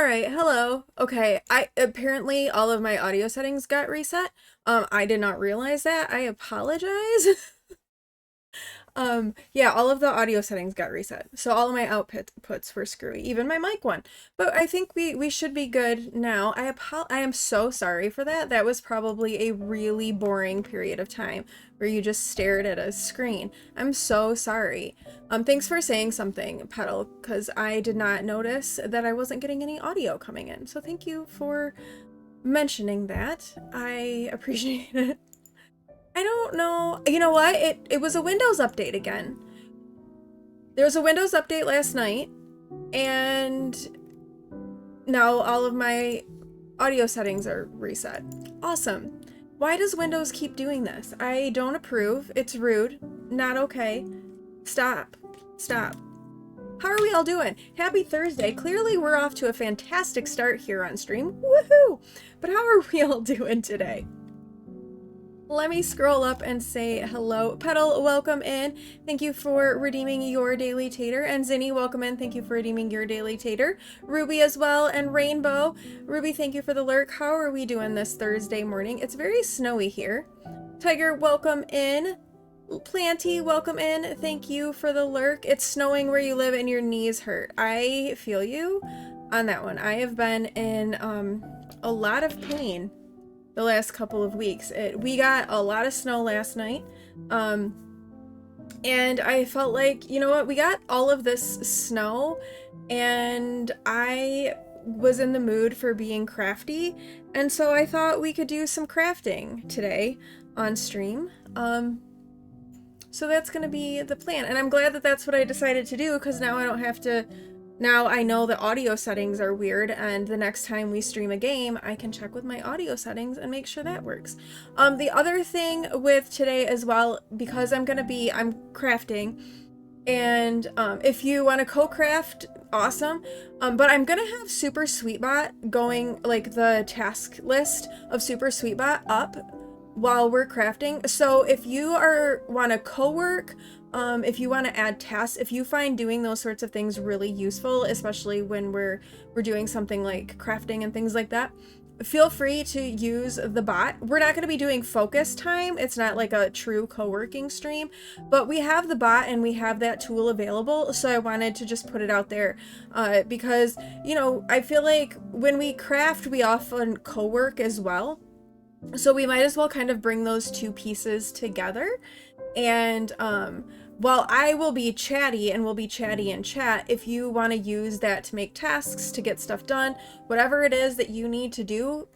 All right, hello. Okay, I apparently all of my audio settings got reset. I did not realize that. I apologize. Yeah, all of the audio settings got reset. So all of my outputs were screwy, even my mic one. But I think we should be good now. I am so sorry for that. That was probably a really boring period of time where you just stared at a screen. I'm so sorry. Thanks for saying something, Petal, because I did not notice that I wasn't getting any audio coming in. So thank you for mentioning that. I appreciate it. I don't know. You know what? It was a Windows update again. There was a Windows update last night, and now all of my audio settings are reset. Awesome. Why does Windows keep doing this? I don't approve. It's rude. Not okay. Stop. Stop. How are we all doing? Happy Thursday. Clearly we're off to a fantastic start here on stream. Woohoo! But how are we all doing today? Let me scroll up and say hello. Petal, welcome in. Thank you for redeeming your daily tater. And Zinni, welcome in. Thank you for redeeming your daily tater. Ruby as well, and Rainbow. Ruby, thank you for the lurk. How are we doing this Thursday morning? It's very snowy here. Tiger, welcome in. Planty, welcome in. Thank you for the lurk. It's snowing where you live and your knees hurt. I feel you on that one. I have been in a lot of pain the last couple of weeks. We got a lot of snow last night, and I felt like, you know what, we got all of this snow, and I was in the mood for being crafty, and so I thought we could do some crafting today on stream. So that's gonna be the plan, and I'm glad that that's what I decided to do, because now I don't have to. Now I know the audio settings are weird, and the next time we stream a game, I can check with my audio settings and make sure that works. The other thing with today as well, because I'm crafting, and if you want to co-craft, awesome. But I'm gonna have Super Sweetbot going, like the task list of Super Sweetbot up while we're crafting. So if you want to co-work, if you want to add tasks, if you find doing those sorts of things really useful, especially when we're doing something like crafting and things like that, feel free to use the bot. We're not going to be doing focus time. It's not like a true co-working stream, but we have the bot and we have that tool available. So I wanted to just put it out there because, you know, I feel like when we craft, we often co-work as well. So we might as well kind of bring those two pieces together. And while I will be chatty and we'll be chatty in chat, if you want to use that to make tasks, to get stuff done, whatever it is that you need to do,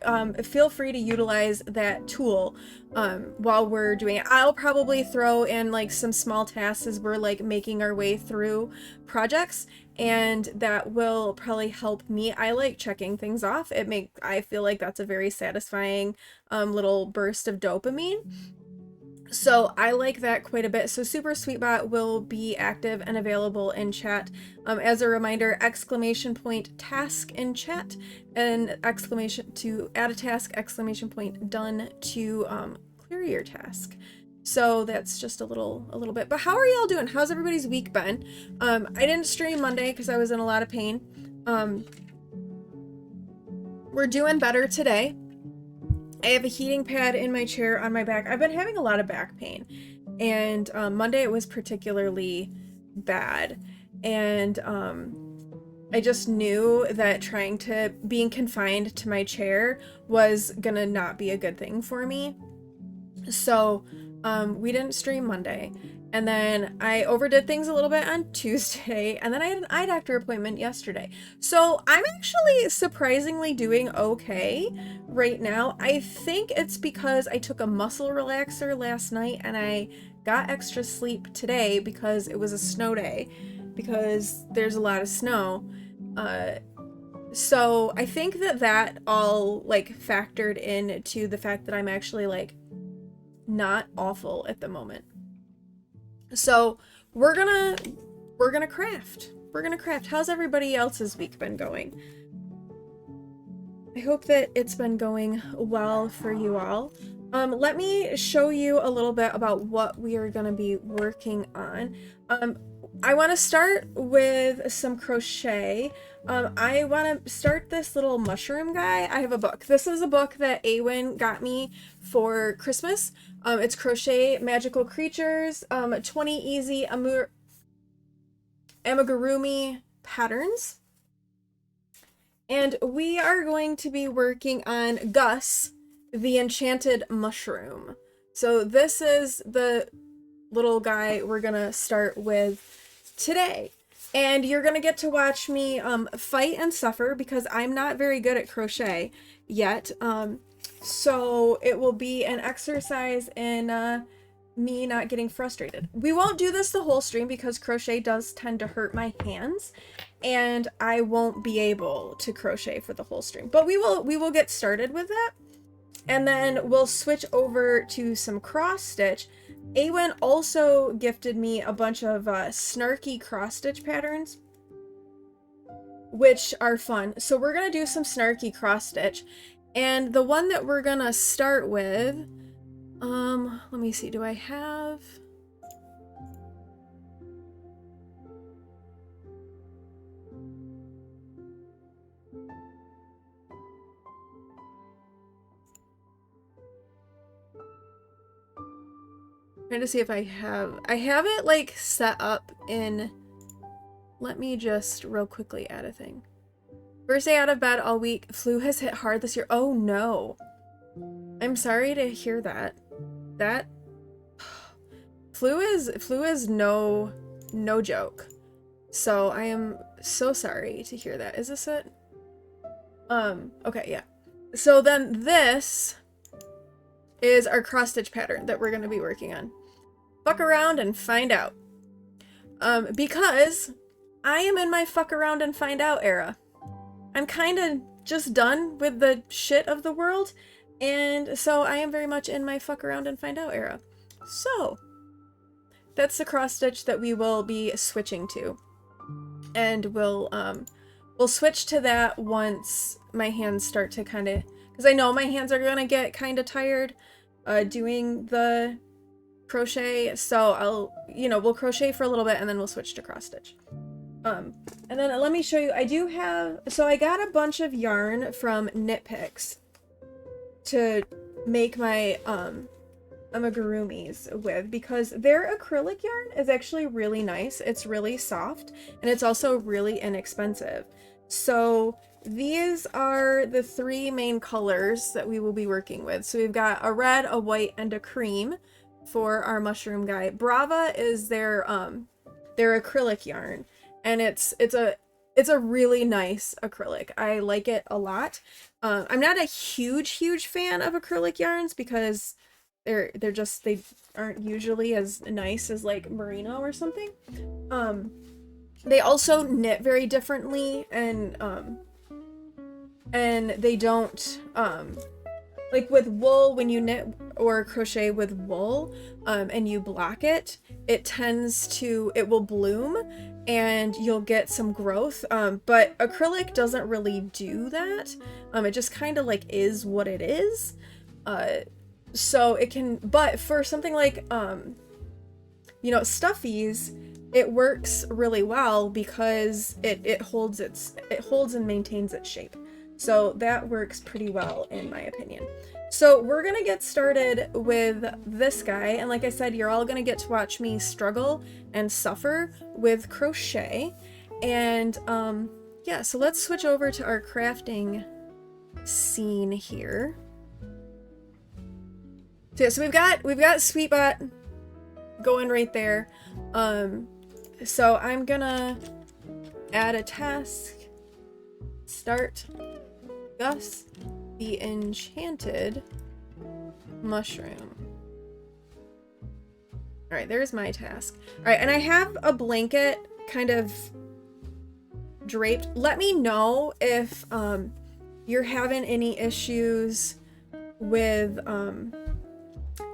feel free to utilize that tool while we're doing it. I'll probably throw in like some small tasks as we're like making our way through projects, and that will probably help me. I like checking things off. I feel like that's a very satisfying little burst of dopamine. So I like that quite a bit. So Super Sweetbot will be active and available in chat. As a reminder, !task in chat, and exclamation to add a task, !done to clear your task. So that's just a little bit. But how are y'all doing? How's everybody's week been? I didn't stream Monday because I was in a lot of pain. We're doing better today. I have a heating pad in my chair on my back. I've been having a lot of back pain, and Monday it was particularly bad, and I just knew that being confined to my chair was gonna not be a good thing for me. So we didn't stream Monday, and then I overdid things a little bit on Tuesday, and then I had an eye doctor appointment yesterday. So I'm actually surprisingly doing okay right now. I think it's because I took a muscle relaxer last night and I got extra sleep today because it was a snow day, because there's a lot of snow. So I think that all like factored into the fact that I'm actually like not awful at the moment. So we're gonna craft. We're gonna craft. How's everybody else's week been going? I hope that it's been going well for you all. Let me show you a little bit about what we are gonna be working on. I want to start with some crochet. I want to start this little mushroom guy. I have a book. This is a book that Awen got me for Christmas. It's Crochet Magical Creatures, 20 easy amigurumi patterns. And we are going to be working on Gus, the enchanted mushroom. So this is the little guy we're gonna start with today. And you're gonna get to watch me fight and suffer because I'm not very good at crochet yet. So it will be an exercise in me not getting frustrated. We won't do this the whole stream because crochet does tend to hurt my hands and I won't be able to crochet for the whole stream. But we will get started with that. And then we'll switch over to some cross stitch. Awen also gifted me a bunch of Snarky cross stitch patterns, which are fun. So we're gonna do some Snarky cross stitch. And the one that we're gonna start with, let me see, do I have... Trying to see if I have it like set up in, let me just real quickly add a thing. First day out of bed all week. Flu has hit hard this year. Oh no. I'm sorry to hear that. That flu is no joke. So I am so sorry to hear that. Is this it? Okay, yeah. So then this is our cross stitch pattern that we're going to be working on. Fuck around and find out. Because I am in my fuck around and find out era. I'm kind of just done with the shit of the world, and so I am very much in my fuck around and find out era. So that's the cross stitch that we will be switching to, and we'll switch to that once my hands start to kind of, because I know my hands are gonna get kind of tired doing the crochet, so we'll crochet for a little bit and then we'll switch to cross stitch. And then let me show you, I got a bunch of yarn from Knit Picks to make my amigurumis with, because their acrylic yarn is actually really nice. It's really soft and it's also really inexpensive. So these are the three main colors that we will be working with. So we've got a red, a white, and a cream for our mushroom guy. Brava is their acrylic yarn, and it's a really nice acrylic. I like it a lot. I'm not a huge fan of acrylic yarns because they aren't usually as nice as like merino or something. They also knit very differently, and they don't like with wool, when you knit or crochet with wool and you block it, it will bloom and you'll get some growth, but acrylic doesn't really do that. It just kind of like is what it is. So it can, but for something like stuffies, it works really well because it holds and maintains its shape. So that works pretty well in my opinion. So we're gonna get started with this guy, and like I said, you're all gonna get to watch me struggle and suffer with crochet. And yeah, so let's switch over to our crafting scene here. So yeah, so we've got Sweetbot going right there. So I'm gonna add a task. Start Gus the enchanted mushroom. All right, there's my task. All right, and I have a blanket kind of draped. Let me know if you're having any issues with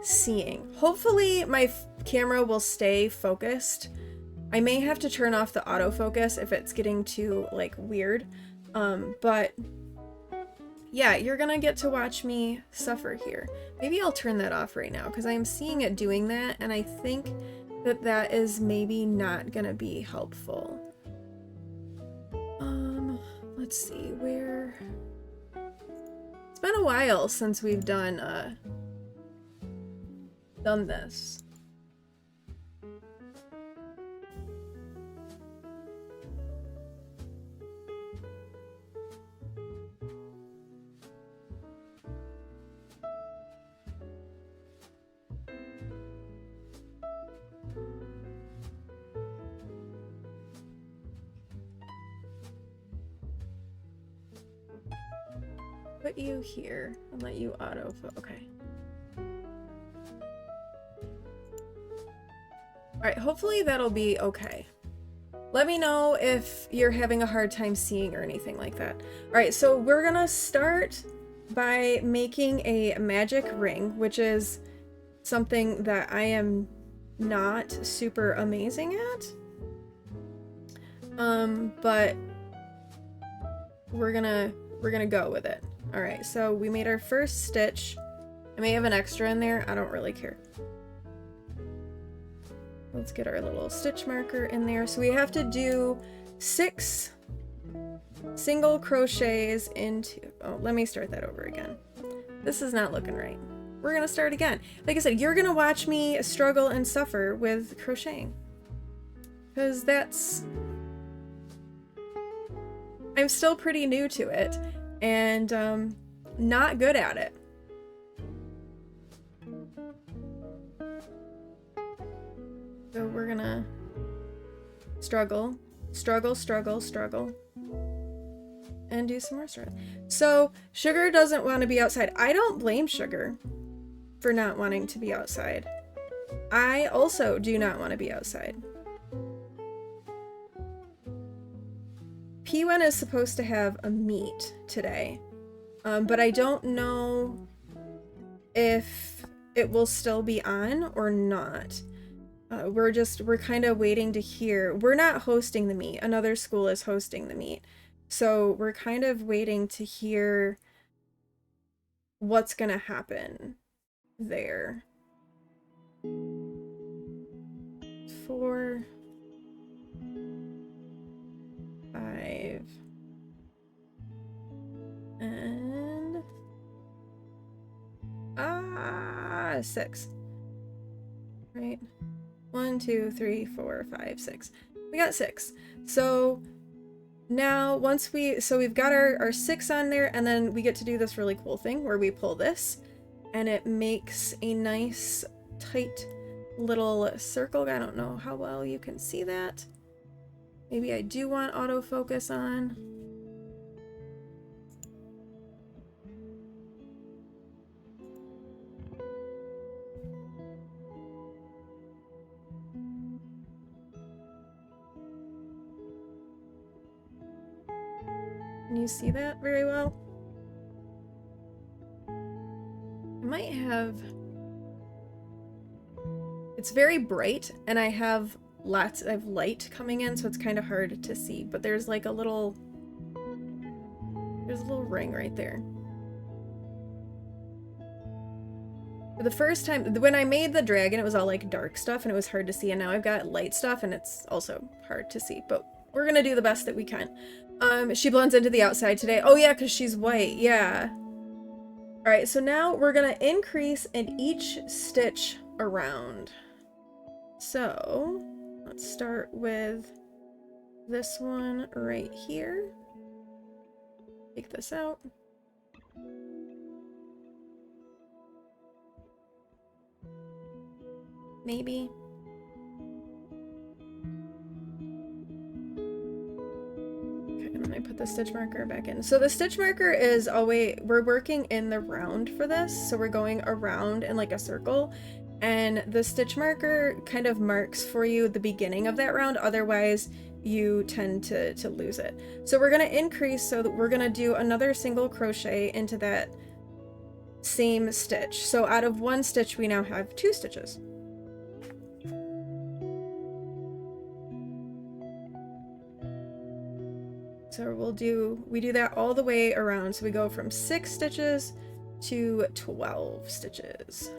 seeing. Hopefully my camera will stay focused. I may have to turn off the autofocus if it's getting too like weird. But yeah, you're gonna get to watch me suffer here. Maybe I'll turn that off right now because I'm seeing it doing that, and I think that is maybe not gonna be helpful. Let's see, where... It's been a while since we've done this. Put you here and let you autofill. Okay. Alright, hopefully that'll be okay. Let me know if you're having a hard time seeing or anything like that. Alright, so we're gonna start by making a magic ring, which is something that I am not super amazing at. But we're gonna go with it. Alright, so we made our first stitch. I may have an extra in there, I don't really care. Let's get our little stitch marker in there. So we have to do 6 single crochets into... Oh, let me start that over again. This is not looking right. We're gonna start again. Like I said, you're gonna watch me struggle and suffer with crocheting. Because that's... I'm still pretty new to it. And not good at it. So we're gonna struggle, and do some more struggle. So Sugar doesn't want to be outside. I don't blame Sugar for not wanting to be outside. I also do not want to be outside. P1 is supposed to have a meet today, but I don't know if it will still be on or not. We're kind of waiting to hear. We're not hosting the meet. Another school is hosting the meet. So we're kind of waiting to hear what's gonna happen there. 4, 5, and 6. Right? 1, 2, 3, 4, 5, 6. We got 6. So now we've got our 6 on there, and then we get to do this really cool thing where we pull this and it makes a nice tight little circle. I don't know how well you can see that. Maybe I do want autofocus on. Can you see that very well? I might have... It's very bright, and I have lots of light coming in, so it's kind of hard to see, but there's like a little... There's a little ring right there. For the first time, when I made the dragon, it was all like dark stuff, and it was hard to see, and now I've got light stuff, and it's also hard to see, but we're gonna do the best that we can. She blends into the outside today. Oh yeah, because she's white. Yeah. Alright, so now we're gonna increase in each stitch around. So, let's start with this one right here. Take this out. Maybe. I put the stitch marker back in. So the stitch marker is always, we're working in the round for this. So we're going around in like a circle, and the stitch marker kind of marks for you the beginning of that round. Otherwise you tend to lose it. So we're going to increase, so that we're going to do another single crochet into that same stitch. So out of 1 stitch, we now have 2 stitches. So we do that all the way around. So we go from 6 stitches to 12 stitches.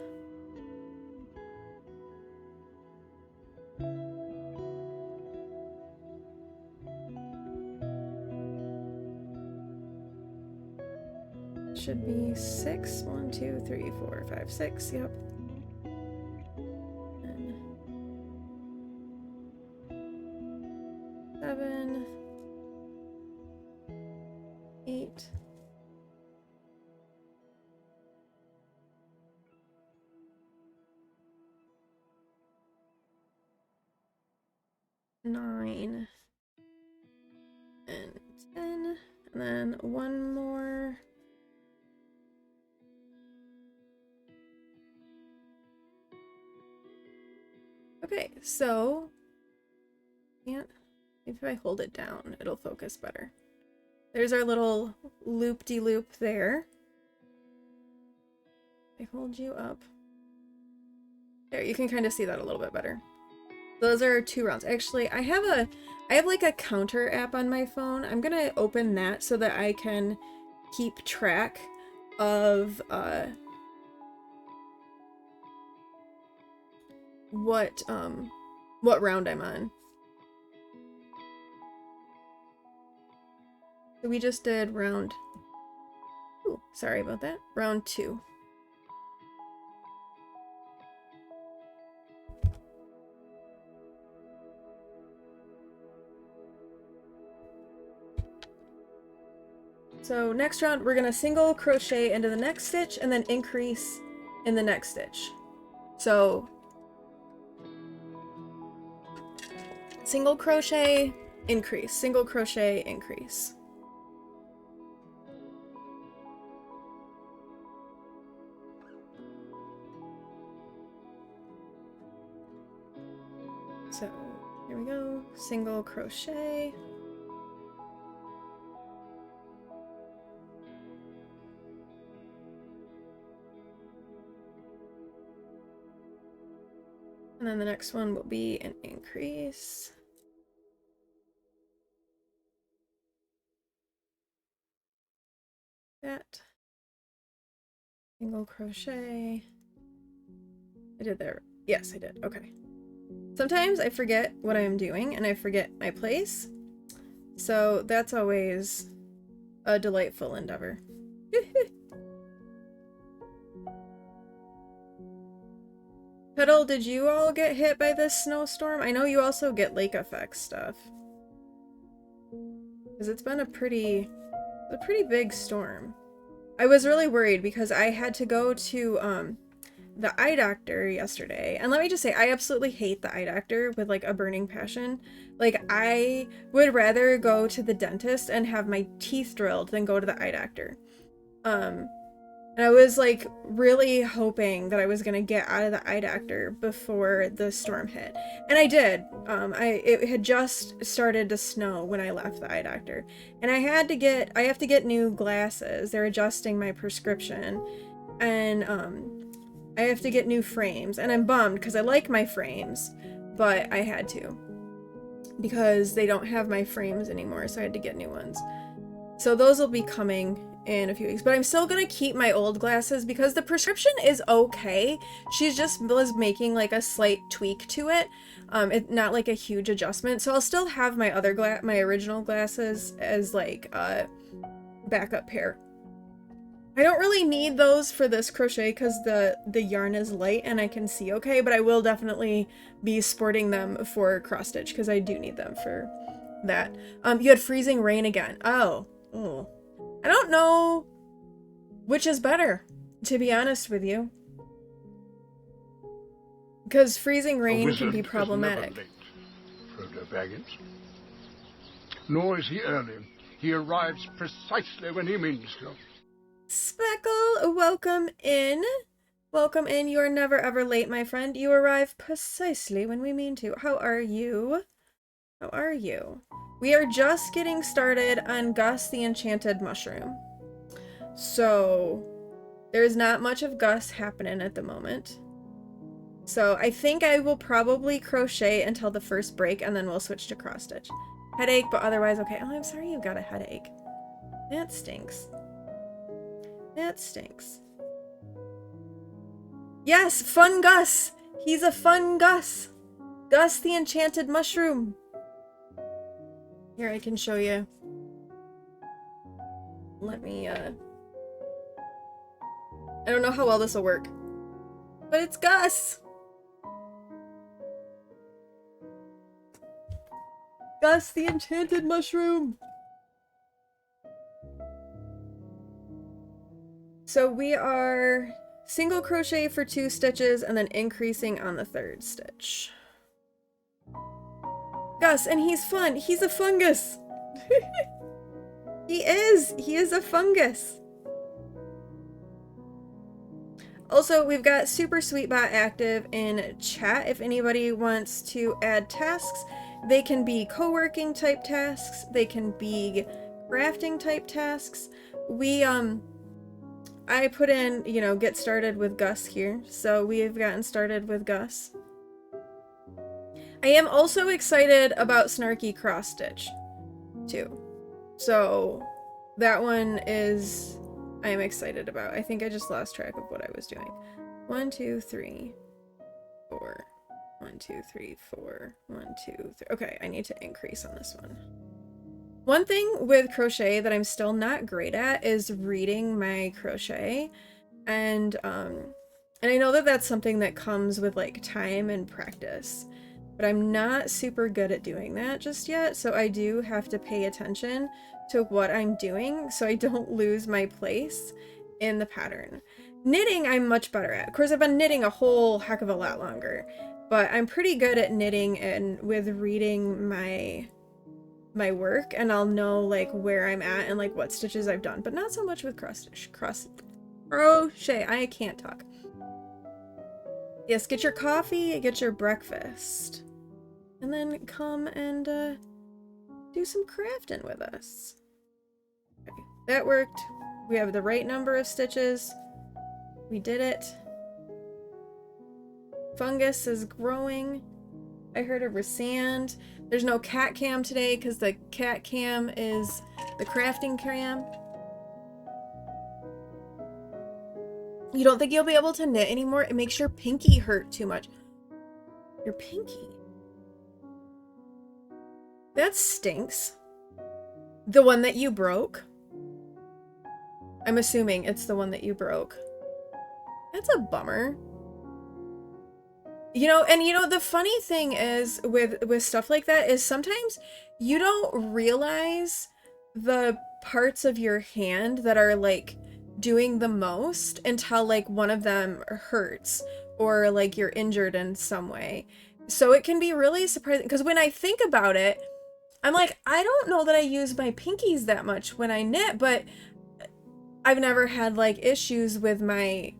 should be 6. 1, 2, 3, 4, 5, 6. Yep. And 7, 8. 9 and 10, and then one more. Okay, so if I hold it down, it'll focus better. There's our little loop-de-loop there. I hold you up. There, you can kind of see that a little bit better. Those are 2 rounds. Actually, I have like a counter app on my phone. I'm gonna open that so that I can keep track of what round I'm on. So we just did round. Ooh, sorry about that. Round 2. So next round, we're gonna single crochet into the next stitch and then increase in the next stitch. So single crochet, increase, single crochet, increase. So here we go, single crochet. And then the next one will be an increase. That. Single crochet. I did there. Yes, I did. Okay. Sometimes I forget what I'm doing and I forget my place. So that's always a delightful endeavor. Petal, did you all get hit by this snowstorm? I know you also get lake effect stuff. Because it's been a pretty big storm. I was really worried because I had to go to the eye doctor yesterday. And let me just say, I absolutely hate the eye doctor with like a burning passion. Like, I would rather go to the dentist and have my teeth drilled than go to the eye doctor. And I was like really hoping that I was gonna get out of the eye doctor before the storm hit, and I did. It had just started to snow when I left the eye doctor, and I have to get new glasses. They're adjusting my prescription, and I have to get new frames, and I'm bummed because I like my frames, but I had to because they don't have my frames anymore, so I had to get new ones. So those will be coming in a few weeks, but I'm still gonna keep my old glasses because the prescription is okay. She's just was making like a slight tweak to it, not like a huge adjustment. So I'll still have my other my original glasses as like a backup pair. I don't really need those for this crochet because the yarn is light and I can see okay, but I will definitely be sporting them for cross stitch because I do need them for that. You had freezing rain again. Oh. I don't know which is better, to be honest with you. Because freezing rain can be problematic. Late, Frodo Baggins. Nor is he early. He arrives precisely when he means to. Speckle, welcome in. Welcome in. You are never ever late, my friend. You arrive precisely when we mean to. How are you? How are you? We are just getting started on Gus the Enchanted Mushroom. So there's not much of Gus happening at the moment. So I think I will probably crochet until the first break and then we'll switch to cross stitch. Headache, but otherwise okay. Oh, I'm sorry you got a headache. That stinks. That stinks. Yes, fun Gus! He's a fun Gus! Gus the Enchanted Mushroom! Here, I can show you. Let me I don't know how well this will work. But it's Gus! Gus, the enchanted mushroom! So we are single crochet for 2 stitches and then increasing on the 3rd stitch. Gus, and he's fun. He's a fungus. He is a fungus. Also, we've got Super Sweetbot active in chat. If anybody wants to add tasks, they can be co-working type tasks. They can be crafting type tasks. I put in, you know, get started with Gus here. So we've gotten started with Gus. I am also excited about Snarky cross stitch too. So that one is I am excited about. I think I just lost track of what I was doing. 1, 2, 3, 4. 1, 2, 3, 4. 1, 2, 3. Okay, I need to increase on this one. One thing with crochet that I'm still not great at is reading my crochet. And I know that that's something that comes with like time and practice, but I'm not super good at doing that just yet. So I do have to pay attention to what I'm doing so I don't lose my place in the pattern. Knitting, I'm much better at. Of course, I've been knitting a whole heck of a lot longer, but I'm pretty good at knitting and with reading my work, and I'll know like where I'm at and like what stitches I've done, but not so much with crochet. I can't talk. Yes, get your coffee, get your breakfast, and then come and do some crafting with us. Okay, that worked. We have the right number of stitches. We did it. Fungus is growing. I heard over sand. There's no cat cam today because the cat cam is the crafting cam. You don't think you'll be able to knit anymore? It makes your pinky hurt too much. Your pinky? That stinks. The one that you broke? I'm assuming it's the one that you broke. That's a bummer. You know, and you know, the funny thing is with stuff like that is sometimes you don't realize the parts of your hand that are like doing the most until like one of them hurts or like you're injured in some way. So it can be really surprising because when I think about it, I'm like, I don't know that I use my pinkies that much when I knit, but I've never had like issues with my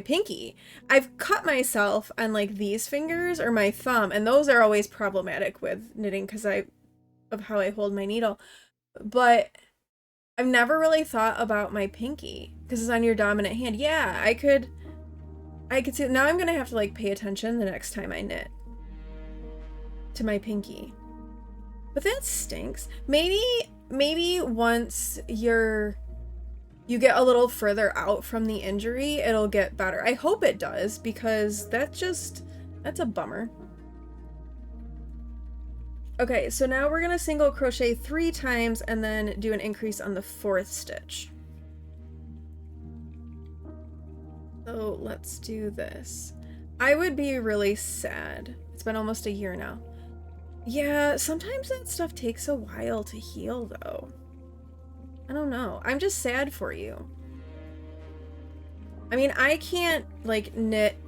pinky. I've cut myself on like these fingers or my thumb, and those are always problematic with knitting because of how I hold my needle. But I've never really thought about my pinky because it's on your dominant hand. Yeah, I could see. Now I'm gonna have to like pay attention the next time I knit to my pinky. But that stinks. Maybe once you get a little further out from the injury, it'll get better. I hope it does, because that's a bummer. Okay, so now we're gonna single crochet 3 times and then do an increase on the 4th stitch. So let's do this. I would be really sad. It's been almost a year now. Yeah, sometimes that stuff takes a while to heal though. I don't know. I'm just sad for you. I mean, I can't like knit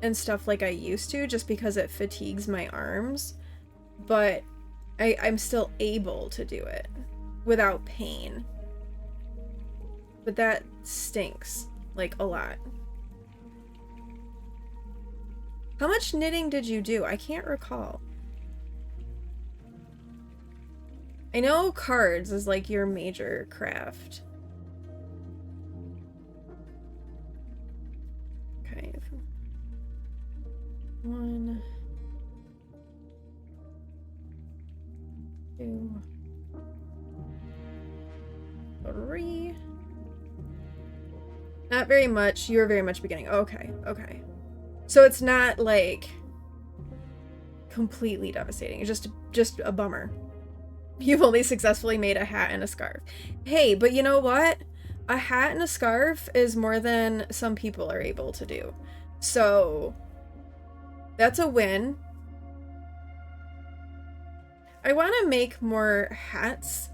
and stuff like I used to just because it fatigues my arms, but I'm still able to do it without pain. But that stinks, like a lot. How much knitting did you do? I can't recall. I know cards is like your major craft. Okay. 1, 2, 3. Not very much. You were very much beginning. Okay, okay. So it's not like completely devastating. It's just a bummer. You've only successfully made a hat and a scarf. Hey, but you know what? a hat and a scarf is more than some people are able to do. So that's a win. I want to make more hats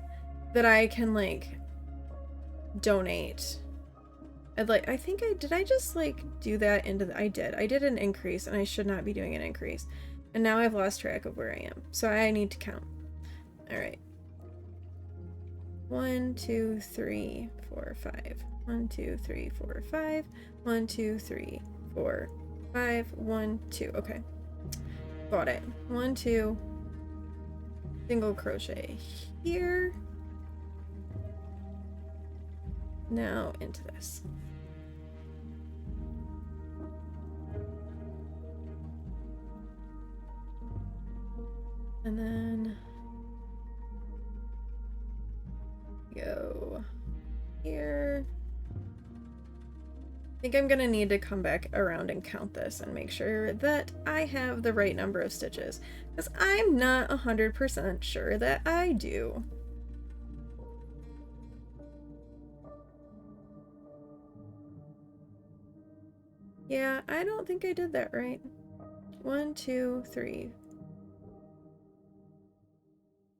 that I can like donate. I think did I just like do that into the, I did an increase and I should not be doing an increase. And now I've lost track of where I am. So I need to count. All right. 1, 2, 3, 4, 5. 1, 2, 3, 4, 5. 1, 2, 3, 4, 5. 1, 2. Okay. Got it. 1, 2. Single crochet here. Now into this. And then go here. I think I'm gonna need to come back around and count this and make sure that I have the right number of stitches, because I'm not 100% sure that I do. Yeah, I don't think I did that right. 1, 2, 3.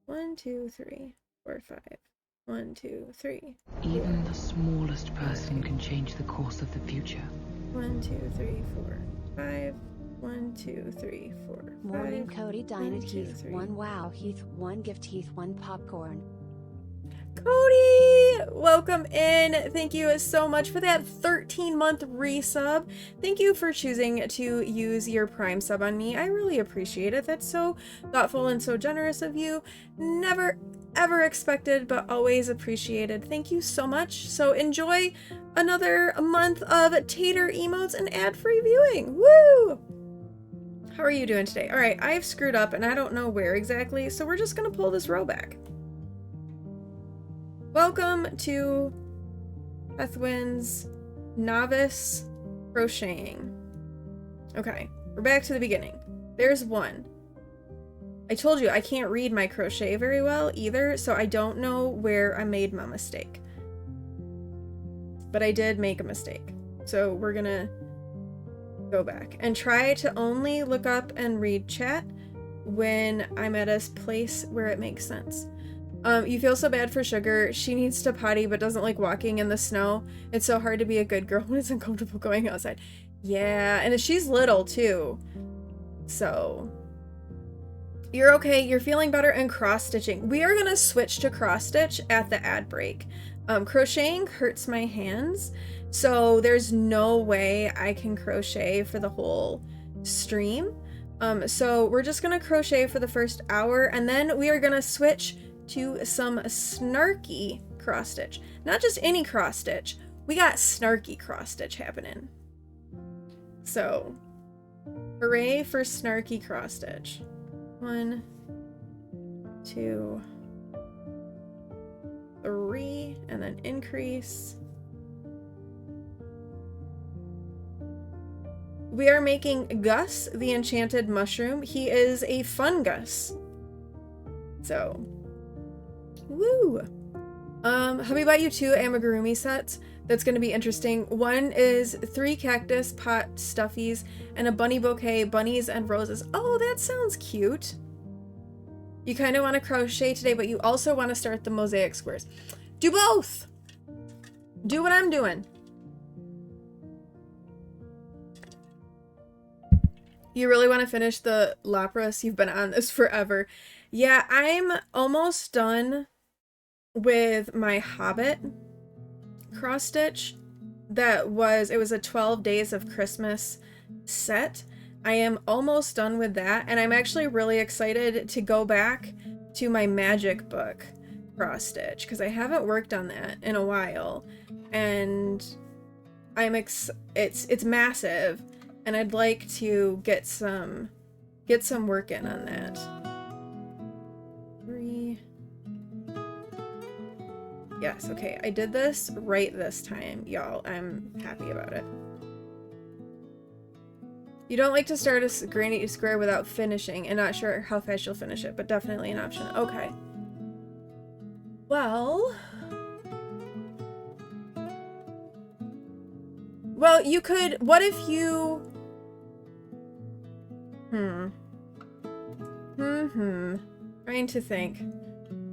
1, 2, 3, 4, 5. 1, 2, 3. Even the smallest person can change the course of the future. 1, 2, 3, 4, 5. 1, 2, 3, 4, 5. Morning, Cody. Dine at 1, 2, Heath. 3. 1 wow, Heath. 1 gift, Heath. 1 popcorn. Cody, welcome in. Thank you so much for that 13-month resub. Thank you for choosing to use your Prime sub on me. I really appreciate it. That's so thoughtful and so generous of you. Never ever expected, but always appreciated. Thank you so much. So enjoy another month of Tater emotes and ad-free viewing. Woo! How are you doing today? All right, I've screwed up and I don't know where exactly, so we're just gonna pull this row back. Welcome to Ethwin's Novice Crocheting. Okay, we're back to the beginning. There's 1. I told you I can't read my crochet very well either, so I don't know where I made my mistake. But I did make a mistake. So we're gonna go back and try to only look up and read chat when I'm at a place where it makes sense. You feel so bad for Sugar. She needs to potty but doesn't like walking in the snow. It's so hard to be a good girl when it's uncomfortable going outside. Yeah, and she's little too. So you're okay. You're feeling better. And cross-stitching. We are going to switch to cross-stitch at the ad break. Crocheting hurts my hands, so there's no way I can crochet for the whole stream. So we're just going to crochet for the first hour, and then we are going to switch to some Snarky cross stitch. Not just any cross stitch. We got Snarky cross stitch happening. So, hooray for Snarky cross stitch. 1, 2, 3, and then increase. We are making Gus the enchanted mushroom. He is a fungus. So, woo! Hubby bought you 2 amigurumi sets. That's going to be interesting. One is 3 cactus pot stuffies and a bunny bouquet, bunnies and roses. Oh, that sounds cute. You kind of want to crochet today, but you also want to start the mosaic squares. Do both! Do what I'm doing. You really want to finish the Lapras? You've been on this forever. Yeah, I'm almost done with my Hobbit cross stitch. It was a 12 Days of Christmas set. I am almost done with that, and I'm actually really excited to go back to my magic book cross stitch because I haven't worked on that in a while, and it's massive, and I'd like to get some work in on that. 3. Yes, okay, I did this right this time, y'all. I'm happy about it. You don't like to start a granny square without finishing, and not sure how fast you'll finish it, but definitely an option. Okay. Well, Well, you could, what if you, trying to think,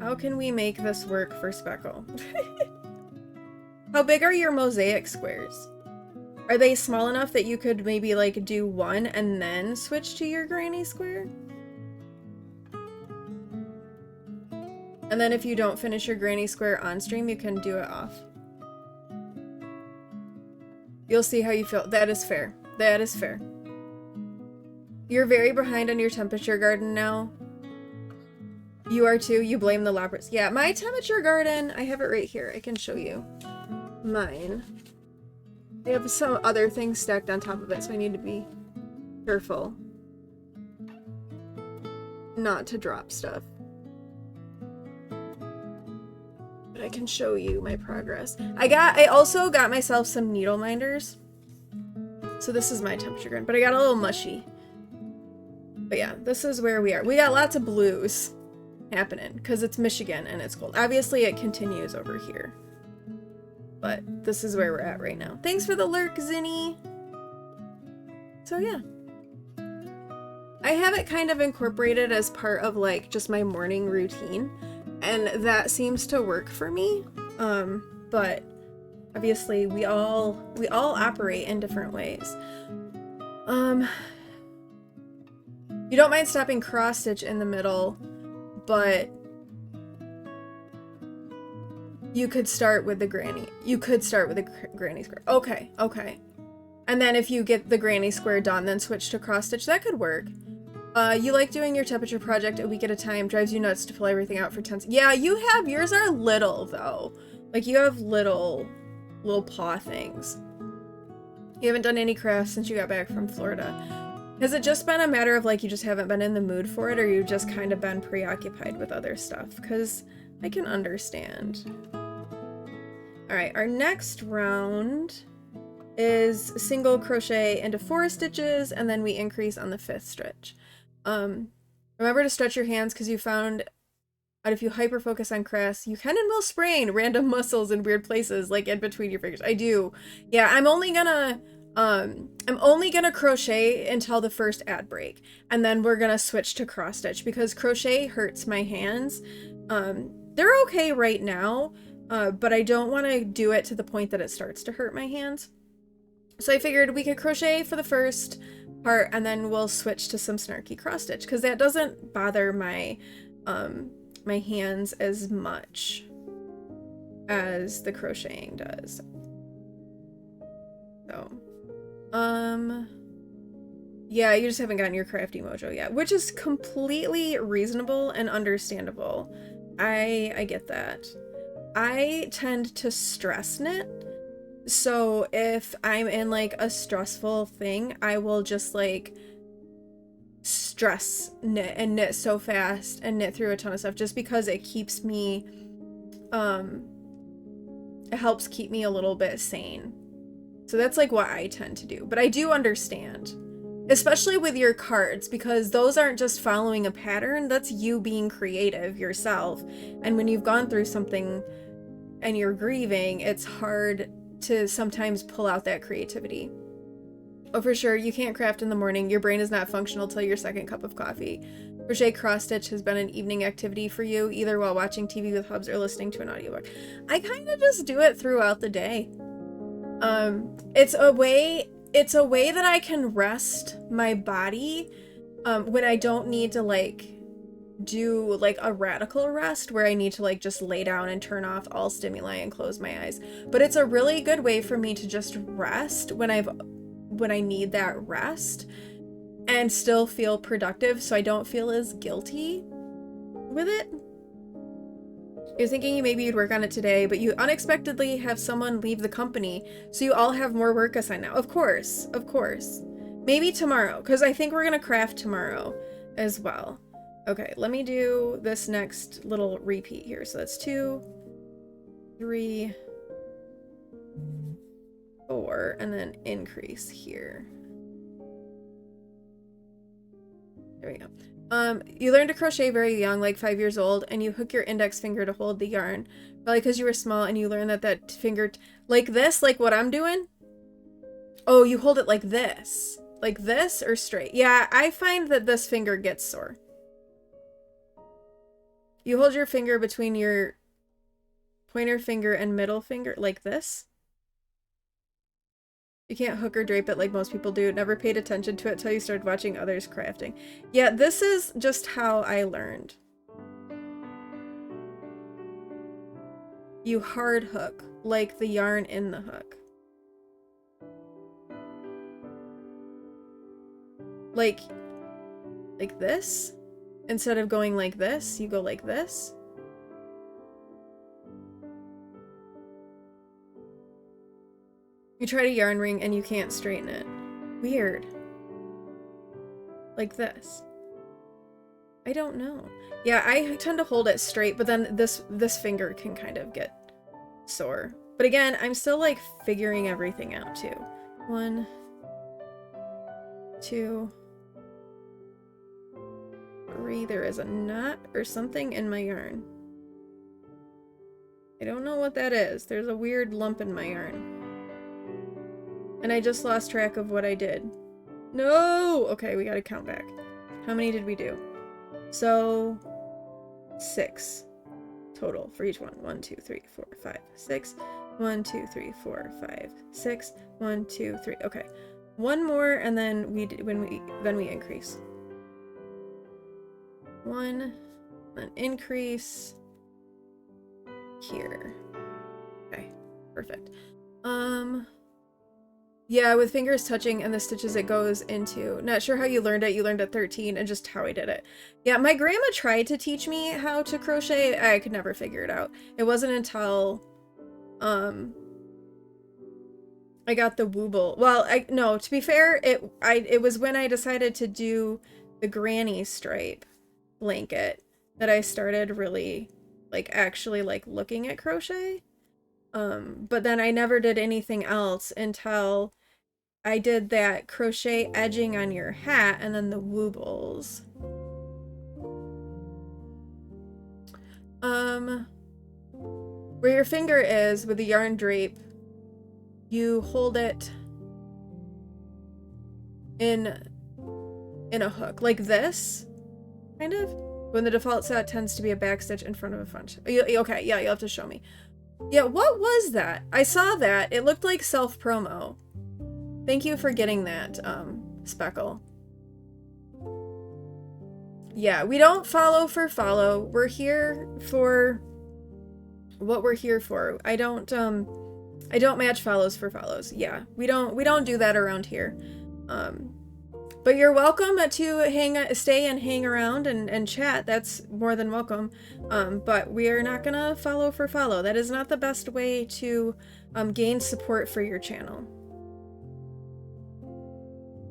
how can we make this work for Speckle? How big are your mosaic squares? Are they small enough that you could maybe like do one and then switch to your granny square? And then if you don't finish your granny square on stream, you can do it off. You'll see how you feel. That is fair. That is fair. You're very behind on your temperature garden now. You are too. You blame the loppers. Yeah, my temperature garden, I have it right here. I can show you mine. I have some other things stacked on top of it, so I need to be careful not to drop stuff. But I can show you my progress. I also got myself some needle minders. So this is my temperature garden, but I got a little mushy. But yeah, this is where we are. We got lots of blues happening because it's Michigan and it's cold. Obviously it continues over here. But this is where we're at right now. Thanks for the lurk, Zinni. So yeah. I have it kind of incorporated as part of like just my morning routine. And that seems to work for me. But obviously we all operate in different ways. You don't mind stopping cross stitch in the middle, but you could start with the granny. You could start with the granny square. Okay, okay. And then if you get the granny square done, then switch to cross stitch. That could work. You like doing your temperature project a week at a time. Drives you nuts to fill everything out for 10 seconds. Yeah, you have. Yours are little, though. Like, you have little paw things. You haven't done any crafts since you got back from Florida. Has it just been a matter of, like, you just haven't been in the mood for it, or you've just kind of been preoccupied with other stuff? Because I can understand. Alright, our next round is single crochet into 4 stitches, and then we increase on the 5th stitch. Remember to stretch your hands because you found out if you hyper focus on crafts, you can and will sprain random muscles in weird places, like in between your fingers. I do. Yeah, I'm only gonna crochet until the first ad break, and then we're gonna switch to cross stitch because crochet hurts my hands. They're okay right now, but I don't want to do it to the point that it starts to hurt my hands. So I figured we could crochet for the first part, and then we'll switch to some snarky cross stitch because that doesn't bother my my hands as much as the crocheting does. So, yeah, you just haven't gotten your crafty mojo yet, which is completely reasonable and understandable. I get that. I tend to stress knit. So if I'm in like a stressful thing, I will just like stress knit and knit so fast and knit through a ton of stuff just because it keeps me, it helps keep me a little bit sane. So that's like what I tend to do. But I do understand, especially with your cards, because those aren't just following a pattern, that's you being creative yourself. And when you've gone through something and you're grieving, it's hard to sometimes pull out that creativity. Oh, for sure, you can't craft in the morning. Your brain is not functional till your second cup of coffee. Crochet cross stitch has been an evening activity for you, either while watching TV with hubs or listening to an audiobook. I kind of just do it throughout the day. It's a way that I can rest my body when I don't need to like do like a radical rest where I need to like just lay down and turn off all stimuli and close my eyes. But it's a really good way for me to just rest when I need that rest and still feel productive, so I don't feel as guilty with it. You're thinking maybe you'd work on it today, but you unexpectedly have someone leave the company, so you all have more work assigned now. Of course. Maybe tomorrow, because I think we're gonna craft tomorrow as well. Okay, let me do this next little repeat here. So that's 2, 3, 4, and then increase here. There we go. You learned to crochet very young, like 5 years old, and you hook your index finger to hold the yarn. Probably because you were small and you learned that finger, like this, like what I'm doing, Oh, you hold it like this. Like this or straight? Yeah, I find that this finger gets sore. You hold your finger between your pointer finger and middle finger like this. You can't hook or drape it like most people do. Never paid attention to it till you started watching others crafting. Yeah, this is just how I learned. You hard hook, like the yarn in the hook. Like this? Instead of going like this, you go like this. You try to yarn ring and you can't straighten it. Weird. Like this. I don't know. Yeah, I tend to hold it straight, but then this finger can kind of get sore. But again, I'm still like figuring everything out too. 1, 2, 3. There is a knot or something in my yarn. I don't know what that is. There's a weird lump in my yarn. And I just lost track of what I did. No! Okay, we gotta count back. How many did we do? So, 6 total for each one. 1, 2, 3, 4, 5, 6. 1, 2, 3, 4, 5, 6. 1, 2, 3. Okay. One more, and then we increase. 1, then increase here. Okay, perfect. Yeah, with fingers touching and the stitches it goes into. Not sure how you learned it. You learned at 13 and just how I did it. Yeah, my grandma tried to teach me how to crochet. I could never figure it out. It wasn't until I got the wooble. Well, no, to be fair, it was when I decided to do the granny stripe blanket that I started really actually looking at crochet. But then I never did anything else until I did that crochet edging on your hat and then the woobles. Where your finger is with the yarn drape, you hold it in a hook like this, kind of. When the default set tends to be a back stitch in front of a front. Okay, yeah, you'll have to show me. Yeah, what was that? I saw that. It looked like self-promo. Thank you for getting that, Speckle. Yeah, we don't follow for follow. We're here for what we're here for. I don't match follows for follows. Yeah, we don't do that around here. But you're welcome to stay and hang around and chat. That's more than welcome. But we are not gonna follow for follow. That is not the best way to gain support for your channel.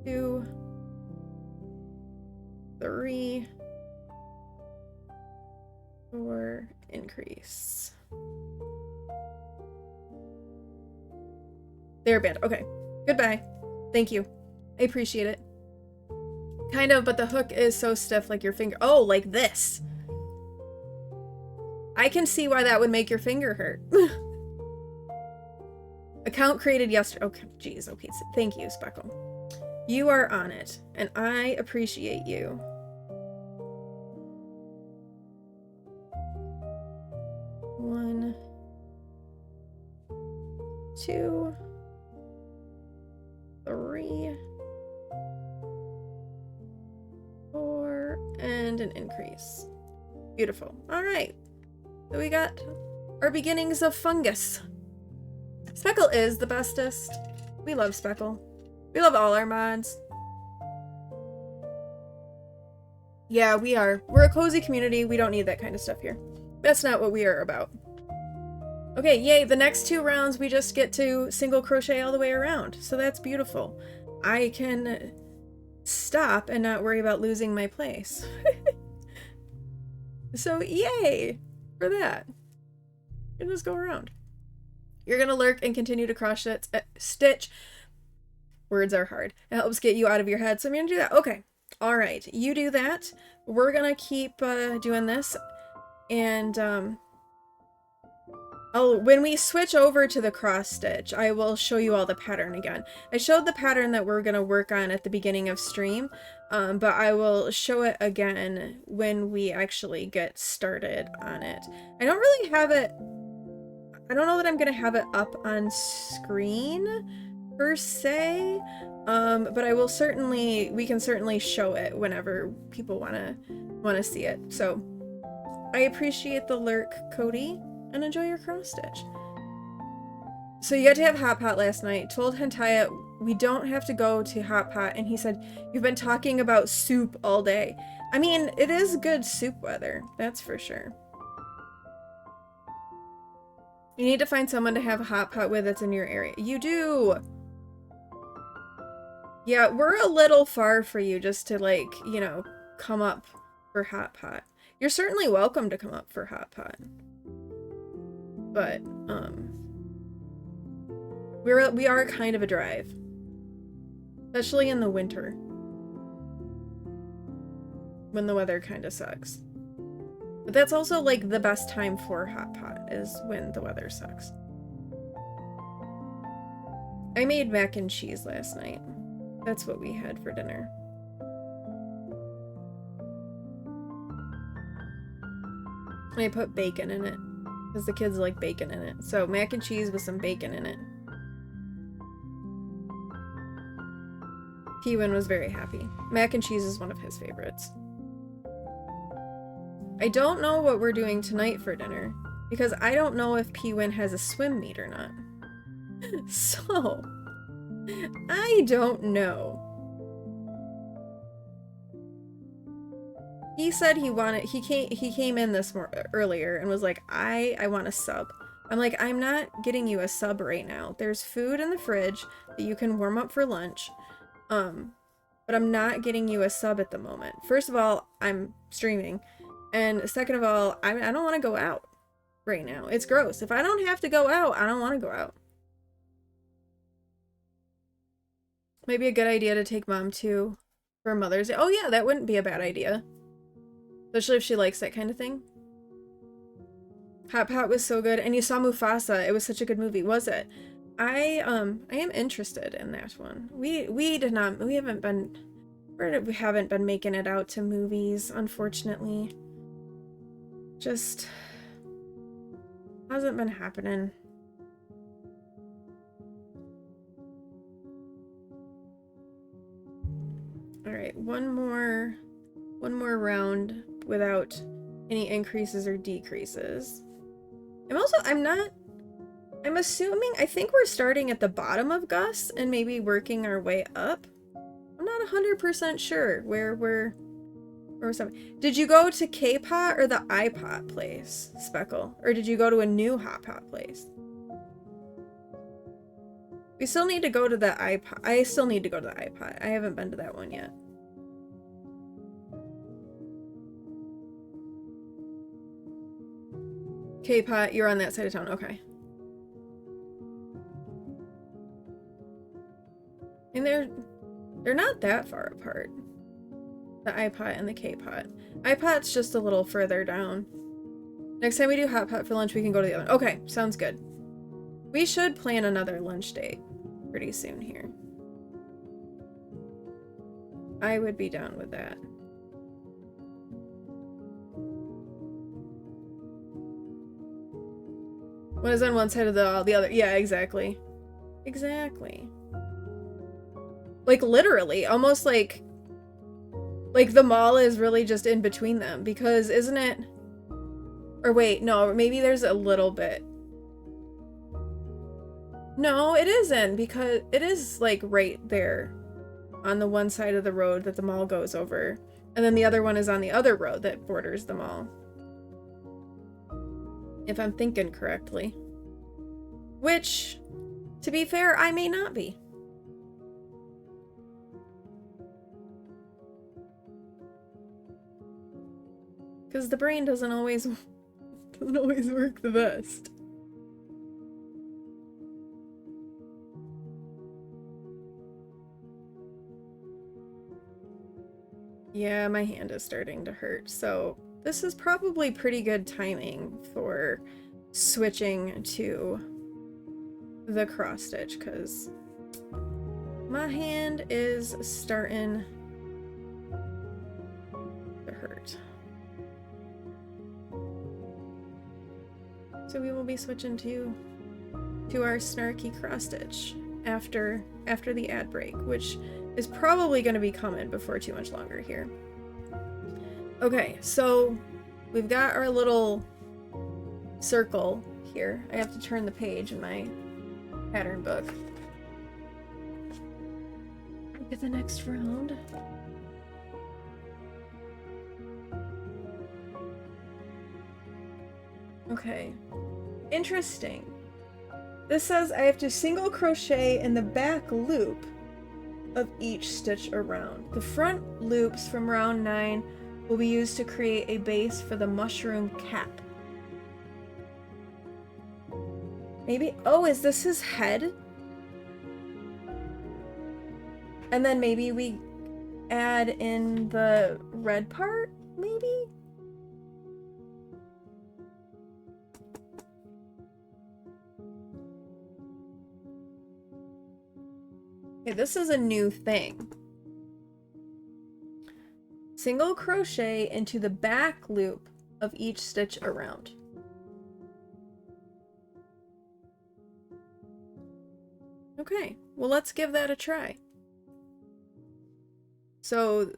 2, 3, 4, increase. There, band. Okay. Goodbye. Thank you. I appreciate it. Kind of, but the hook is so stiff, like your finger. Oh, like this. I can see why that would make your finger hurt. Account created yesterday. Okay, geez. Okay, thank you, Speckle. You are on it, and I appreciate you. 1, 2, 3, 4, and an increase. Beautiful. All right. So we got our beginnings of fungus. Speckle is the bestest. We love Speckle. We love all our mods. Yeah, we are. We're a cozy community. We don't need that kind of stuff here. That's not what we are about. Okay, yay. The next 2 rounds, we just get to single crochet all the way around. So that's beautiful. I can stop and not worry about losing my place. So yay for that. And just go around. You're gonna lurk and continue to cross stitch. Words are hard. It helps get you out of your head, so I'm gonna do that. Okay. All right. You do that. We're gonna keep doing this. And When we switch over to the cross stitch, I will show you all the pattern again. I showed the pattern that we're going to work on at the beginning of stream, but I will show it again when we actually get started on it. I don't really have it, I don't know that I'm going to have it up on screen per se, but I will certainly, we can certainly show it whenever people want to see it. So I appreciate the lurk, Cody. And enjoy your cross stitch. So you got to have hot pot last night. Told Hentaya we don't have to go to hot pot, and he said you've been talking about soup all day. I mean, it is good soup weather, that's for sure. You need to find someone to have a hot pot with that's in your area. You do. Yeah, we're a little far for you just to, like, you know, come up for hot pot. You're certainly welcome to come up for hot pot. But, we are kind of a drive. Especially in the winter. When the weather kind of sucks. But that's also, like, the best time for hot pot, is when the weather sucks. I made mac and cheese last night. That's what we had for dinner. I put bacon in it. Because the kids like bacon in it. So mac and cheese with some bacon in it. P-Win was very happy. Mac and cheese is one of his favorites. I don't know what we're doing tonight for dinner. Because I don't know if P-Win has a swim meet or not. So, I don't know. He said he wanted, he came in this earlier and was like, I want a sub. I'm like, I'm not getting you a sub right now. There's food in the fridge that you can warm up for lunch. But I'm not getting you a sub at the moment. First of all, I'm streaming. And second of all, I don't want to go out right now. It's gross. If I don't have to go out, I don't want to go out. Maybe a good idea to take mom to for Mother's Day. Oh yeah, that wouldn't be a bad idea. Especially if she likes that kind of thing. Hot Pot was so good. And you saw Mufasa. It was such a good movie, was it? I am interested in that one. We haven't been making it out to movies, unfortunately. Just hasn't been happening. All right, one more round without any increases or decreases. I'm assuming, I think we're starting at the bottom of Gus and maybe working our way up. I'm not 100% sure where we're something. Did you go to K-Pot or the iPot place, Speckle? Or did you go to a new Hot Pot place? We still need to go to the iPot. I still need to go to the iPot. I haven't been to that one yet. K-Pot, you're on that side of town. Okay. And they're not that far apart. The iPot and the K-Pot. iPot's just a little further down. Next time we do Hot Pot for lunch, we can go to the other one. Okay, sounds good. We should plan another lunch date pretty soon here. I would be down with that. One is on one side of the other. Yeah, exactly. Exactly. Like, literally. Almost like the mall is really just in between them. Because, isn't it... Or wait, no, maybe there's a little bit. No, it isn't. Because it is, like, right there. On the one side of the road that the mall goes over. And then the other one is on the other road that borders the mall. If I'm thinking correctly. Which, to be fair, I may not be. Because the brain doesn't always work the best. Yeah, my hand is starting to hurt, so this is probably pretty good timing for switching to the cross stitch because my hand is starting to hurt. So we will be switching to our Snarky cross stitch after the ad break, which is probably going to be coming before too much longer here. Okay, so we've got our little circle here. I have to turn the page in my pattern book. Look at the next round. Okay, interesting. This says I have to single crochet in the back loop of each stitch around. The front loops from round 9 will be used to create a base for the mushroom cap. Maybe, oh, is this his head? And then maybe we add in the red part, maybe? Okay, this is a new thing. Single crochet into the back loop of each stitch around. Okay, well, let's give that a try. So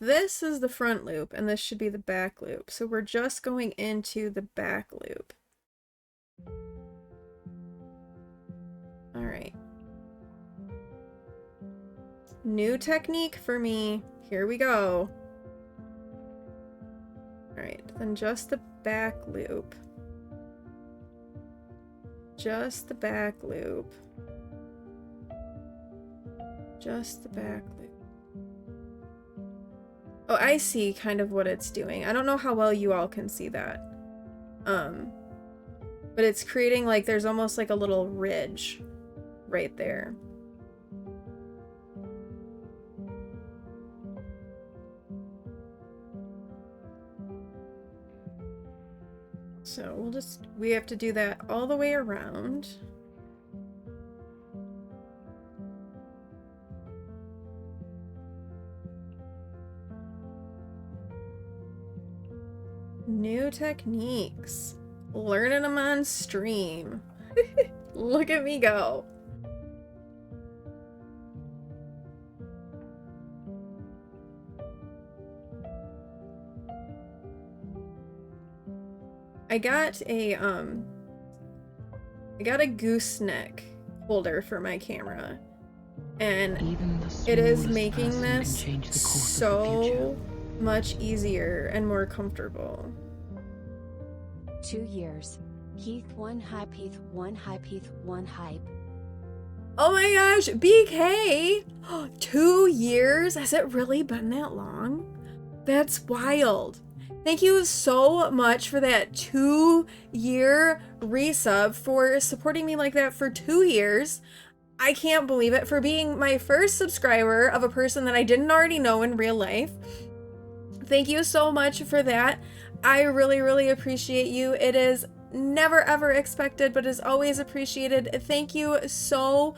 this is the front loop and this should be the back loop. So we're just going into the back loop. All right. New technique for me. Here we go. All right, then just the back loop. Just the back loop. Just the back loop. Oh, I see kind of what it's doing. I don't know how well you all can see that. But it's creating like there's almost like a little ridge right there. So we have to do that all the way around. New techniques. Learning them on stream. Look at me go. I got a gooseneck holder for my camera, and it is making this so much easier and more comfortable. 2 years. Heath 1 hype, Heath 1 hype, Heath 1 hype. Oh my gosh, BK! 2 years? Has it really been that long? That's wild. Thank you so much for that 2-year resub, for supporting me like that for 2 years. I can't believe it, for being my first subscriber of a person that I didn't already know in real life. Thank you so much for that. I really, really appreciate you. It is never ever expected, but is always appreciated. Thank you so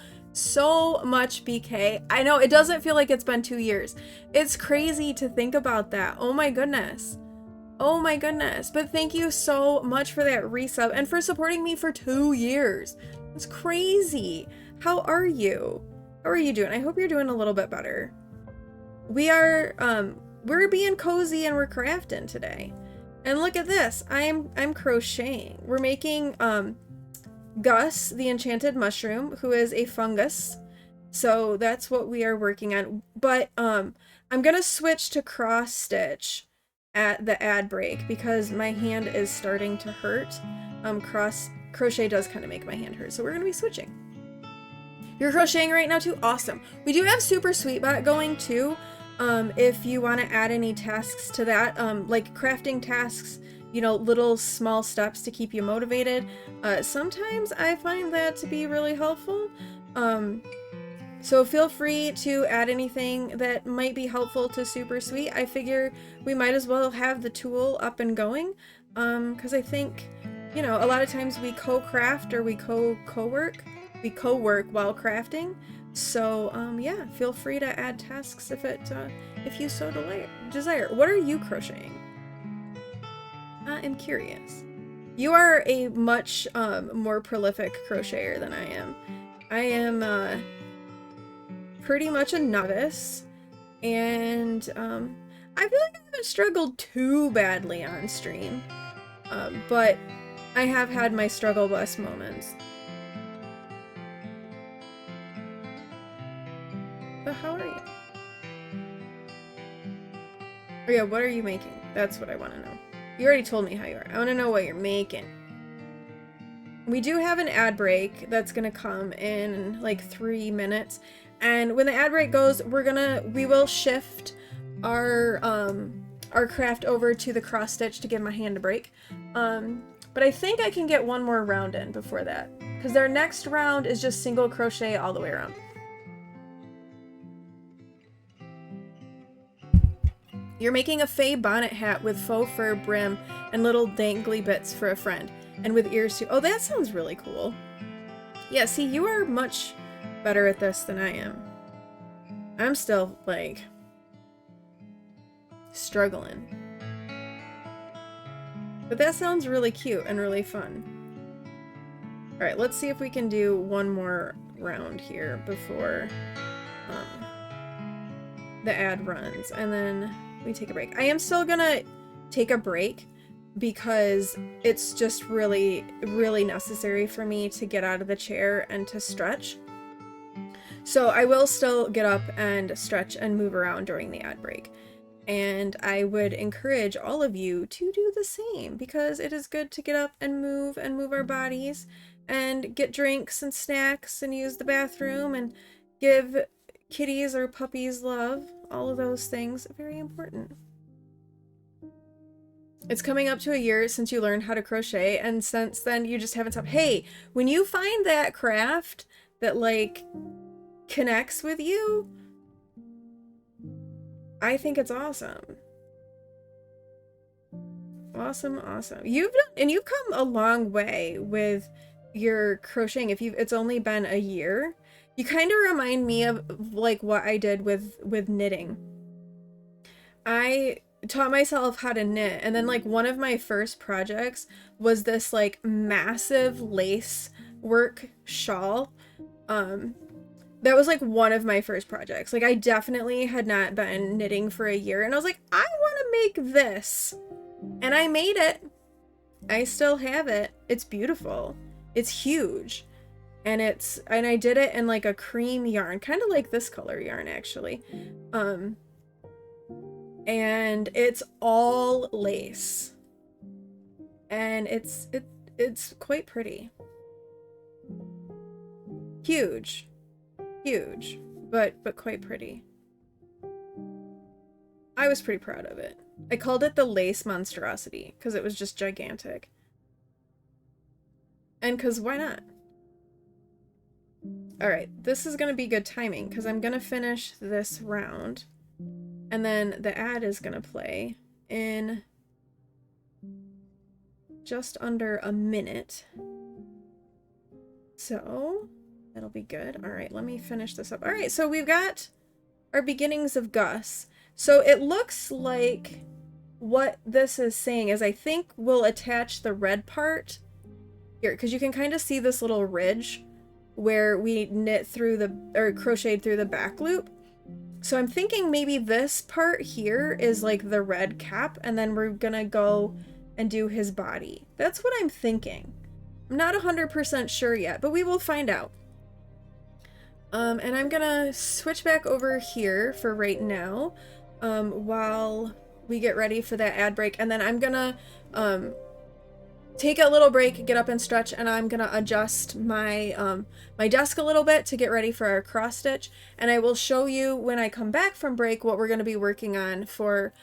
much, BK. I know it doesn't feel like it's been 2 years. It's crazy to think about that. Oh my goodness. Oh my goodness. But thank you so much for that resub and for supporting me for 2 years. It's crazy. How are you? How are you doing? I hope you're doing a little bit better. We're being cozy and we're crafting today. And look at this. I'm crocheting. We're making Gus, the enchanted mushroom, who is a fungus. So that's what we are working on. But I'm gonna switch to cross stitch at the ad break because my hand is starting to hurt. Crochet does kind of make my hand hurt, so we're gonna be switching. You're crocheting right now too? Awesome. We do have Super Sweetbot going too. If you want to add any tasks to that, like crafting tasks, you know, little small steps to keep you motivated. Sometimes I find that to be really helpful. So feel free to add anything that might be helpful to Super Sweet. I figure we might as well have the tool up and going, because I think you know, a lot of times we co-craft or we co-work while crafting. So yeah, feel free to add tasks if you so desire. What are you crocheting? I am curious. You are a much more prolific crocheter than I am. I am pretty much a novice, and I feel like I haven't struggled too badly on stream, but I have had my struggle bus moments. But how are you? Oh yeah, what are you making? That's what I want to know. You already told me how you are. I want to know what you're making. We do have an ad break that's gonna come in like 3 minutes, and when the ad break goes, we will shift our craft over to the cross stitch to give my hand a break. But I think I can get one more round in before that, because their next round is just single crochet all the way around. You're making a faux bonnet hat with faux fur brim and little dangly bits for a friend. And with ears too. Oh, that sounds really cool. Yeah, see, you are much better at this than I am. I'm still, like, struggling. But that sounds really cute and really fun. Alright, let's see if we can do one more round here before the ad runs. And then we take a break. I am still gonna take a break because it's just really, really necessary for me to get out of the chair and to stretch. So I will still get up and stretch and move around during the ad break. And I would encourage all of you to do the same, because it is good to get up and move our bodies and get drinks and snacks and use the bathroom and give kitties or puppies love. All of those things are very important. It's coming up to a year since you learned how to crochet, and since then you just haven't stopped. Hey, when you find that craft that, like, connects with you, I think it's awesome. Awesome, awesome. You've come a long way with your crocheting. It's only been a year. You kind of remind me of, like, what I did with knitting. I taught myself how to knit, and then, like, one of my first projects was this, like, massive lace work shawl. That was, like, one of my first projects. Like, I definitely had not been knitting for a year, and I was like, I want to make this, and I made it. I still have it. It's beautiful. It's huge, and I did it in, like, a cream yarn, kind of like this color yarn, actually. And it's all lace, and it's quite pretty. Huge, but quite pretty. I was pretty proud of it. I called it the lace monstrosity because it was just gigantic, and because why not? All right, this is gonna be good timing because I'm gonna finish this round. And then the ad is gonna play in just under a minute. So that'll be good. All right, let me finish this up. All right, so we've got our beginnings of Gus. So it looks like what this is saying is I think we'll attach the red part here, because you can kind of see this little ridge where we knit through or crocheted through the back loop. So I'm thinking maybe this part here is like the red cap, and then we're gonna go and do his body. That's what I'm thinking. I'm not 100% sure yet, but we will find out. And I'm gonna switch back over here for right now, while we get ready for that ad break, and then I'm gonna take a little break, get up and stretch, and I'm gonna adjust my my desk a little bit to get ready for our cross stitch, and I will show you when I come back from break what we're gonna be working on for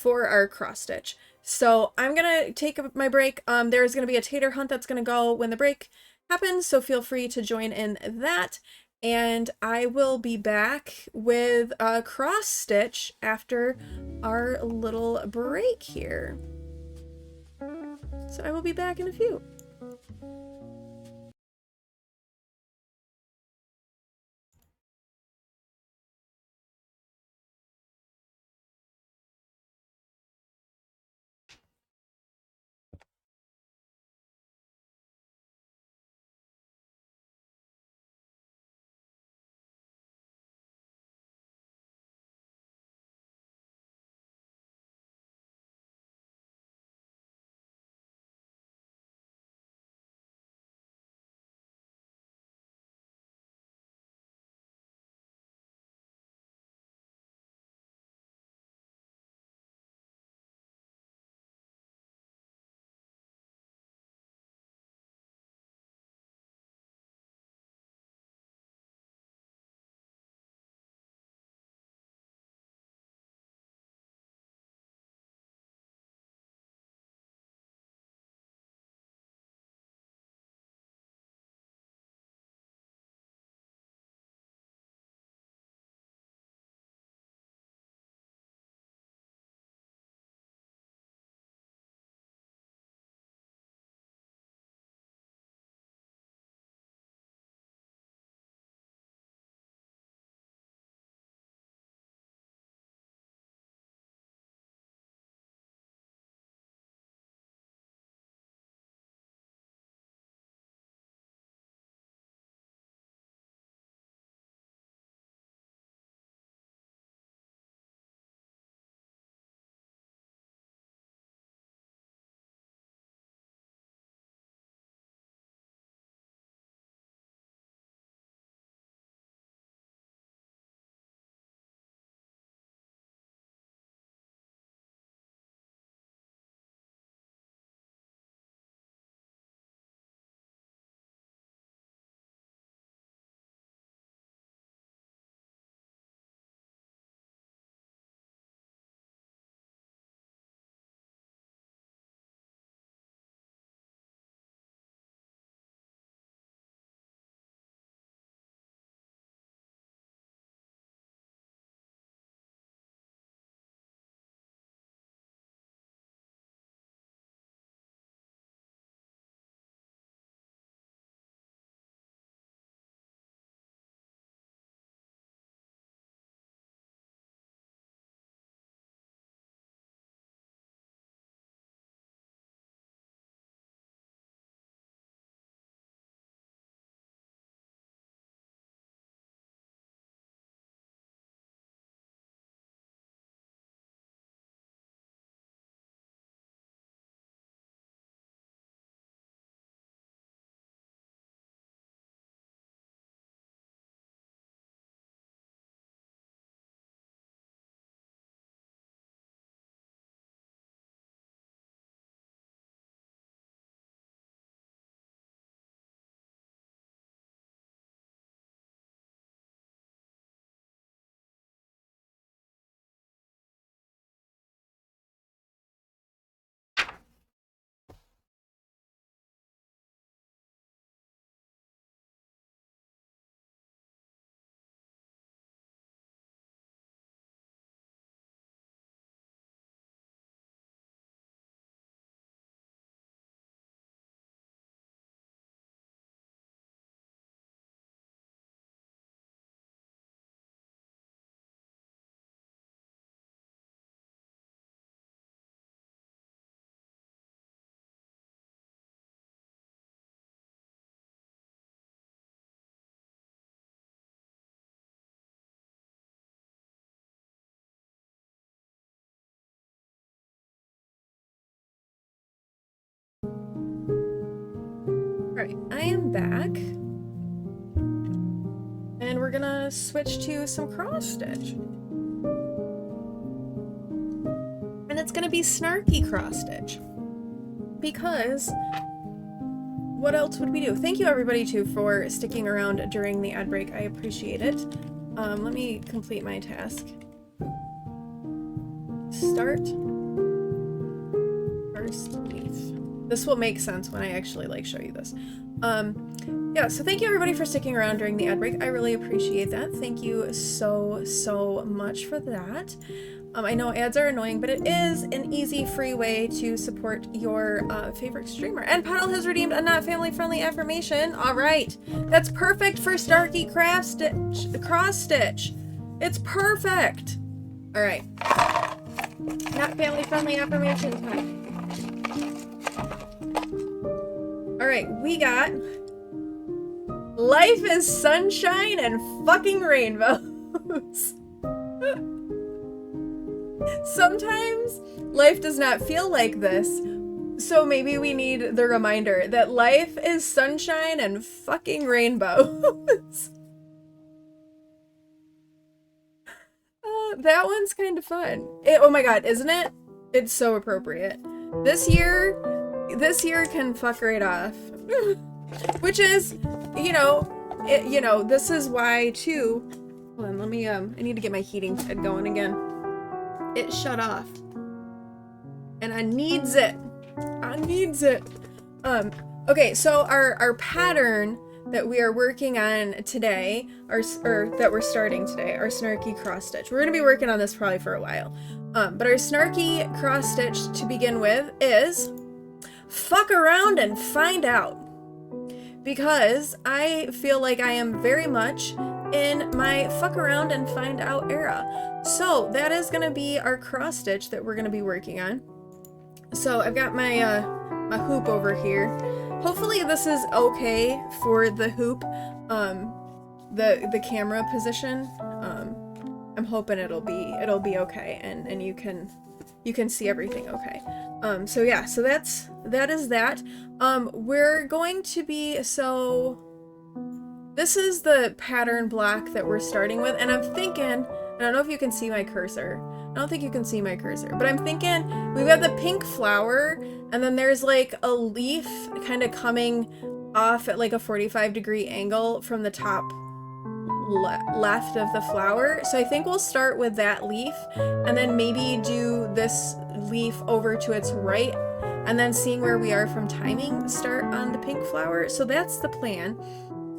our cross stitch. So I'm gonna take my break. There's gonna be a tater hunt that's gonna go when the break happens, so feel free to join in that, and I will be back with a cross stitch after our little break here. So I will be back in a few. Alright, I am back. And we're gonna switch to some cross stitch. And it's gonna be Snarky cross stitch. Because what else would we do? Thank you everybody too for sticking around during the ad break. I appreciate it. Let me complete my task. Start first leaf. This will make sense when I actually like show you this. Yeah, so thank you everybody for sticking around during the ad break. I really appreciate that. Thank you so much for that. I know ads are annoying, but it is an easy, free way to support your favorite streamer. And Puddle has redeemed a not family-friendly affirmation. All right, that's perfect for Snarky cross stitch. It's perfect. All right, not family-friendly affirmation time. All right, we got life is sunshine and fucking rainbows. Sometimes life does not feel like this, so maybe we need the reminder that life is sunshine and fucking rainbows. That one's kind of fun. Oh my god, isn't it? It's so appropriate. This year can fuck right off. Which is, you know, this is why too. Hold on, let me, I need to get my heating pad going again. It shut off. And I needs it. I needs it. Okay, so our pattern that we are working on today, or that we're starting today, our Snarky cross stitch. We're gonna be working on this probably for a while. But our Snarky cross stitch to begin with is fuck around and find out. Because I feel like I am very much in my fuck around and find out era. So that is gonna be our cross stitch that we're gonna be working on. So I've got my my hoop over here. Hopefully this is okay for the hoop, the camera position. I'm hoping it'll be okay, and you can see everything okay. So yeah, so that is that. We're going to be, so this is the pattern block that we're starting with, and I'm thinking, I don't know if you can see my cursor. I don't think you can see my cursor, but I'm thinking we've got the pink flower, and then there's like a leaf kind of coming off at like a 45-degree angle from the top left of the flower. So I think we'll start with that leaf, and then maybe do this leaf over to its right, and then seeing where we are from timing, start on the pink flower. So that's the plan.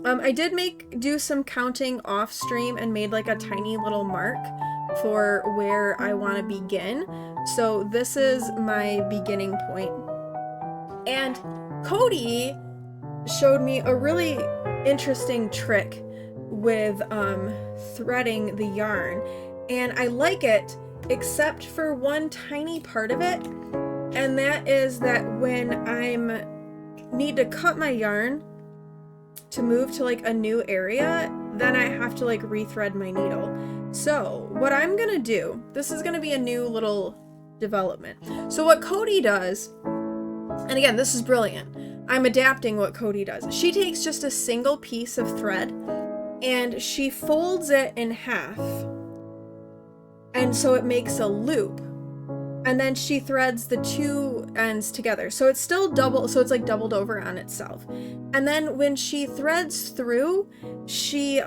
I did do some counting off stream and made like a tiny little mark for where I want to begin. So this is my beginning point. And Cody showed me a really interesting trick with threading the yarn, and I like it except for one tiny part of it, and that is that when I'm need to cut my yarn to move to like a new area, then I have to like rethread my needle. So what I'm gonna do, this is gonna be a new little development. So what Cody does, and again, this is brilliant, I'm adapting what Cody does. She takes just a single piece of thread and she folds it in half, and so it makes a loop, and then she threads the two ends together, so it's still double, so it's like doubled over on itself. And then when she threads through, she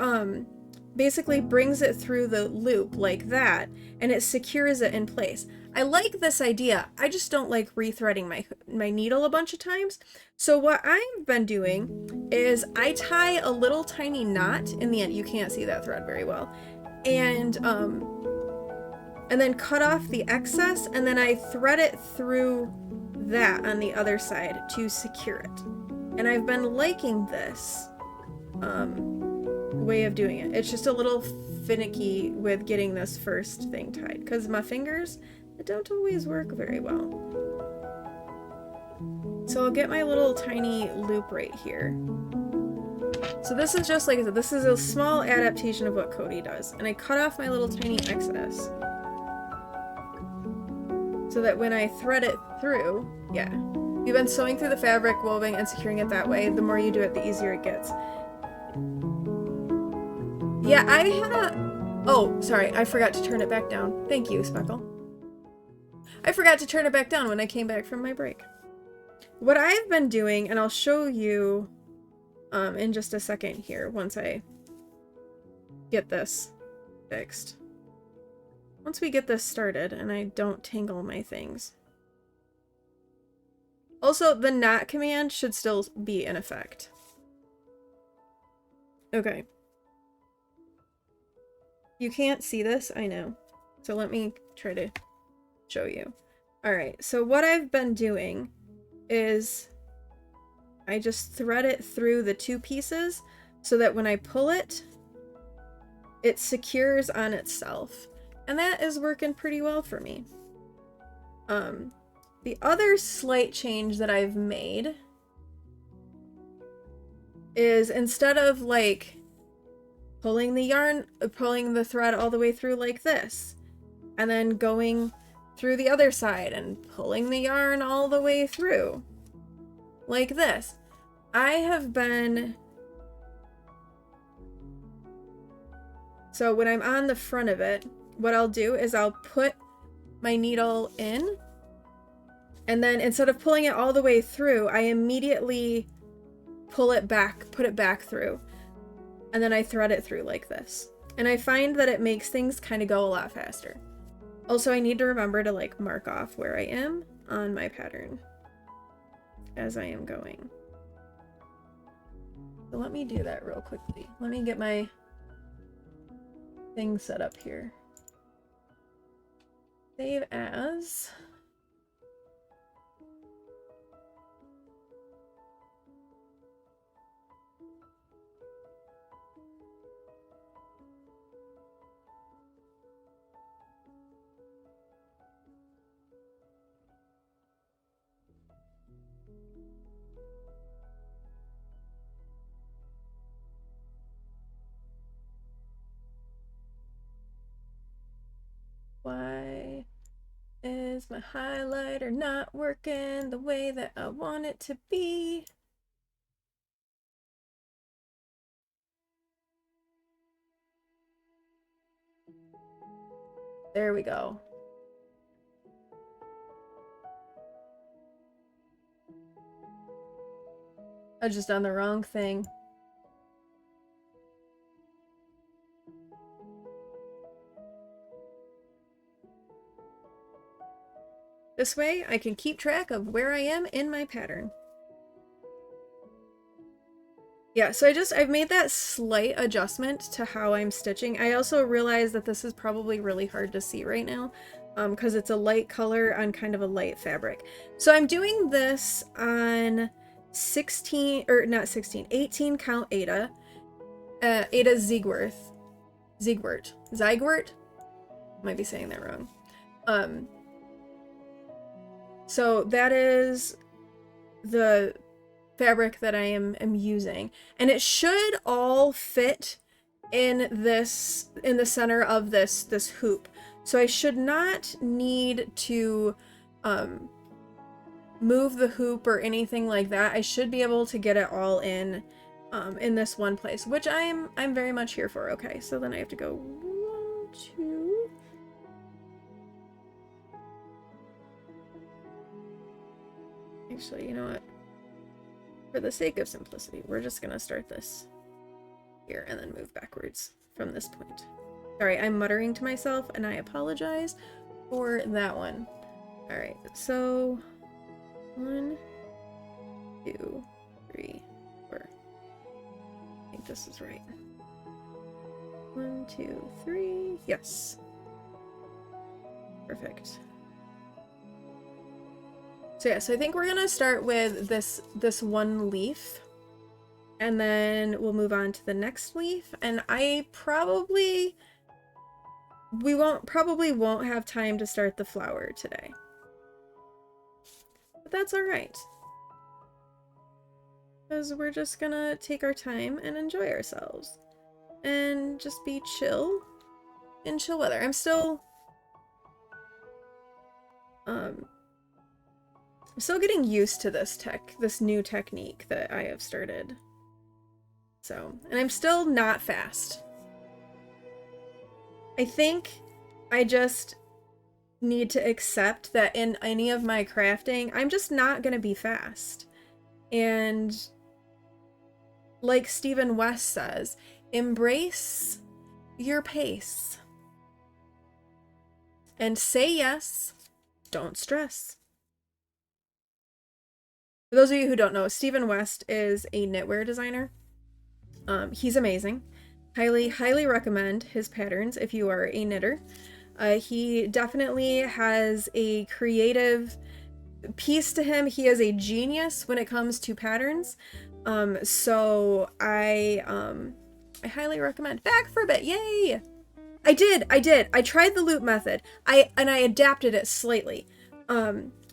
basically brings it through the loop like that, and it secures it in place. I like this idea. I just don't like rethreading my needle a bunch of times. So what I've been doing is I tie a little tiny knot in the end. You can't see that thread very well. And then cut off the excess, and then I thread it through that on the other side to secure it. And I've been liking this way of doing it. It's just a little finicky with getting this first thing tied, because my fingers, it don't always work very well. So I'll get my little tiny loop right here. So this is just, like I said, this is a small adaptation of what Cody does. And I cut off my little tiny excess, so that when I thread it through, yeah, You've been sewing through the fabric, woven, and securing it that way. The more you do it, the easier it gets. Yeah, I had a... Oh, sorry, I forgot to turn it back down. Thank you, Speckle. I forgot to turn it back down when I came back from my break. What I've been doing, and I'll show you in just a second here once I get this fixed. Once we get this started and I don't tangle my things. Also, the knot command should still be in effect. Okay. You can't see this, I know. So let me try to show you. Alright, so what I've been doing is I just thread it through the two pieces so that when I pull it, it secures on itself. And that is working pretty well for me. The other slight change that I've made is instead of like pulling the thread all the way through like this, and then going through the other side and pulling the yarn all the way through like this, I have been... So when I'm on the front of it, what I'll do is I'll put my needle in, and then instead of pulling it all the way through, I immediately put it back through, and then I thread it through like this. And I find that it makes things kind of go a lot faster. Also, I need to remember to like mark off where I am on my pattern as I am going. So let me do that real quickly. Let me get my thing set up here. Save as. Why is my highlighter not working the way that I want it to be? There we go. I just done the wrong thing. This way, I can keep track of where I am in my pattern. Yeah, so I've made that slight adjustment to how I'm stitching. I also realize that this is probably really hard to see right now, because it's a light color on kind of a light fabric. So I'm doing this on 18 count Ada. Ada Ziegwart? Might be saying that wrong. So that is the fabric that I am using, and it should all fit in the center of this hoop. So I should not need to move the hoop or anything like that. I should be able to get it all in this one place, which I'm very much here for. Okay, so then I have to go 1, 2. Actually, you know what? For the sake of simplicity, we're just gonna start this here and then move backwards from this point. Sorry, I'm muttering to myself and I apologize for that one. Alright, so 1, 2, 3, 4. I think this is right. 1, 2, 3. Yes. Perfect. So yeah, so I think we're gonna start with this one leaf, and then we'll move on to the next leaf. And we probably won't have time to start the flower today, but that's all right, because we're just gonna take our time and enjoy ourselves, and just be chill in chill weather. I'm still I'm still getting used to this new technique that I have started. So, and I'm still not fast. I think I just need to accept that in any of my crafting, I'm just not going to be fast. And like Stephen West says, embrace your pace. And say yes, don't stress. For those of you who don't know, Stephen West is a knitwear designer. He's amazing. Highly recommend his patterns if you are a knitter. He definitely has a creative piece to him. He is a genius when it comes to patterns. So I highly recommend. Back for a bit, yay! I did. I tried the loop method. I adapted it slightly.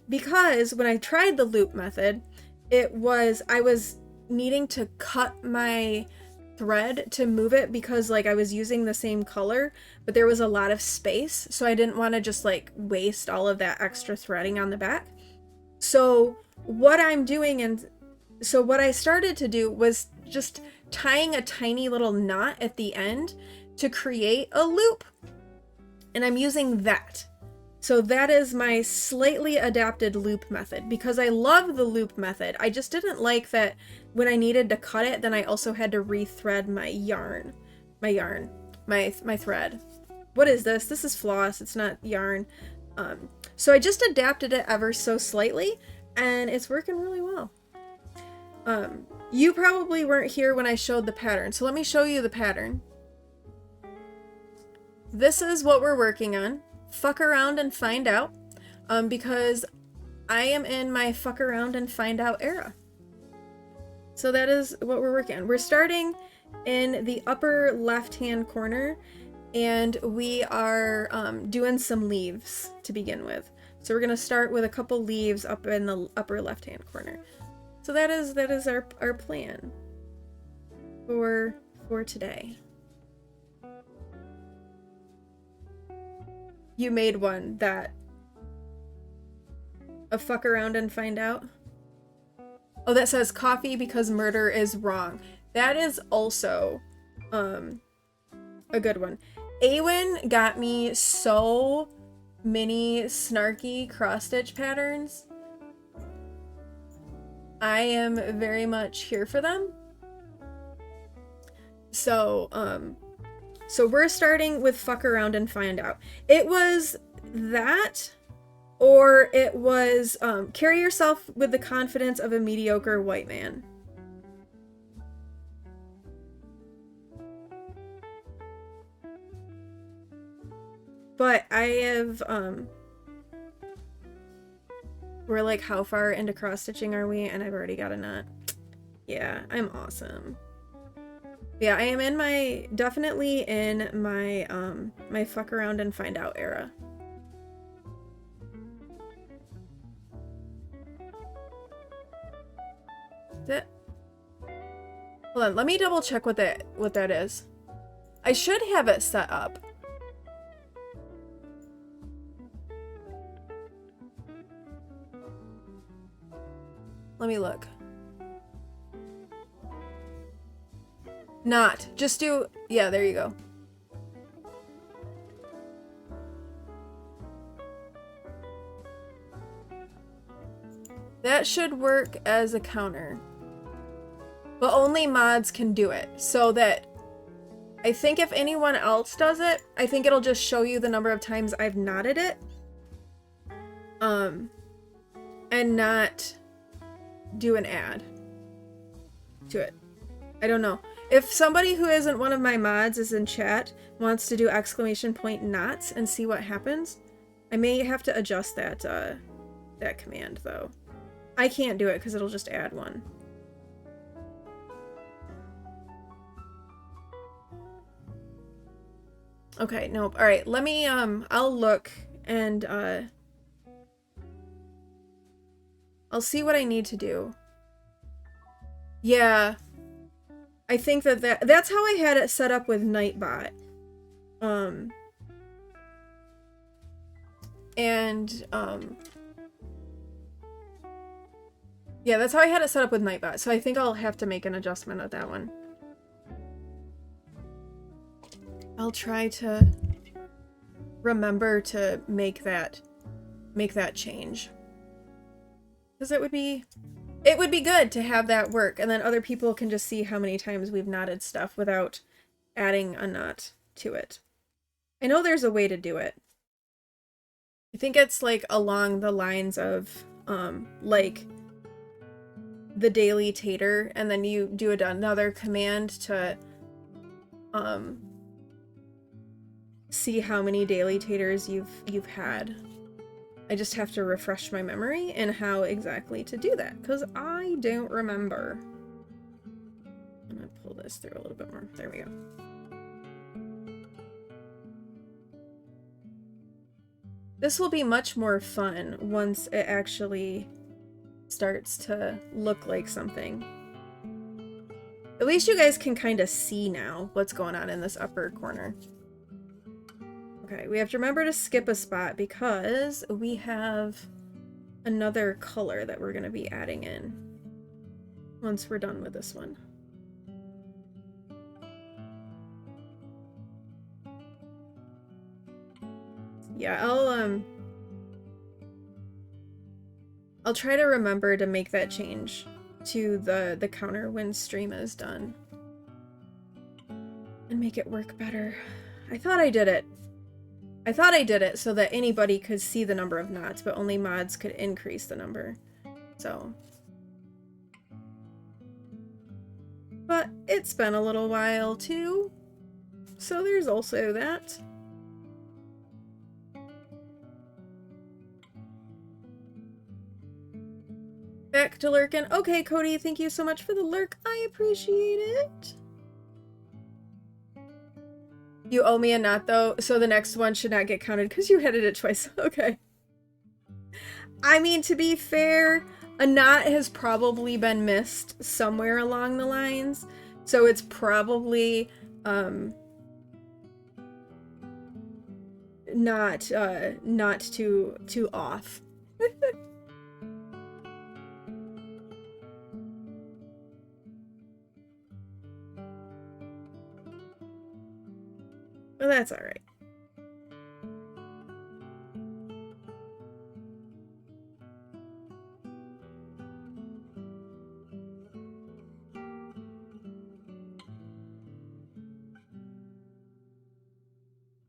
Because when I tried the loop method, I was needing to cut my thread to move it because like I was using the same color, but there was a lot of space, so I didn't want to just like waste all of that extra threading on the back. So what I started to do was just tying a tiny little knot at the end to create a loop. And I'm using that. So that is my slightly adapted loop method because I love the loop method. I just didn't like that when I needed to cut it, then I also had to rethread my thread. What is this? This is floss. It's not yarn. So I just adapted it ever so slightly and it's working really well. You probably weren't here when I showed the pattern. So let me show you the pattern. This is what we're working on. Fuck around and find out, because I am in my fuck around and find out era. So that is what we're working on. We're starting in the upper left hand corner and we are doing some leaves to begin with. So we're gonna start with a couple leaves up in the upper left hand corner. So that is our plan for today. You made one that a fuck around and find out. Oh, that says coffee because murder is wrong. That is also a good one. Awen got me so many snarky cross-stitch patterns. I am very much here for them. So we're starting with fuck around and find out. It was that, or it was carry yourself with the confidence of a mediocre white man. But I have, we're like, how far into cross-stitching are we? And I've already got a knot. Yeah, I'm awesome. Yeah, I am definitely in my, my fuck around and find out era. Hold on, let me double check what that is. I should have it set up. Let me look. Not. Just do... Yeah, there you go. That should work as a counter. But only mods can do it. So that... I think if anyone else does it, I think it'll just show you the number of times I've knotted it. And not do an add to it. I don't know. If somebody who isn't one of my mods is in chat, wants to do !! knots and see what happens, I may have to adjust that that command though. I can't do it because it'll just add one. Okay, nope. Alright, let me, I'll look and, I'll see what I need to do. Yeah. I think that's how I had it set up with Nightbot. Yeah, that's how I had it set up with Nightbot, so I think I'll have to make an adjustment of that one. I'll try to remember to make that change. Because it would be good to have that work, and then other people can just see how many times we've knotted stuff without adding a knot to it. I know there's a way to do it. I think it's like along the lines of like the daily tater, and then you do another command to see how many daily taters you've had. I just have to refresh my memory and how exactly to do that, because I don't remember. I'm gonna pull this through a little bit more. There we go. This will be much more fun once it actually starts to look like something. At least you guys can kind of see now what's going on in this upper corner. Okay, we have to remember to skip a spot because we have another color that we're going to be adding in once we're done with this one. Yeah, I'll try to remember to make that change to the counter when stream is done and make it work better. I thought I did it. I thought I did it so that anybody could see the number of knots, but only mods could increase the number. So. But it's been a little while too, so there's also that. Back to lurking. Okay, Cody, thank you so much for the lurk. I appreciate it. You owe me a knot, though, so the next one should not get counted because you headed it twice. Okay. I mean, to be fair, a knot has probably been missed somewhere along the lines, so it's probably, not too off. Well, that's alright.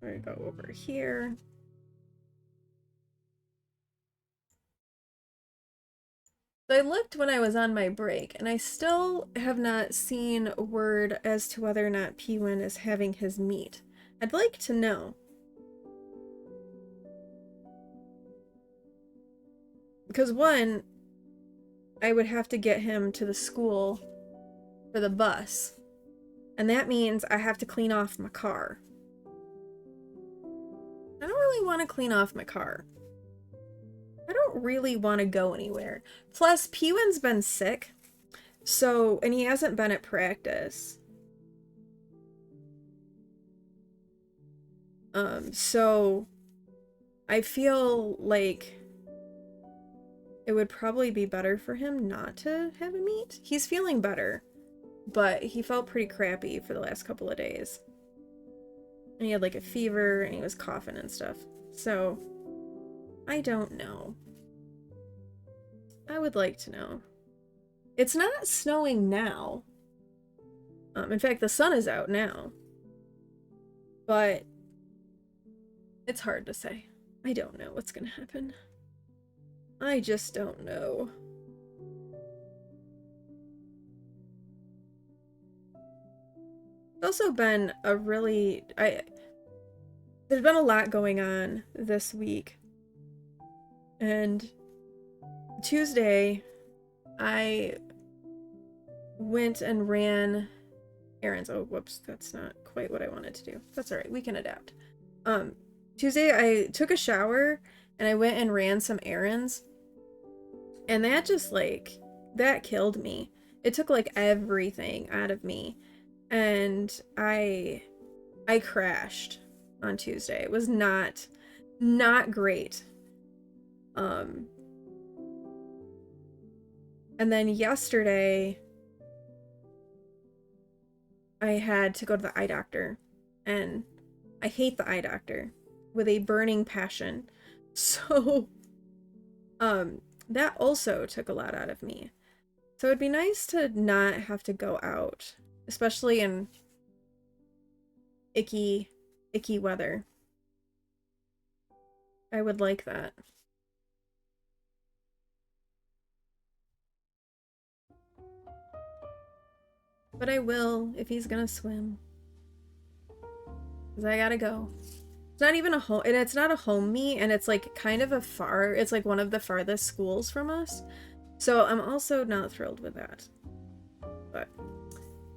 We're gonna go over here. I looked when I was on my break, and I still have not seen word as to whether or not P-Win is having his meet. I'd like to know. Because one, I would have to get him to the school for the bus. And that means I have to clean off my car. I don't really want to clean off my car. I don't really want to go anywhere. Plus, P-Win's been sick. So, and he hasn't been at practice. So I feel like it would probably be better for him not to have a meet. He's feeling better, but he felt pretty crappy for the last couple of days. And he had like a fever and he was coughing and stuff. So I don't know. I would like to know. It's not snowing now. In fact, the sun is out now. But it's hard to say. I don't know what's gonna happen. I just don't know. It's also been a really... There's been a lot going on this week. And Tuesday, I went and ran errands. Oh, whoops, that's not quite what I wanted to do. That's alright, we can adapt. Tuesday, I took a shower and I went and ran some errands. And that just, like, that killed me. It took, like, everything out of me. And I crashed on Tuesday. It was not great. And then yesterday, I had to go to the eye doctor, and I hate the eye doctor with a burning passion. So, that also took a lot out of me. So it'd be nice to not have to go out, especially in icky weather. I would like that. But I will if he's gonna swim. 'Cause I gotta go. It's not even a home, and it's not a home meet, and it's like kind of it's like one of the farthest schools from us. So I'm also not thrilled with that. But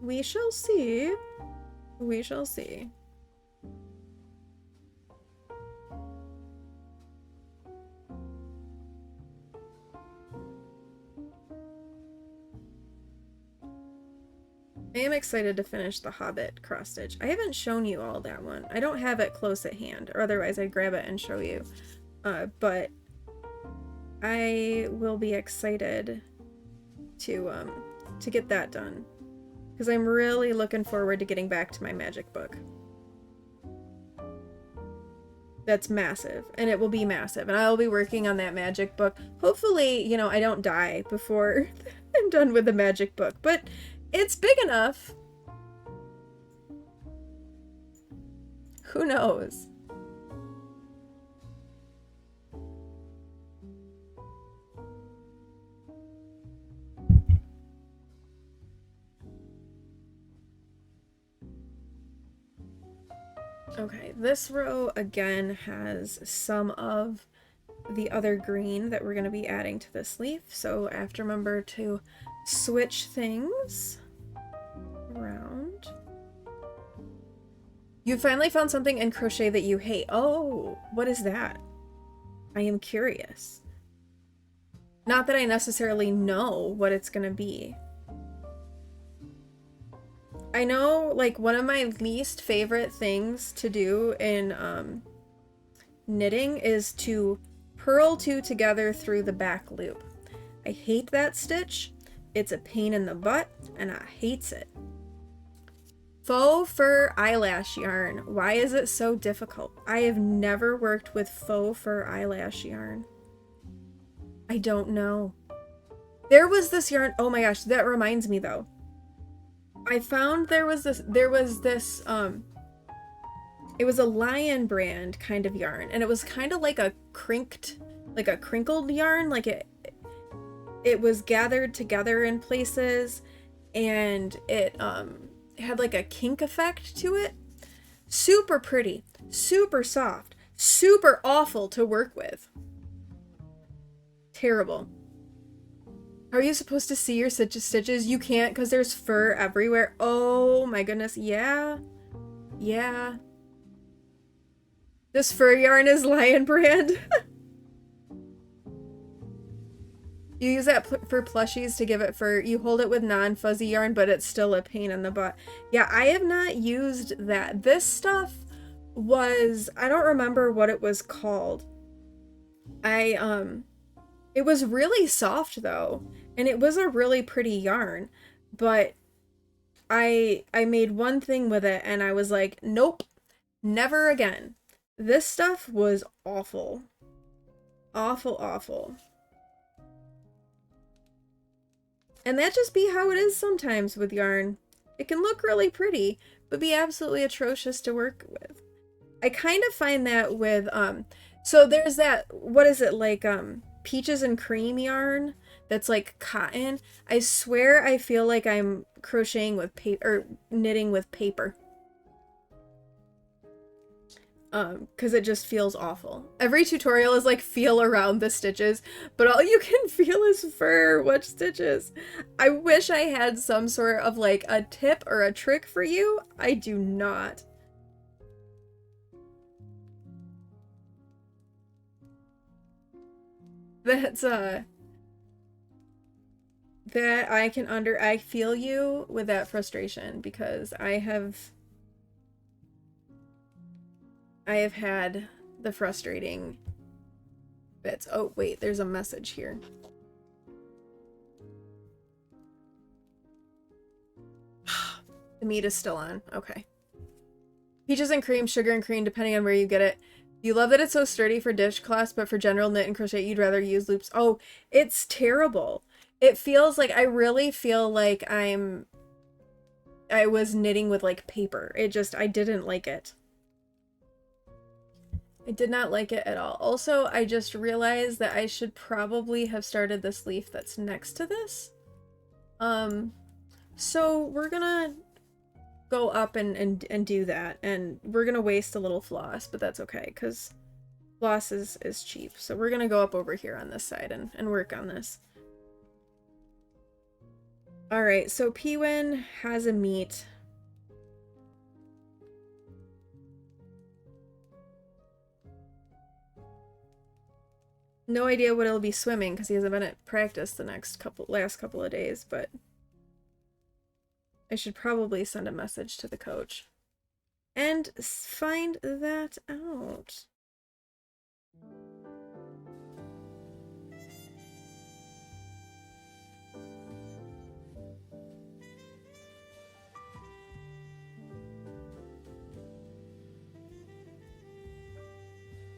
we shall see. We shall see. I am excited to finish The Hobbit cross stitch. I haven't shown you all that one. I don't have it close at hand, or otherwise I'd grab it and show you. But I will be excited to get that done, because I'm really looking forward to getting back to my magic book. That's massive, and it will be massive, and I'll be working on that magic book. Hopefully, you know, I don't die before I'm done with the magic book, but it's big enough. Who knows? Okay, this row again has some of the other green that we're going to be adding to this leaf, so I have to remember to switch things around. You finally found something in crochet that you hate. Oh, what is that? I am curious. Not that I necessarily know what it's going to be. I know, like, one of my least favorite things to do in knitting is to purl two together through the back loop. I hate that stitch. It's a pain in the butt, and I hates it. Faux fur eyelash yarn. Why is it so difficult? I have never worked with faux fur eyelash yarn. I don't know. There was this yarn. Oh my gosh, that reminds me though. I found there was this it was a Lion brand kind of yarn, and it was kind of like a crinkled yarn, like it was gathered together in places, and it had like a kink effect to it. Super pretty, super soft, super awful to work with. Terrible. How are you supposed to see your stitches? You can't, because there's fur everywhere. Oh my goodness. Yeah. Yeah. This fur yarn is Lion brand. You use that for plushies to give it fur. You hold it with non-fuzzy yarn, but it's still a pain in the butt. Yeah, I have not used that. This stuff was, I don't remember what it was called. It was really soft though, and it was a really pretty yarn, but I made one thing with it and I was like, nope, never again. This stuff was awful. Awful, awful. And that just be how it is sometimes with yarn. It can look really pretty, but be absolutely atrocious to work with. I kind of find that with, so there's that, what is it, like, peaches and cream yarn that's like cotton. I swear I feel like I'm crocheting with paper, or knitting with paper. Because it just feels awful. Every tutorial is like feel around the stitches, but all you can feel is fur. What stitches? I wish I had some sort of like a tip or a trick for you. I do not. That's that I feel you with that frustration, because I have had the frustrating bits. Oh wait, there's a message here. The meat is still on. Okay. Peaches and cream, sugar and cream, depending on where you get it. You love that it's so sturdy for dishcloths, but for general knit and crochet, you'd rather use loops. Oh, it's terrible. It feels like, I really feel like I was knitting with like paper. I didn't like it. I did not like it at all. Also, I just realized that I should probably have started this leaf that's next to this. So we're gonna go up and do that, and we're gonna waste a little floss, but that's okay because floss is cheap. So we're gonna go up over here on this side and work on this. All right, so Pewin has a meet. No idea what it'll be swimming because he hasn't been at practice the last couple of days, but I should probably send a message to the coach and find that out.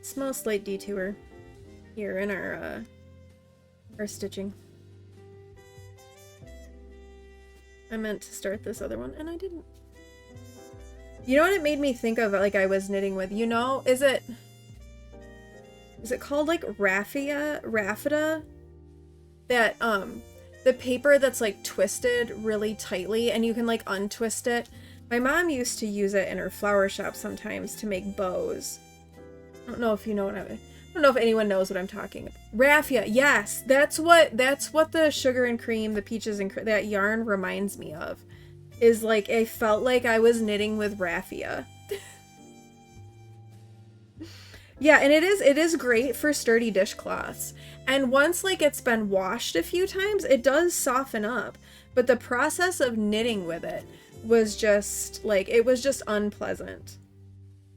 Small slight detour here in our stitching. I meant to start this other one and I didn't. You know what it made me think of, like I was knitting with? You know, is it called like raffia? That the paper that's like twisted really tightly and you can like untwist it. My mom used to use it in her flower shop sometimes to make bows. I don't know if you know what I don't know if anyone knows what I'm talking about. Raffia, yes, that's what the sugar and cream, the peaches and that yarn reminds me of. Is like I felt like I was knitting with raffia. Yeah, and it is great for sturdy dishcloths. And once like it's been washed a few times, it does soften up. But the process of knitting with it was just like it was just unpleasant.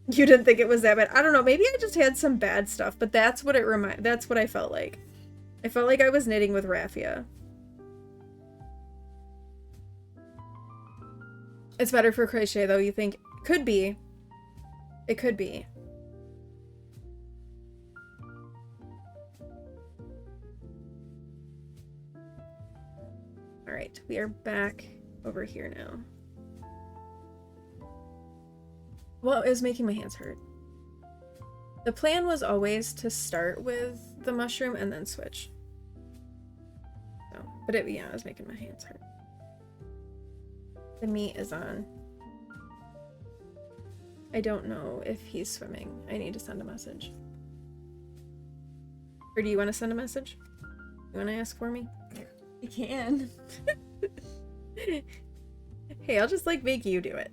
You didn't think it was that bad. I don't know. Maybe I just had some bad stuff, but that's what that's what I felt like. I felt like I was knitting with raffia. It's better for crochet though, you think? Could be. It could be. All right, we are back over here now. Well, it was making my hands hurt. The plan was always to start with the mushroom and then switch. So, but yeah, it was making my hands hurt. The meat is on. I don't know if he's swimming. I need to send a message. Or do you want to send a message? You want to ask for me? You can. Hey, I'll just like make you do it.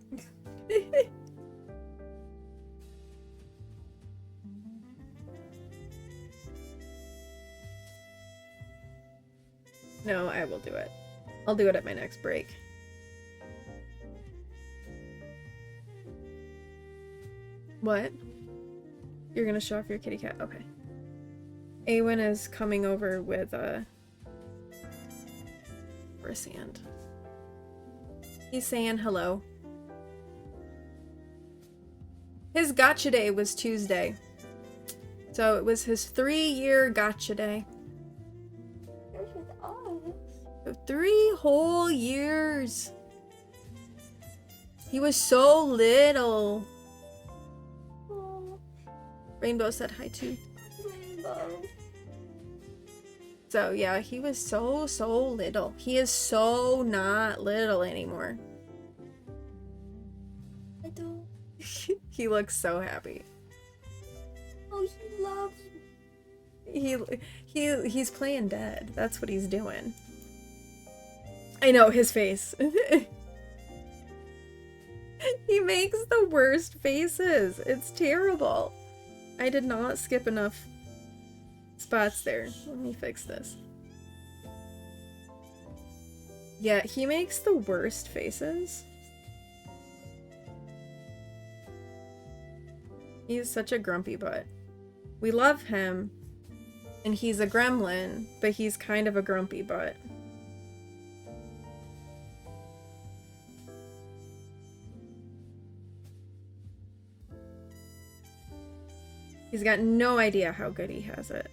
No, I will do it. I'll do it at my next break. What? You're gonna show off your kitty cat? Okay. Awen is coming over with for a sand. He's saying hello. His gotcha day was Tuesday. So it was his 3-year gotcha day. So 3 whole years. He was so little. Oh, Rainbow said hi too. Rainbow. So yeah, he was so little. He is so not little anymore. I don't. He looks so happy. Oh, he loves me. He's playing dead. That's what he's doing. I know his face. He makes the worst faces. It's terrible. I did not skip enough spots there. Let me fix this. Yeah, he makes the worst faces. He's such a grumpy butt. We love him, and he's a gremlin, but he's kind of a grumpy butt. He's got no idea how good he has it.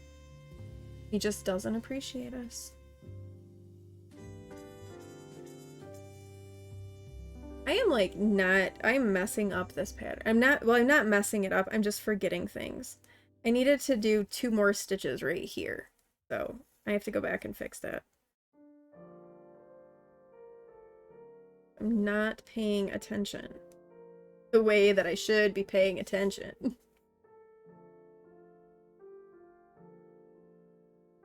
He just doesn't appreciate us. I am like I'm messing up this pattern. I'm not messing it up. I'm just forgetting things. I needed to do 2 more stitches right here. So I have to go back and fix that. I'm not paying attention the way that I should be paying attention.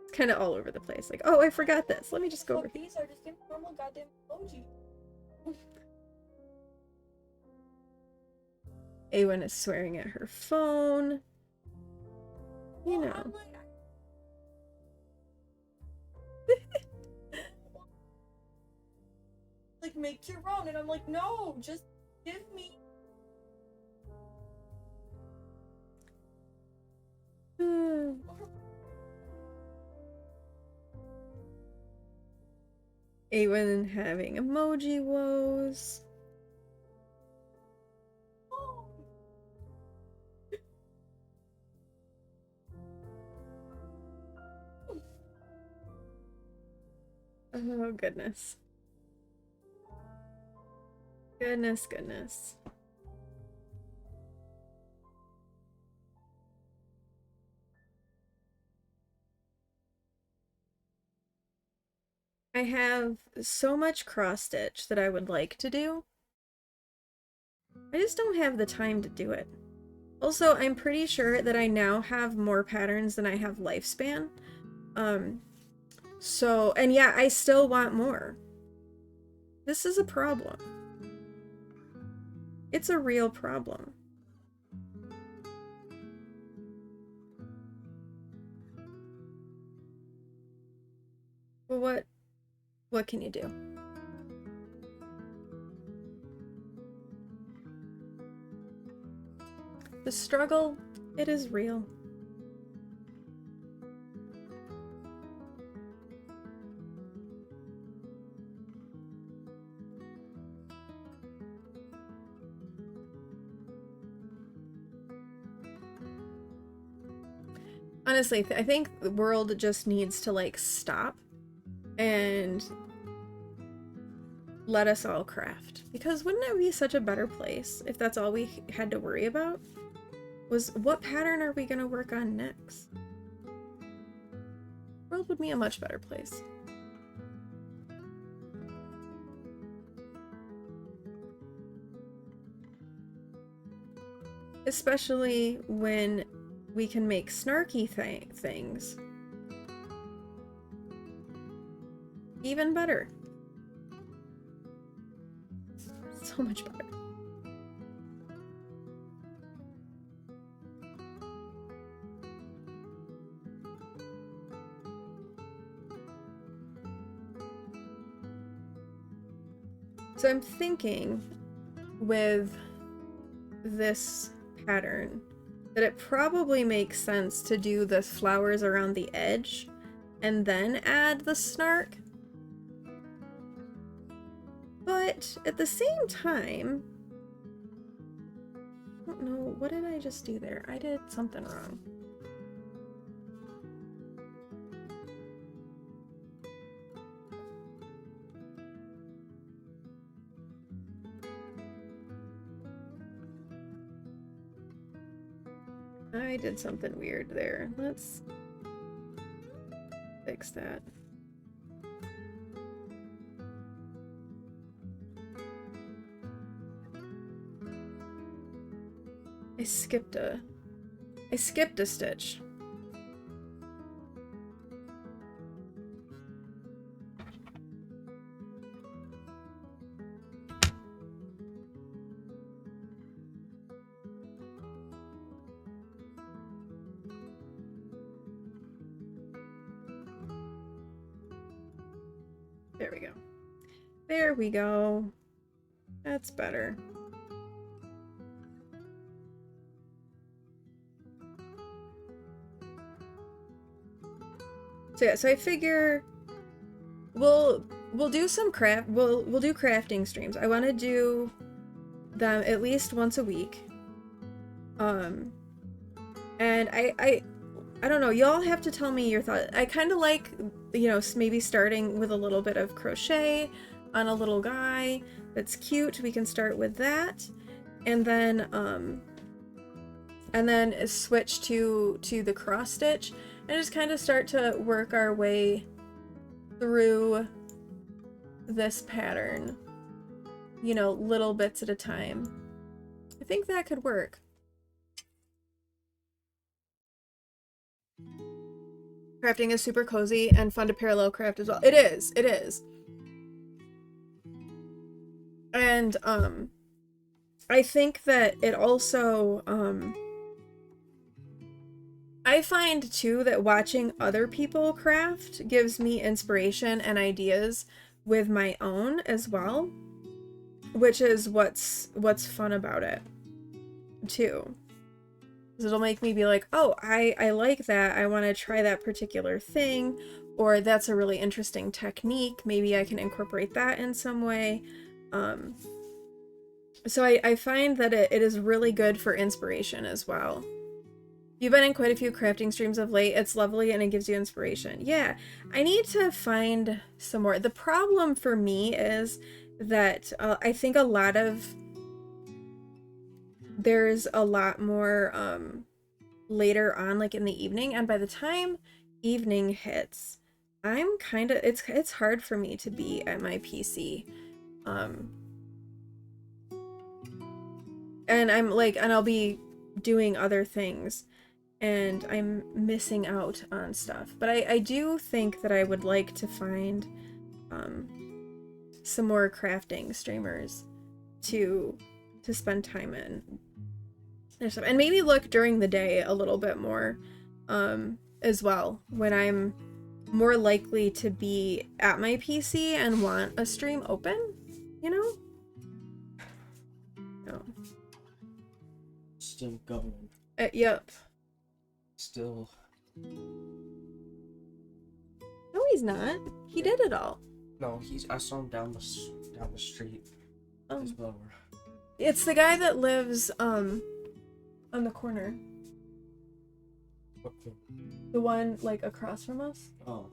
It's kind of all over the place. Like, oh, I forgot this. Let me just go over here. These are just normal goddamn emoji. Awen is swearing at her phone. You know. I'm like, like, make your own, and I'm like, no, just give me. Awen having emoji woes. Oh, goodness. Goodness. I have so much cross stitch that I would like to do. I just don't have the time to do it. Also, I'm pretty sure that I now have more patterns than I have lifespan. So, and yeah, I still want more. This is a problem. It's a real problem. Well, what can you do? The struggle, it is real. Honestly, I think the world just needs to, like, stop and let us all craft. Because wouldn't it be such a better place if that's all we had to worry about? Was what pattern are we gonna work on next? The world would be a much better place. Especially when we can make snarky things. Even better. So much better. So I'm thinking with this pattern that it probably makes sense to do the flowers around the edge and then add the snark. But at the same time, I don't know, what did I just do there? I did something wrong. I did something weird there. Let's fix that. I skipped a stitch. There we go. There we go. That's better. So yeah, so I figure we'll do some we'll do crafting streams. I want to do them at least once a week. And I don't know, y'all have to tell me your thoughts. I kind of like, you know, maybe starting with a little bit of crochet on a little guy that's cute. We can start with that. And then switch to the cross stitch and just kind of start to work our way through this pattern, you know, little bits at a time. I think that could work. Crafting is super cozy and fun to parallel craft as well. It is. And I think that it also I find too that watching other people craft gives me inspiration and ideas with my own as well, which is what's fun about it too. It'll make me be like, oh, I like that. I want to try that particular thing, or that's a really interesting technique. Maybe I can incorporate that in some way. So I find that it is really good for inspiration as well. You've been in quite a few crafting streams of late. It's lovely and it gives you inspiration. Yeah, I need to find some more. The problem for me is that I think there's a lot more later on, like in the evening, and by the time evening hits, I'm kind of, it's hard for me to be at my PC. And I'm like, and I'll be doing other things and I'm missing out on stuff. But I do think that I would like to find some more crafting streamers to spend time in. And maybe look during the day a little bit more as well, when I'm more likely to be at my PC and want a stream open, you know? No. Still going. Yep. Still. No, he's not. He did it all. No, I saw him down the street. Oh. His blower. It's the guy that lives on the corner. Okay. The one like across from us. Oh.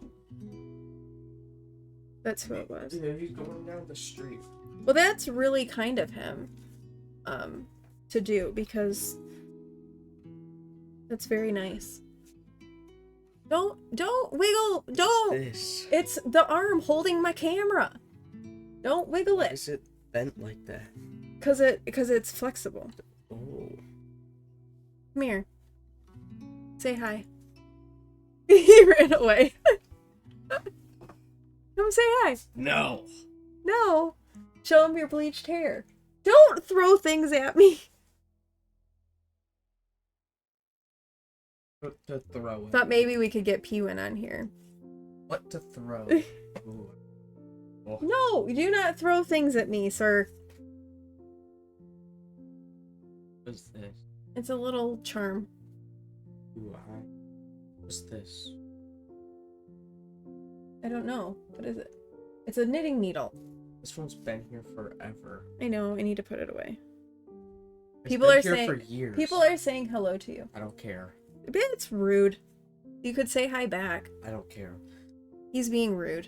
That's who it was. Yeah, he's going down the street. Well, that's really kind of him to do, because that's very nice. Don't wiggle. Don't. This. It's the arm holding my camera. Don't wiggle Why it. is it bent like that? Because it's flexible. Oh. Come here. Say hi. He ran away. Come say hi. No. No. Show him your bleached hair. Don't throw things at me. What to throw? Thought maybe we could get Pewin on here. What to throw? Ooh. Oh. No, do not throw things at me, sir. What's this? It's a little charm. Ooh, what's this? I don't know. What is it? It's a knitting needle. This one's been here forever. I know. I need to put it away. It's People been are here saying for years. people are saying hello to you. I don't care. But it's rude. You could say hi back. I don't care. He's being rude.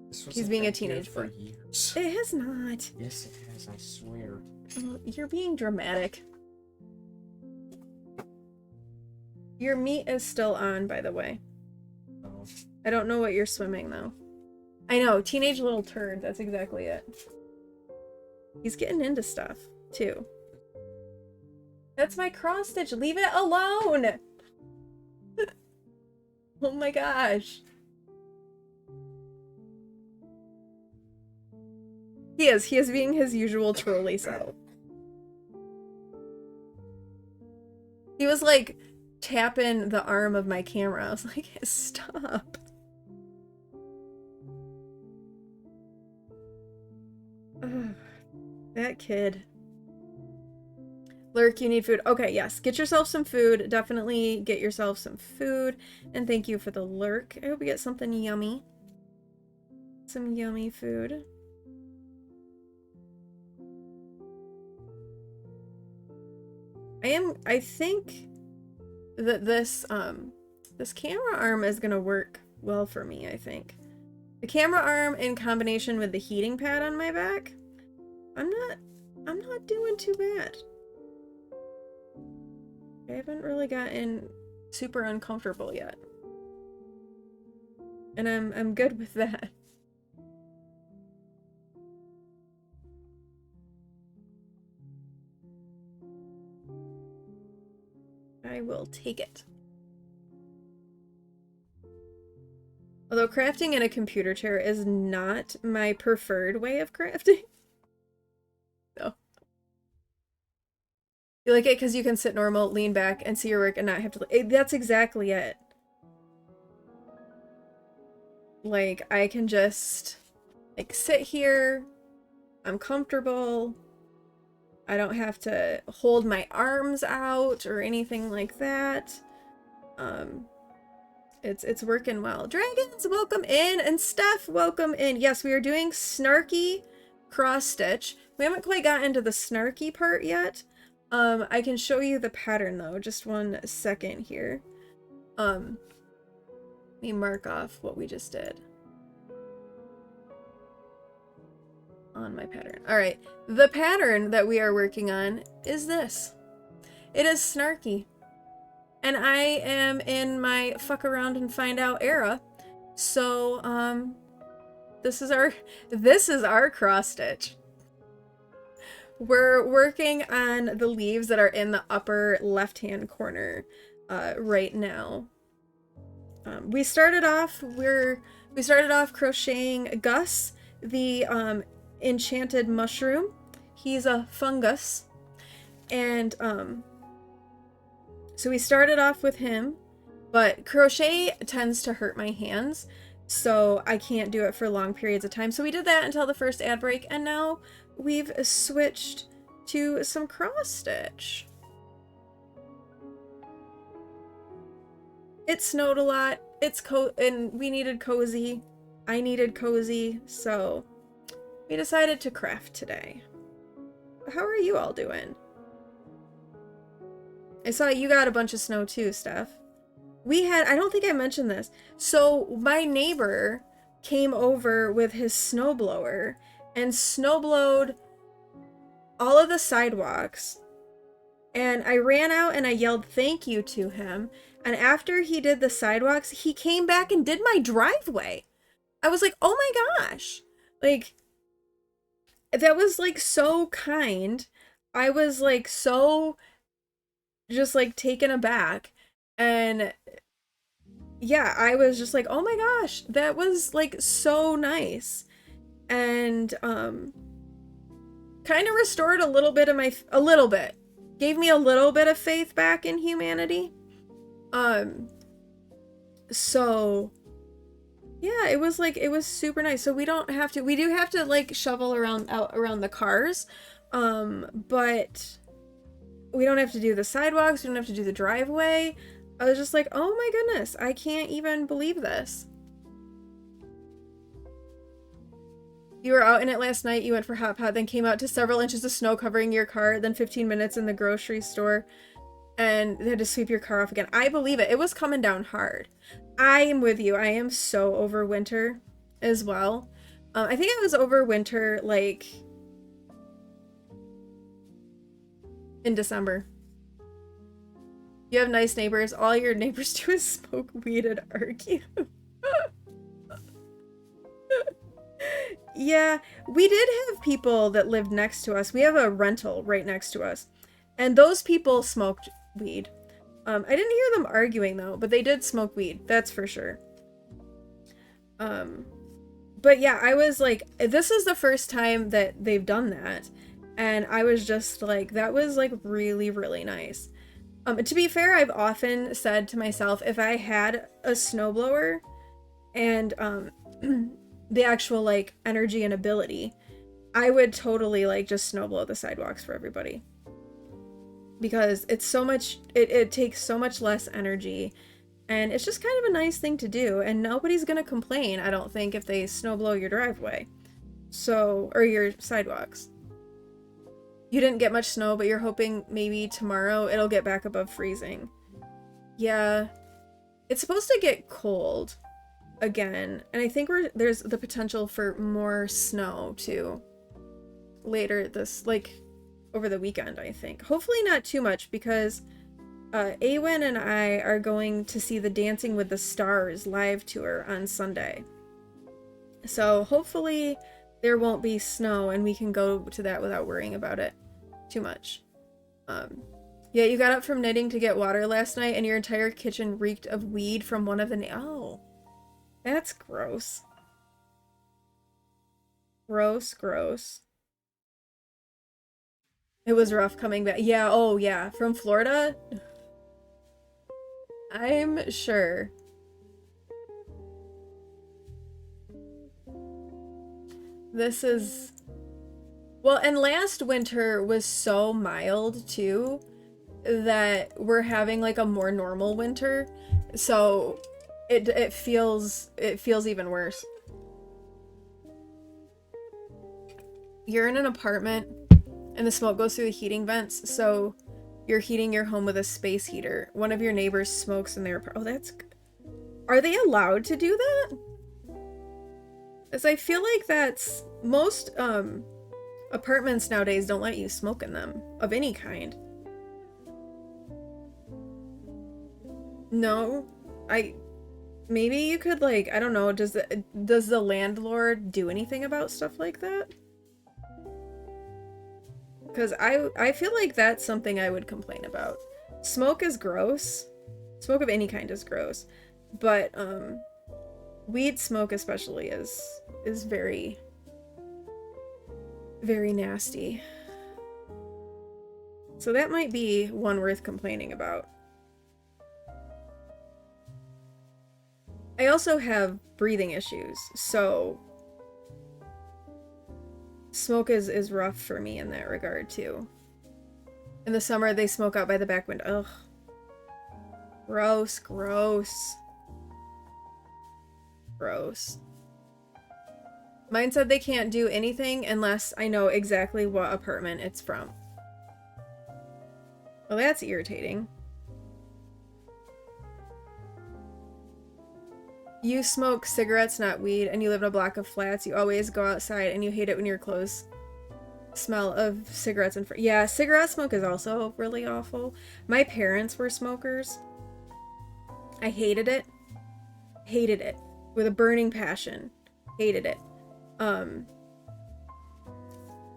He's being a teenage for boy. years. It has not. Yes, it has. I swear. Oh, you're being dramatic. Your meat is still on, by the way. Oh. I don't know what you're swimming, though. I know, teenage little turd. That's exactly it. He's getting into stuff, too. That's my cross stitch. Leave it alone! Oh my gosh. He is being his usual trolley self. He was like tapping the arm of my camera. I was like, stop. Ugh, that kid. Lurk, you need food. Okay, yes. Get yourself some food. Definitely get yourself some food. And thank you for the lurk. I hope you get something yummy. Some yummy food. I think this camera arm is gonna work well for me, I think. The camera arm in combination with the heating pad on my back, I'm not doing too bad. I haven't really gotten super uncomfortable yet. And I'm good with that. I will take it. Although crafting in a computer chair is not my preferred way of crafting. No. You like it because you can sit normal, lean back, and see your work and not have to... That's exactly it. Like, I can just, like, sit here. I'm comfortable. I don't have to hold my arms out or anything like that. It's working well. Dragons, welcome in, and Steph, welcome in. Yes, we are doing Snarky cross stitch. We haven't quite gotten to the Snarky part yet. I can show you the pattern though. Just one second here. Let me mark off what we just did on my pattern. All right, the pattern that we are working on is this. It is Snarky. And I am in my fuck around and find out era. So, this is our cross stitch. We're working on the leaves that are in the upper left-hand corner right now. We started off crocheting Gus, the enchanted mushroom. He's a fungus. And so we started off with him, but crochet tends to hurt my hands, so I can't do it for long periods of time. So we did that until the first ad break, and now we've switched to some cross stitch. It snowed a lot. And we needed cozy. I needed cozy, so we decided to craft today. How are you all doing? I saw you got a bunch of snow too, Steph. I don't think I mentioned this. So my neighbor came over with his snowblower and snowblowed all of the sidewalks. And I ran out and I yelled thank you to him. And after he did the sidewalks, he came back and did my driveway. I was like, oh my gosh. Like, that was like so kind. I was like so just like taken aback, and yeah, I was just like, oh my gosh, that was like so nice, and kind of restored a little bit, gave me a little bit of faith back in humanity. So yeah, it was super nice. So we do have to like shovel around the cars, but we don't have to do the sidewalks, we don't have to do the driveway. I was just like, oh my goodness, I can't even believe this. You were out in it last night, you went for hot pot, then came out to several inches of snow covering your car, then 15 minutes in the grocery store, and they had to sweep your car off again. I believe it. It was coming down hard. I am with you. I am so over winter as well. I think I was over winter, like, in December. You have nice neighbors. All your neighbors do is smoke weed and argue. Yeah, we did have people that lived next to us. We have a rental right next to us. And those people smoked weed. I didn't hear them arguing though, but they did smoke weed. That's for sure. But yeah, I was like, this is the first time that they've done that. And I was just like, that was like really, really nice. To be fair, I've often said to myself, if I had a snowblower and the actual like energy and ability, I would totally like just snowblow the sidewalks for everybody. Because it's so much, it takes so much less energy, and it's just kind of a nice thing to do, and nobody's gonna complain, I don't think, if they snowblow your driveway. So, or your sidewalks. You didn't get much snow, but you're hoping maybe tomorrow it'll get back above freezing. Yeah. It's supposed to get cold again, and I think there's the potential for more snow too later this, like, over the weekend, I think. Hopefully not too much, because Awen and I are going to see the Dancing with the Stars live tour on Sunday. So hopefully there won't be snow and we can go to that without worrying about it too much. Yeah, you got up from knitting to get water last night and your entire kitchen reeked of weed from one of the oh, that's gross. Gross. It was rough coming back. Yeah, oh yeah, from Florida? I'm sure. This is... Well, and last winter was so mild too that we're having like a more normal winter. So it feels even worse. You're in an apartment and the smoke goes through the heating vents, so you're heating your home with a space heater. One of your neighbors smokes in their apartment. Oh, that's good. Are they allowed to do that? As I feel like that's most apartments nowadays don't let you smoke in them of any kind. No, maybe you could, like, I don't know, does the landlord do anything about stuff like that? Because I feel like that's something I would complain about. Smoke is gross. Smoke of any kind is gross. But weed smoke especially is very, very nasty. So that might be one worth complaining about. I also have breathing issues, so smoke is rough for me in that regard too. In the summer, they smoke out by the back window. Ugh. Gross. Mine said they can't do anything unless I know exactly what apartment it's from. Well, that's irritating. You smoke cigarettes, not weed, and you live in a block of flats. You always go outside and you hate it when your clothes smell of cigarettes and yeah, cigarette smoke is also really awful. My parents were smokers. I hated it. Hated it with a burning passion. Hated it.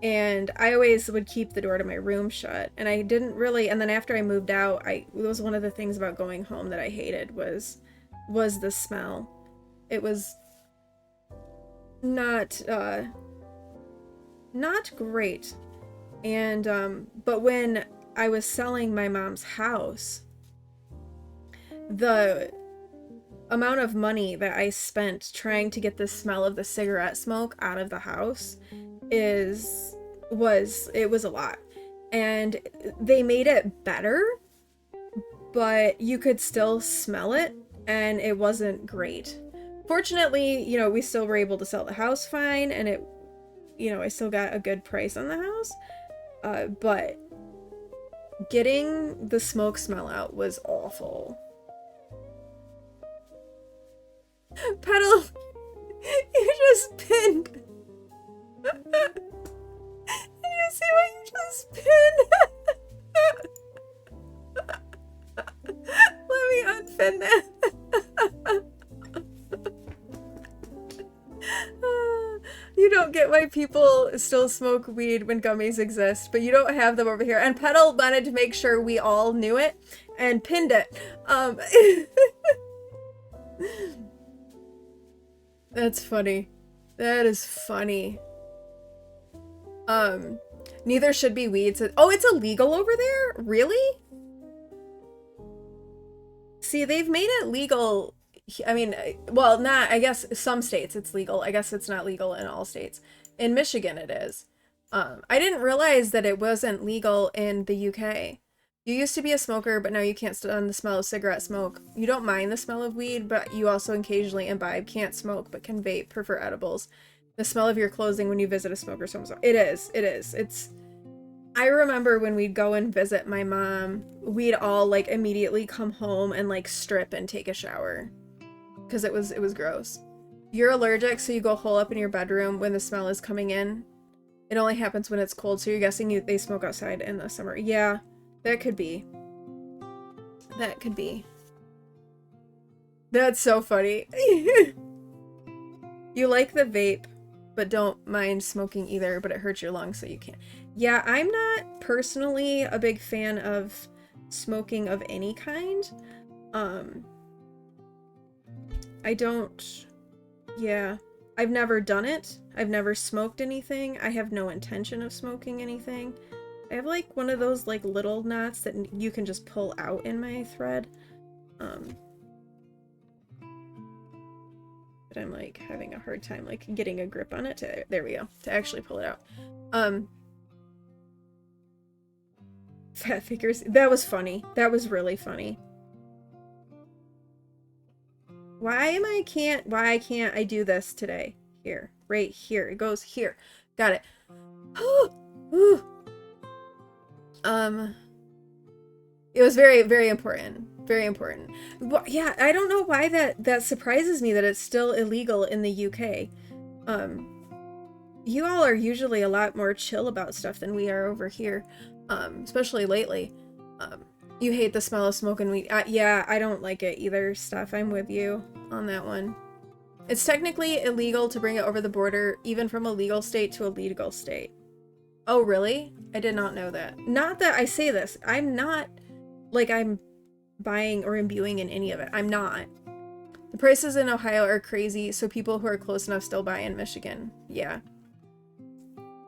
And I always would keep the door to my room shut, and I didn't really, and then after I moved out, it was one of the things about going home that I hated was the smell. It was not great. And but when I was selling my mom's house, the amount of money that I spent trying to get the smell of the cigarette smoke out of the house was a lot. And they made it better, but you could still smell it, and it wasn't great. Fortunately, you know, we still were able to sell the house fine, and it, you know, I still got a good price on the house. But getting the smoke smell out was awful. Petal, you just pinned. Did you see what you just pinned? Let me unpin that. You don't get why people still smoke weed when gummies exist, but you don't have them over here. And Petal wanted to make sure we all knew it and pinned it. That's funny. That is funny. Neither should be weeds. Oh, it's illegal over there? Really? See, they've made it legal. I mean, well, not, I guess some states it's legal. I guess it's not legal in all states. In Michigan it is. I didn't realize that it wasn't legal in the UK. You used to be a smoker, but now you can't stand the smell of cigarette smoke. You don't mind the smell of weed, but you also occasionally imbibe. Can't smoke, but can vape, prefer edibles. The smell of your clothing when you visit a smoker's home. It is. I remember when we'd go and visit my mom, we'd all like immediately come home and like strip and take a shower because it was gross. You're allergic, so you go hole up in your bedroom when the smell is coming in. It only happens when it's cold, so you're guessing they smoke outside in the summer. Yeah, that could be. That could be. That's so funny. You like the vape, but don't mind smoking either, but it hurts your lungs, so you can't. Yeah, I'm not personally a big fan of smoking of any kind. I don't... Yeah. I've never done it. I've never smoked anything. I have no intention of smoking anything. I have like one of those like little knots that you can just pull out in my thread. But I'm like having a hard time like getting a grip on it to, there we go, to actually pull it out. Fat figures, that was funny. That was really funny. Why can't I do this today? Here, right here. It goes here. Got it. It was very, very important. Very important. Well, yeah, I don't know why that surprises me that it's still illegal in the UK. You all are usually a lot more chill about stuff than we are over here, especially lately. You hate the smell of smoke and weed. Yeah, I don't like it either, Stuff. I'm with you on that one. It's technically illegal to bring it over the border, even from a legal state to a legal state. Oh, really? I did not know that. Not that I say this. I'm not, like, I'm buying or imbuing in any of it. I'm not. The prices in Ohio are crazy, so people who are close enough still buy in Michigan. Yeah.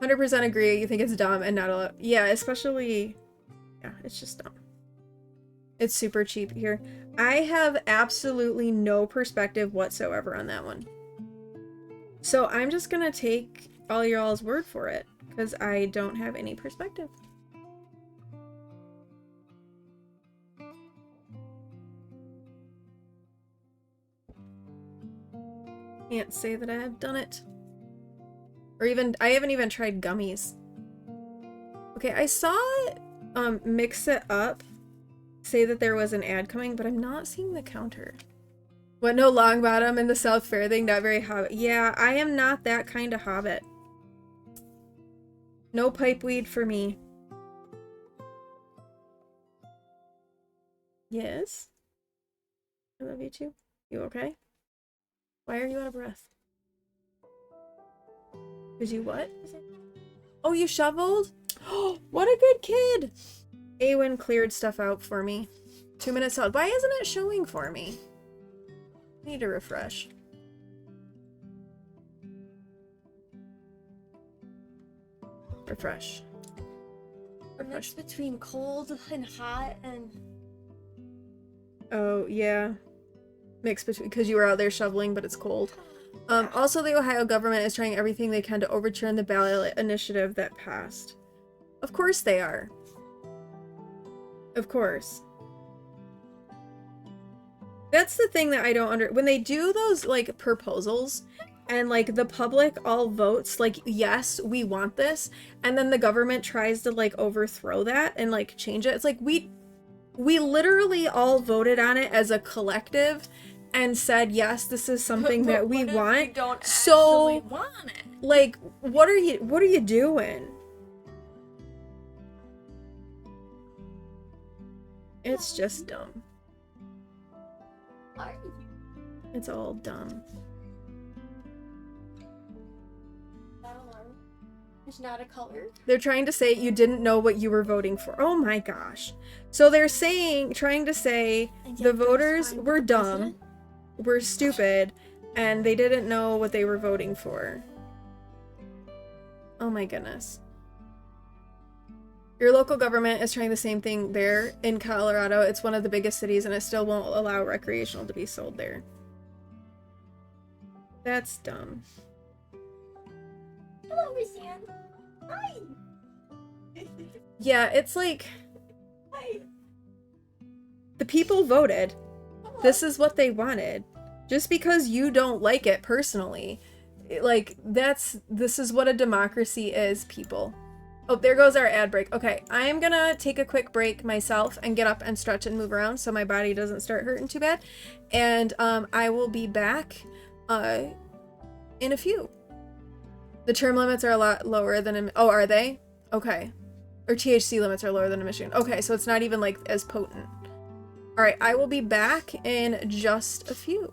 100% agree. You think it's dumb and not a lot. Yeah, especially... Yeah, it's just dumb. It's super cheap here. I have absolutely no perspective whatsoever on that one. So I'm just gonna take all y'all's word for it, because I don't have any perspective. Can't say that I've done it. Or even, I haven't even tried gummies. Okay, I saw Mix It Up say that there was an ad coming, but I'm not seeing the counter. What, no long bottom in the South Fair thing? Not very hobbit. Yeah, I am not that kind of hobbit. No pipe weed for me. Yes? I love you too. You okay? Why are you out of breath? Did you what? Oh, you shoveled? Oh, what a good kid! Awen cleared stuff out for me. 2 minutes out. Why isn't it showing for me? I need to refresh. Refresh. A mix between cold and hot and... Oh, yeah. Mix between, because you were out there shoveling, but it's cold. Also, the Ohio government is trying everything they can to overturn the ballot initiative that passed. Of course they are. Of course. That's the thing that I don't when they do those, like, proposals, and, like, the public all votes, like, yes, we want this, and then the government tries to, like, overthrow that and, like, change it. It's like, we literally all voted on it as a collective and said, yes, this is something that we want. We don't so, actually want it. like, what are you doing? It's just dumb. Are you? It's all dumb. That alarm is not a color. They're trying to say you didn't know what you were voting for. Oh my gosh. So they're trying to say the voters were dumb, were stupid, and they didn't know what they were voting for. Oh my goodness. Your local government is trying the same thing there in Colorado. It's one of the biggest cities and it still won't allow recreational to be sold there. That's dumb. Hello, Miss Ann. Hi. Yeah, it's like... Hi. The people voted. This is what they wanted. Just because you don't like it personally, like, this is what a democracy is, people. Oh, there goes our ad break. Okay, I am gonna take a quick break myself and get up and stretch and move around so my body doesn't start hurting too bad. And I will be back in a few. The term limits are a lot lower than oh, are they? Okay. Or THC limits are lower than a Michigan. Okay, so it's not even like as potent. All right, I will be back in just a few.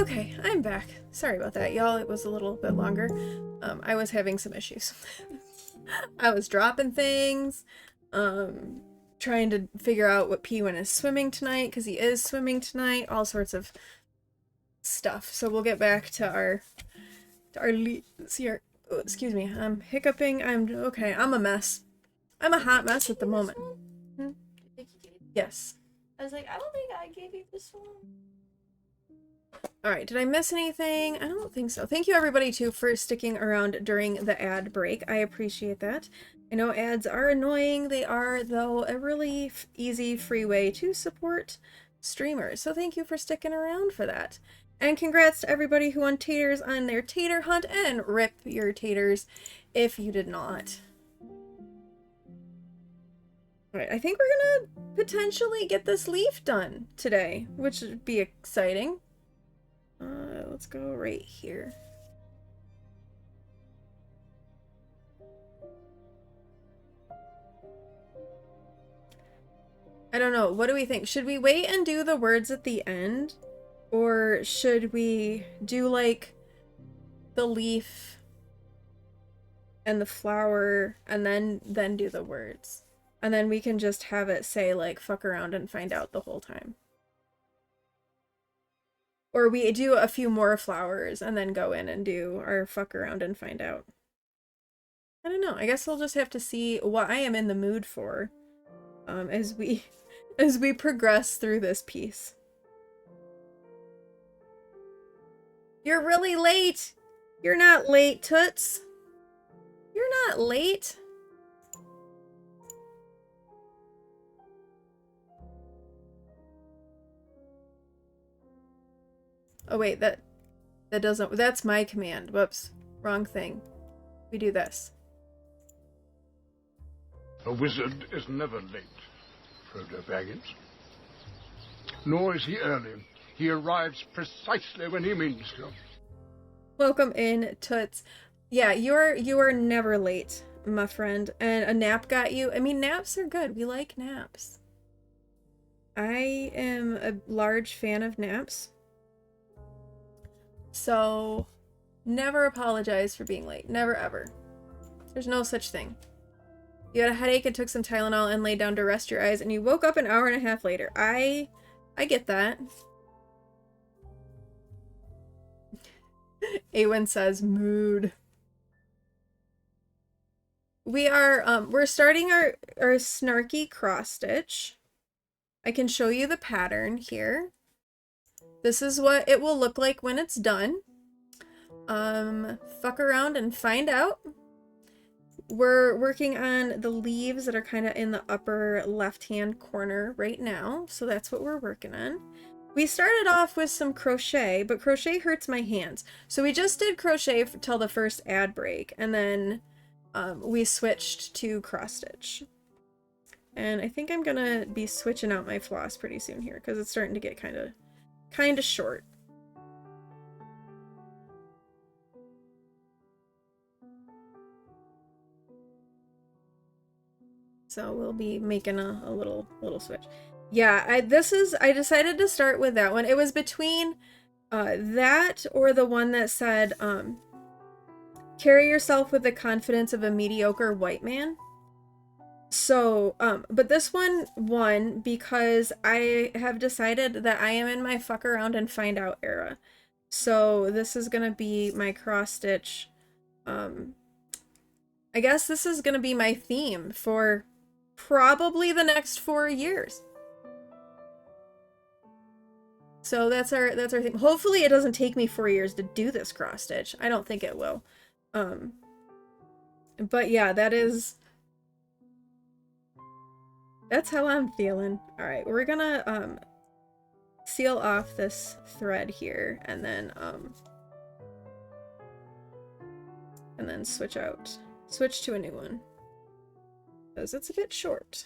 Okay, I'm back. Sorry about that, y'all. It was a little bit longer. I was having some issues. I was dropping things, trying to figure out what P1 is swimming tonight, because he is swimming tonight, all sorts of stuff. So we'll get back to our leads here. Oh, excuse me, I'm hiccuping. Okay, I'm a mess. I'm a hot mess at the moment. Yes. I was like, I don't think I gave you this one. Alright, did I miss anything? I don't think so. Thank you everybody too for sticking around during the ad break. I appreciate that. I know ads are annoying. They are, though, a really easy, free way to support streamers. So thank you for sticking around for that. And congrats to everybody who won taters on their tater hunt, and rip your taters if you did not. Alright, I think we're gonna potentially get this leaf done today, which would be exciting. Let's go right here. I don't know. What do we think? Should we wait and do the words at the end? Or should we do, like, the leaf and the flower and then do the words? And then we can just have it say, like, fuck around and find out the whole time. Or we do a few more flowers and then go in and do our fuck around and find out. I don't know. I guess we'll just have to see what I am in the mood for as we progress through this piece. You're really late. You're not late, Toots. You're not late. Oh wait, that doesn't, that's my command. Whoops, wrong thing. We do this. A wizard is never late, Frodo Baggins. Nor is he early. He arrives precisely when he means to. Welcome in, Toots. Yeah, you are never late, my friend. And a nap got you. I mean, naps are good. We like naps. I am a large fan of naps. So, never apologize for being late. Never, ever. There's no such thing. You had a headache and took some Tylenol and laid down to rest your eyes, and you woke up an hour and a half later. I get that. Awen says, mood. We're starting our Snarky cross stitch. I can show you the pattern here. This is what it will look like when it's done. Fuck around and find out. We're working on the leaves that are kind of in the upper left-hand corner right now. So that's what we're working on. We started off with some crochet, but crochet hurts my hands. So we just did crochet till the first ad break, and then we switched to cross stitch. And I think I'm gonna be switching out my floss pretty soon here because it's starting to get kind of short. So we'll be making a little switch. Yeah, I decided to start with that one. It was between that or the one that said carry yourself with the confidence of a mediocre white man. So, but this one won because I have decided that I am in my fuck around and find out era. So this is gonna be my cross stitch. I guess this is gonna be my theme for probably the next 4 years. So that's our theme. Hopefully it doesn't take me 4 years to do this cross stitch. I don't think it will. But yeah, that's how I'm feeling. All right, we're gonna seal off this thread here and then switch to a new one because it's a bit short.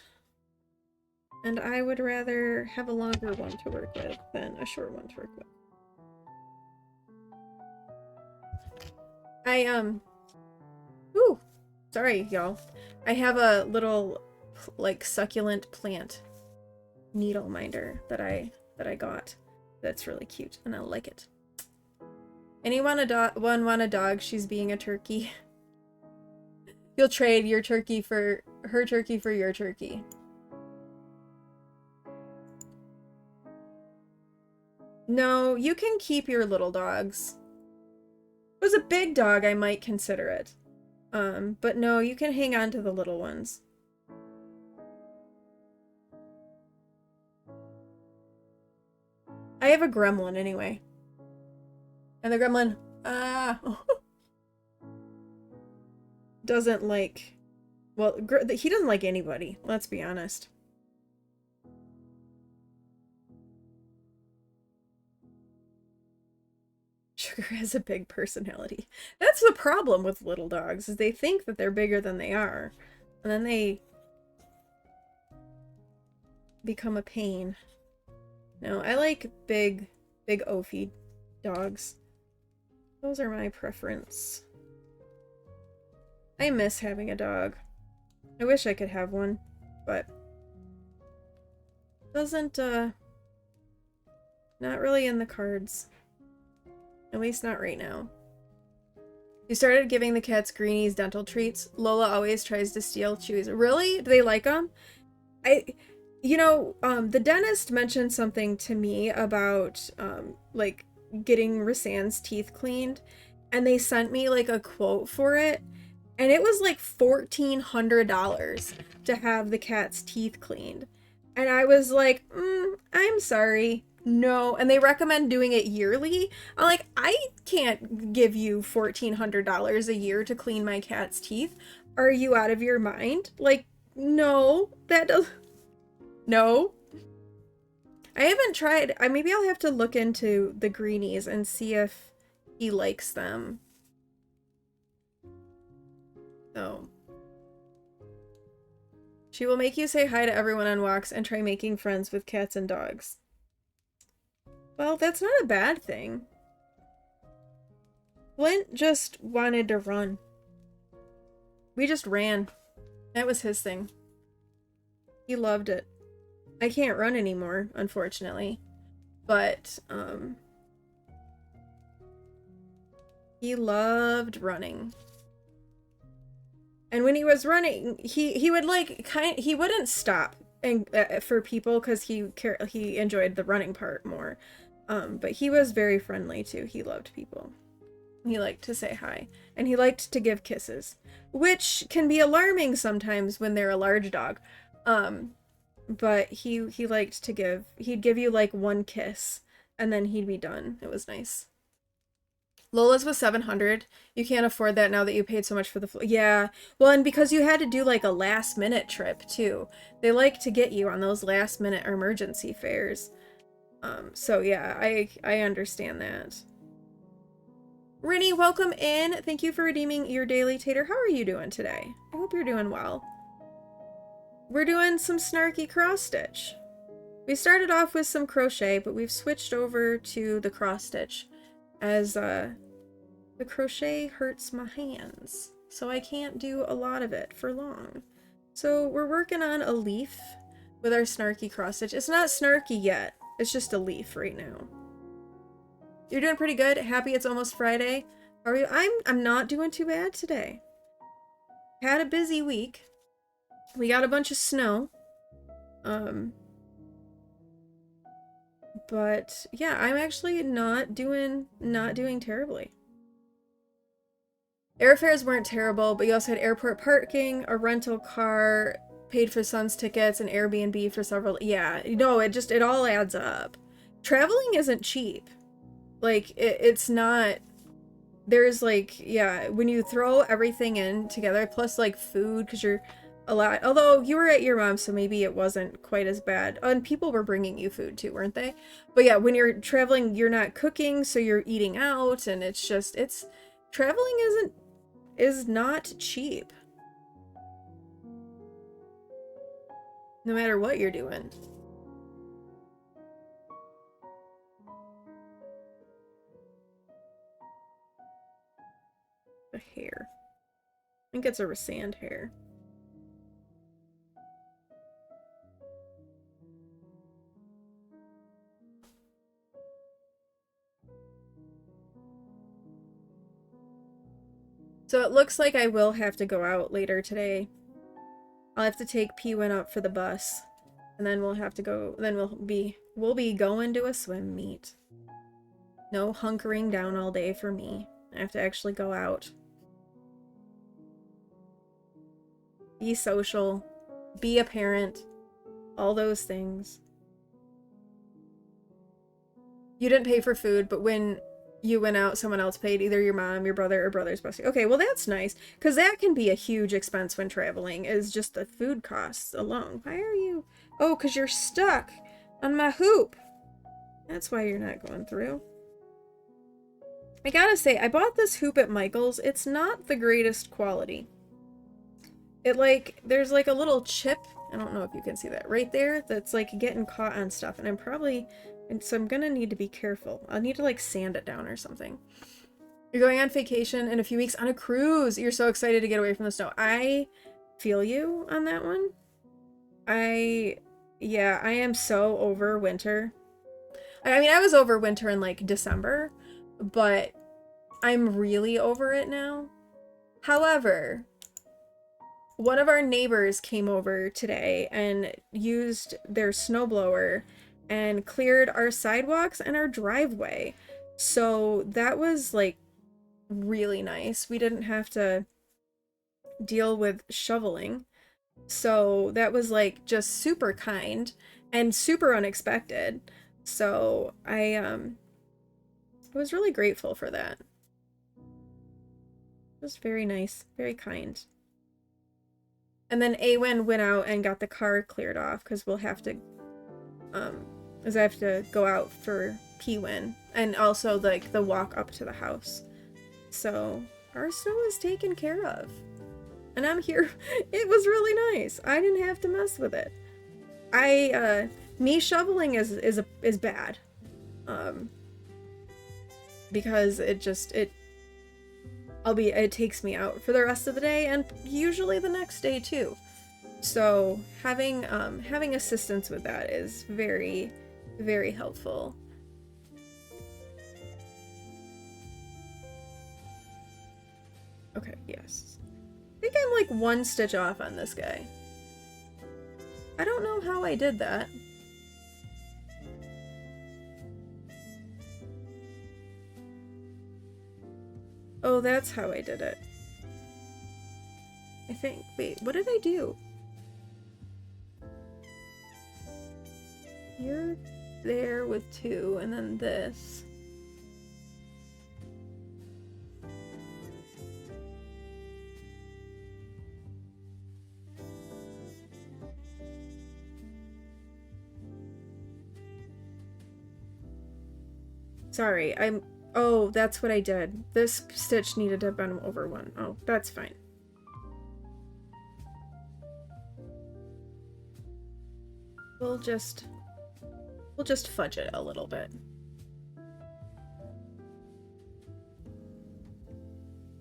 And I would rather have a longer one to work with than a short one to work with. Ooh, sorry, y'all. I have a little, like, succulent plant needle minder that I got. That's really cute, and I like it. Anyone want a dog? She's being a turkey. You'll trade your turkey for her turkey for your turkey. No, you can keep your little dogs. If it was a big dog, I might consider it. But no, you can hang on to the little ones. I have a gremlin anyway. And the gremlin, doesn't like, well, he doesn't like anybody, let's be honest. Sugar has a big personality. That's the problem with little dogs, is they think that they're bigger than they are. And then they become a pain. No, I like big oafy dogs. Those are my preference. I miss having a dog. I wish I could have one, but doesn't, not really in the cards. At least not right now. You started giving the cats Greenies dental treats. Lola always tries to steal Chewy's. Really? Do they like them? The dentist mentioned something to me about, like, getting Rasan's teeth cleaned, and they sent me, like, a quote for it, and it was, like, $1,400 to have the cat's teeth cleaned. And I was like, I'm sorry. No, and they recommend doing it yearly. I'm like, I can't give you $1,400 a year to clean my cat's teeth. Are you out of your mind? Like, no, that does. No. I haven't tried. Maybe I'll have to look into the Greenies and see if he likes them. So. She will make you say hi to everyone on walks and try making friends with cats and dogs. Well, that's not a bad thing. Flint just wanted to run. We just ran. That was his thing. He loved it. I can't run anymore, unfortunately. But, he loved running. And when he was running, he would like he wouldn't stop and for people because he enjoyed the running part more. But he was very friendly too. He loved people. He liked to say hi, and he liked to give kisses, which can be alarming sometimes when they're a large dog. But he liked to he'd give you like one kiss, and then he'd be done. It was nice. Lola's was $700. You can't afford that now that you paid so much for the yeah. Well, and because you had to do like a last minute trip too. They like to get you on those last minute emergency fares. So yeah, I understand that. Rennie, welcome in. Thank you for redeeming your daily tater. How are you doing today? I hope you're doing well. We're doing some Snarky cross stitch. We started off with some crochet, but we've switched over to the cross stitch as the crochet hurts my hands, so I can't do a lot of it for long. So we're working on a leaf with our Snarky cross stitch. It's not Snarky yet. It's just a leaf right now. You're doing pretty good. Happy it's almost Friday. How are you? I'm not doing too bad today. Had a busy week. We got a bunch of snow. But yeah, I'm actually not doing terribly. Airfares weren't terrible, but you also had airport parking, a rental car, paid for Sun's tickets, and Airbnb for several. Yeah, no, it all adds up. Traveling isn't cheap. Like, it's not. There's like, yeah, when you throw everything in together, plus like food, because you're a lot. Although you were at your mom's, so maybe it wasn't quite as bad. And people were bringing you food too, weren't they? But yeah, when you're traveling, you're not cooking, so you're eating out, and it's just, traveling is not cheap. No matter what you're doing. A hair. I think it's a Rasand hair. So it looks like I will have to go out later today. I'll have to take P-Win up for the bus. And then we'll have to go, then we'll be going to a swim meet. No hunkering down all day for me. I have to actually go out. Be social. Be a parent. All those things. You didn't pay for food, but when you went out, someone else paid, either your mom, your brother, or brother's busting. Okay, well that's nice, because that can be a huge expense when traveling, is just the food costs alone. Why are you... Oh, because you're stuck on my hoop. That's why you're not going through. I gotta say, I bought this hoop at Michael's. It's not the greatest quality. It like, there's like a little chip, I don't know if you can see that, right there, that's like getting caught on stuff, and I'm probably... And so I'm gonna need to be careful. I'll need to like sand it down or something. You're going on vacation in a few weeks on a cruise. You're so excited to get away from the snow. I feel you on that one. Yeah, I am so over winter. I mean, I was over winter in like December, but I'm really over it now. However, one of our neighbors came over today and used their snowblower and cleared our sidewalks and our driveway. So that was like really nice. We didn't have to deal with shoveling. So that was like just super kind and super unexpected. So I was really grateful for that. It was very nice, very kind. And then Awen went out and got the car cleared off because we'll have to because I have to go out for P-Win and also like the walk up to the house. So our snow is taken care of. And I'm here. It was really nice. I didn't have to mess with it. Me shoveling is bad. Because it takes me out for the rest of the day and usually the next day too. So having assistance with that is very, very helpful. Okay, yes. I think I'm like one stitch off on this guy. I don't know how I did that. Oh, that's how I did it. I think. Wait, what did I do? You're there with 2, and then this. Sorry, oh, that's what I did. This stitch needed to have been over 1. Oh, that's fine. We'll just fudge it a little bit.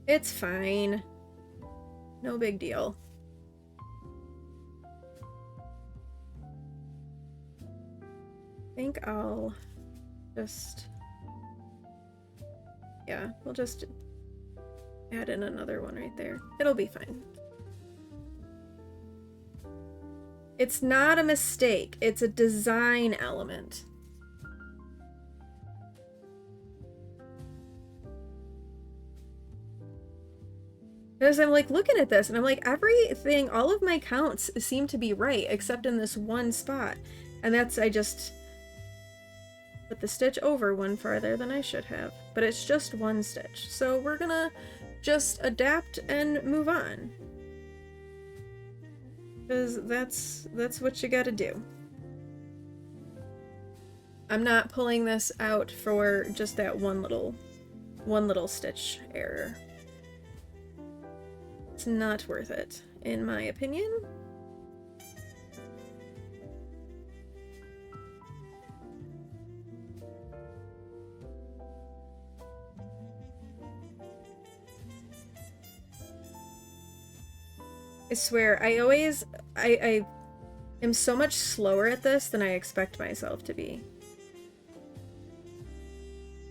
It's fine. No big deal. I think I'll just... Yeah, we'll just add in another one right there. It'll be fine. It's not a mistake. It's a design element. Because I'm like looking at this and I'm like, everything, all of my counts seem to be right except in this one spot. And that's, I just put the stitch over one farther than I should have. But it's just one stitch. So we're gonna just adapt and move on. Because that's what you gotta do. I'm not pulling this out for just that one little stitch error. It's not worth it, in my opinion. I swear, I am so much slower at this than I expect myself to be.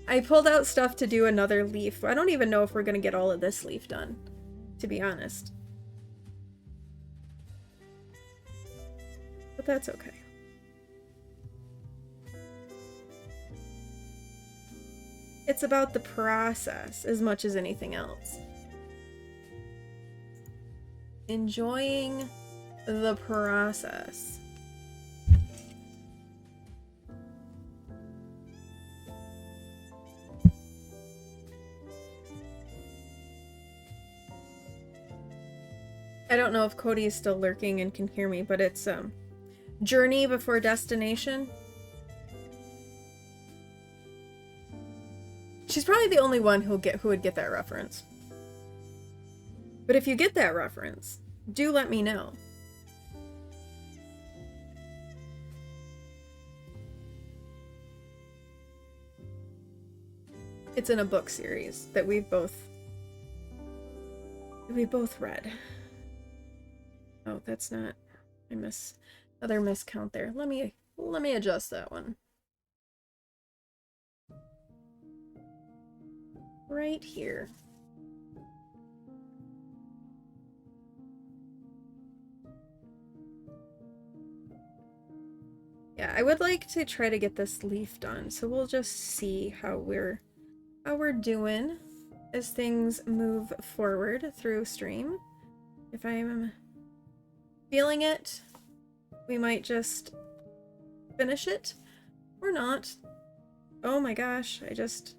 I pulled out stuff to do another leaf. I don't even know if we're gonna get all of this leaf done, to be honest. But that's okay. It's about the process as much as anything else. Enjoying the process. I don't know if Cody is still lurking and can hear me, but it's Journey Before Destination. She's probably the only one who would get that reference. But if you get that reference, do let me know. It's in a book series that we both read. Oh, that's not. Another miscount there. Let me adjust that one. Right here. Yeah, I would like to try to get this leaf done, so we'll just see how we're doing as things move forward through stream. If I'm feeling it, we might just finish it or not. Oh my gosh, I just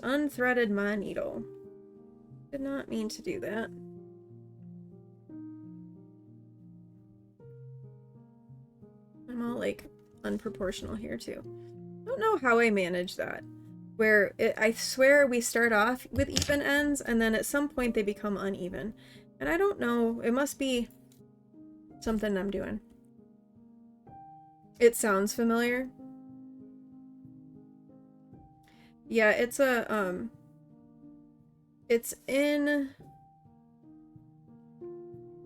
unthreaded my needle. Did not mean to do that. I'm all like unproportional here too. I don't know how I manage that. Where I swear we start off with even ends and then at some point they become uneven. And I don't know, it must be something I'm doing. It sounds familiar. Yeah, it's in,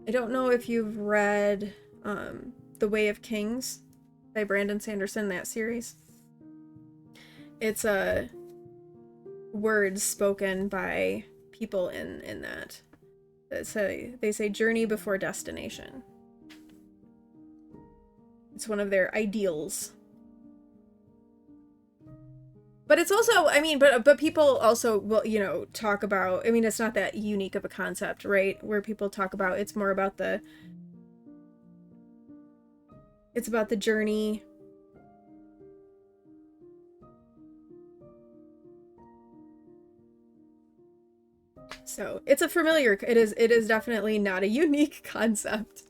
I don't know if you've read The Way of Kings by Brandon Sanderson, that series. It's words spoken by people in that. They say journey before destination. It's one of their ideals. But it's also, I mean, but people also will, you know, talk about, I mean, it's not that unique of a concept, right? Where people talk about, it's more about it's about the journey. So it's a familiar, it is definitely not a unique concept.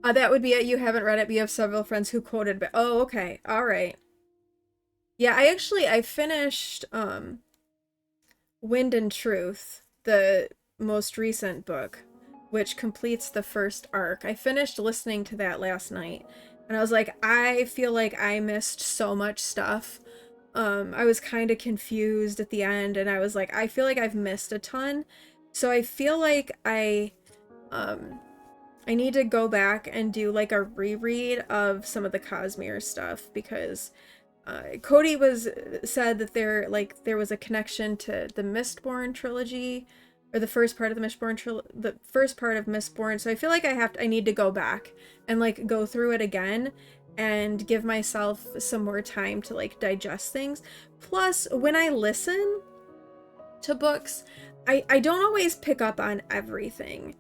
That would be it. You haven't read it, but you have several friends who quoted, but oh, okay. All right. Yeah, I finished Wind and Truth, the most recent book, which completes the first arc. I finished listening to that last night, and I was like, I feel like I missed so much stuff. I was kind of confused at the end, and I was like, I feel like I've missed a ton. So I feel like I need to go back and do like a reread of some of the Cosmere stuff, because Cody said that there was a connection to the Mistborn trilogy, or the first part of the first part of Mistborn. So I feel like I need to go back and like go through it again and give myself some more time to like digest things. Plus, when I listen to books, I don't always pick up on everything.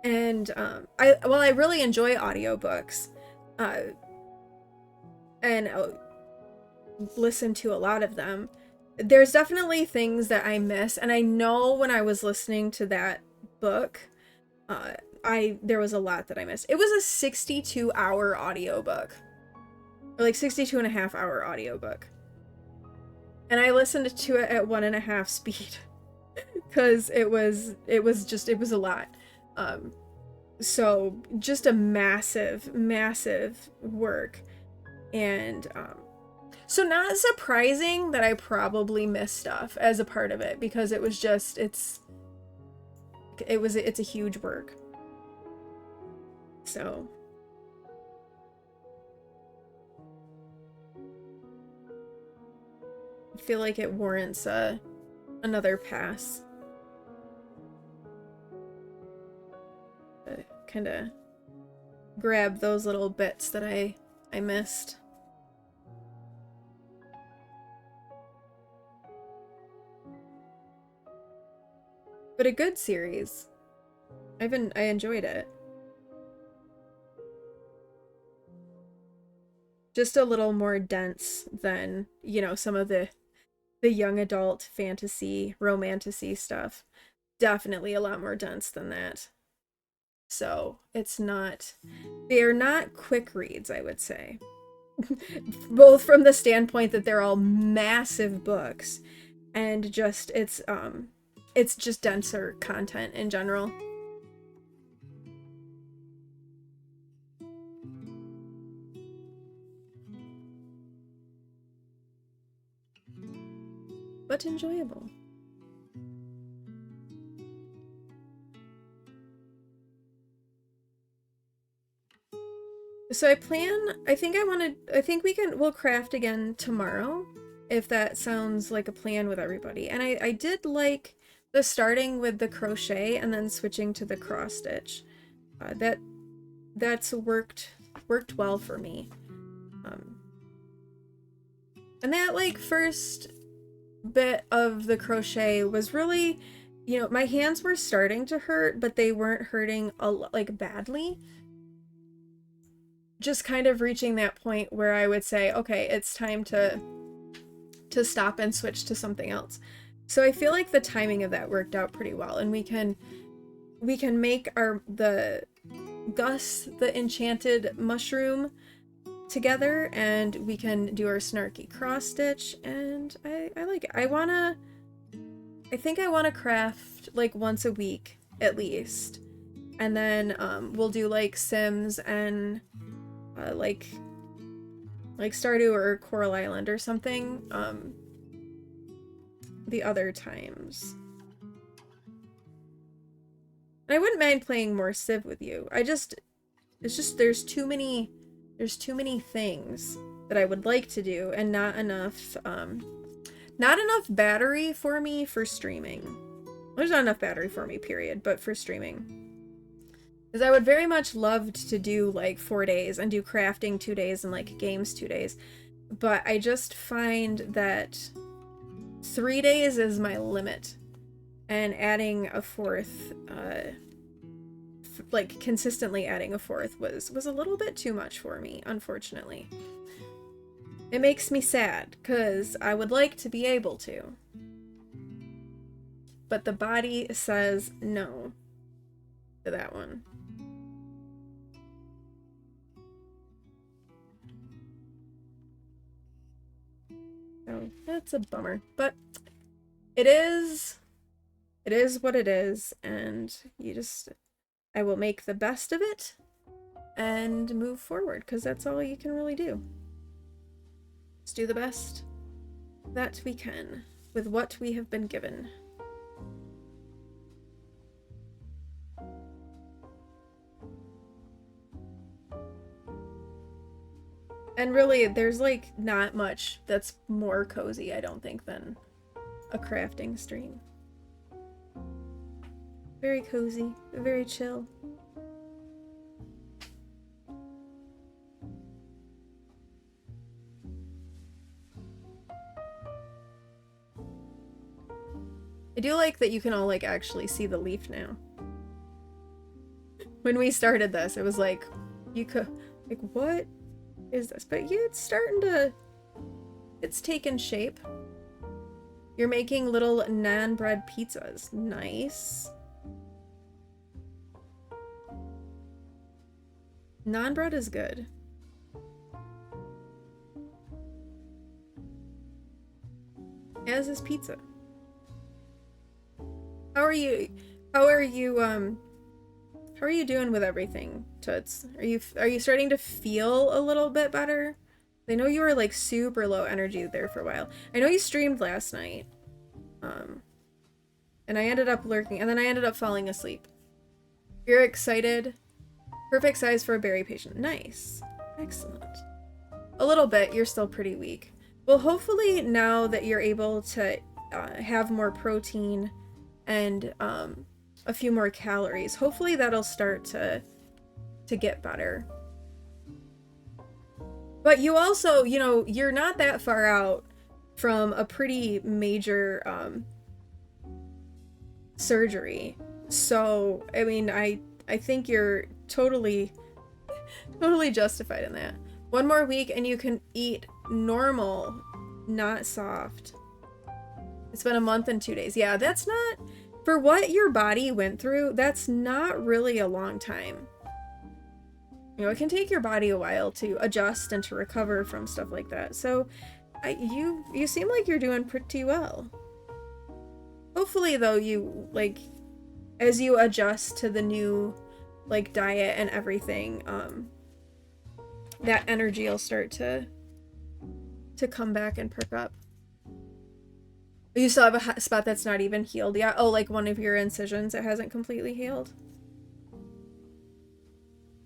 And I really enjoy audiobooks. And listen to a lot of them. There's definitely things that I miss, and I know when I was listening to that book, there was a lot that I missed. It was a 62-hour audiobook. Or like 62 and a half hour audiobook. And I listened to it at 1.5 speed. Because it was a lot. So just a massive work. And so not surprising that I probably missed stuff as a part of it, because it was just it's a huge work. So feel like it warrants another pass. Kind of grab those little bits that I missed. But a good series. I enjoyed it. Just a little more dense than, you know, some of the young adult fantasy, romantasy stuff. Definitely a lot more dense than that. So it's not, they're not quick reads, I would say. Both from the standpoint that they're all massive books and just it's just denser content in general. But enjoyable. So I think we'll craft again tomorrow, if that sounds like a plan with everybody. And I did like the starting with the crochet and then switching to the cross stitch. That's worked well for me. And that like first bit of the crochet was really, you know, my hands were starting to hurt, but they weren't hurting like badly. Just kind of reaching that point where I would say, okay, it's time to stop and switch to something else. So I feel like the timing of that worked out pretty well, and we can make the Gus, the enchanted mushroom, together, and we can do our Snarky cross stitch, and I like it. I think I want to craft like once a week at least, and then we'll do like Sims and like Stardew or Coral Island or something the other times. And I wouldn't mind playing more Civ with you. It's just there's too many things that I would like to do and not enough battery for me for streaming. There's not enough battery for me, period, but for streaming. Because I would very much love to do like 4 days and do crafting 2 days and like games 2 days. But I just find that 3 days is my limit. And adding a fourth, like consistently adding a fourth was a little bit too much for me, unfortunately. It makes me sad because I would like to be able to. But the body says no to that one. So that's a bummer, but it is what it is, and I will make the best of it and move forward, because that's all you can really do. Let's do the best that we can with what we have been given. And really, there's like not much that's more cozy, I don't think, than a crafting stream. Very cozy, very chill. I do like that you can all like actually see the leaf now. When we started this, it was like, you could, like, what is this? But yeah, it's taken shape. You're making little naan bread pizzas. Nice. Naan bread is good. As is pizza. How are you doing with everything, Toots? Are you starting to feel a little bit better? I know you were like super low energy there for a while. I know you streamed last night. And I ended up lurking, and then I ended up falling asleep. You're excited? Perfect size for a berry patient. Nice. Excellent. A little bit, you're still pretty weak. Well, hopefully now that you're able to have more protein and a few more calories, hopefully that'll start to get better. But you also, you know, you're not that far out from a pretty major surgery. So, I mean, I think you're totally justified in that. One more week and you can eat normal, not soft. It's been a month and 2 days. Yeah, that's not, for what your body went through, that's not really a long time. You know, it can take your body a while to adjust and to recover from stuff like that. So, you seem like you're doing pretty well. Hopefully, though, you, like, as you adjust to the new, like, diet and everything, that energy will start to come back and perk up. You still have a spot that's not even healed yet? Oh, like one of your incisions that hasn't completely healed?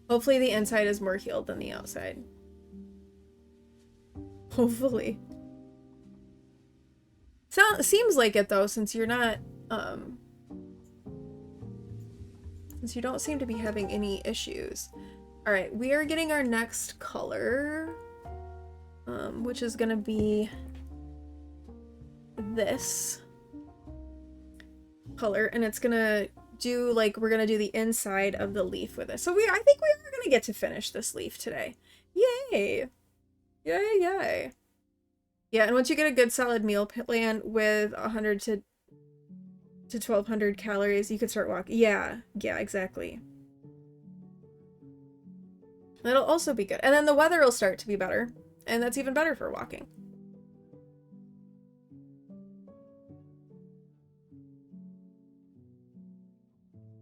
Hopefully the inside is more healed than the outside. Hopefully. Seems like it though, since you're not, since you don't seem to be having any issues. Alright, we are getting our next color, which is gonna be this color, and it's gonna do, like, we're gonna do the inside of the leaf with it. So I think we are gonna get to finish this leaf today. Yay! Yay, yay. Yeah, and once you get a good solid meal plan with 100 to 1200 calories, you could start walking. Yeah, exactly. That'll also be good. And then the weather will start to be better, and that's even better for walking.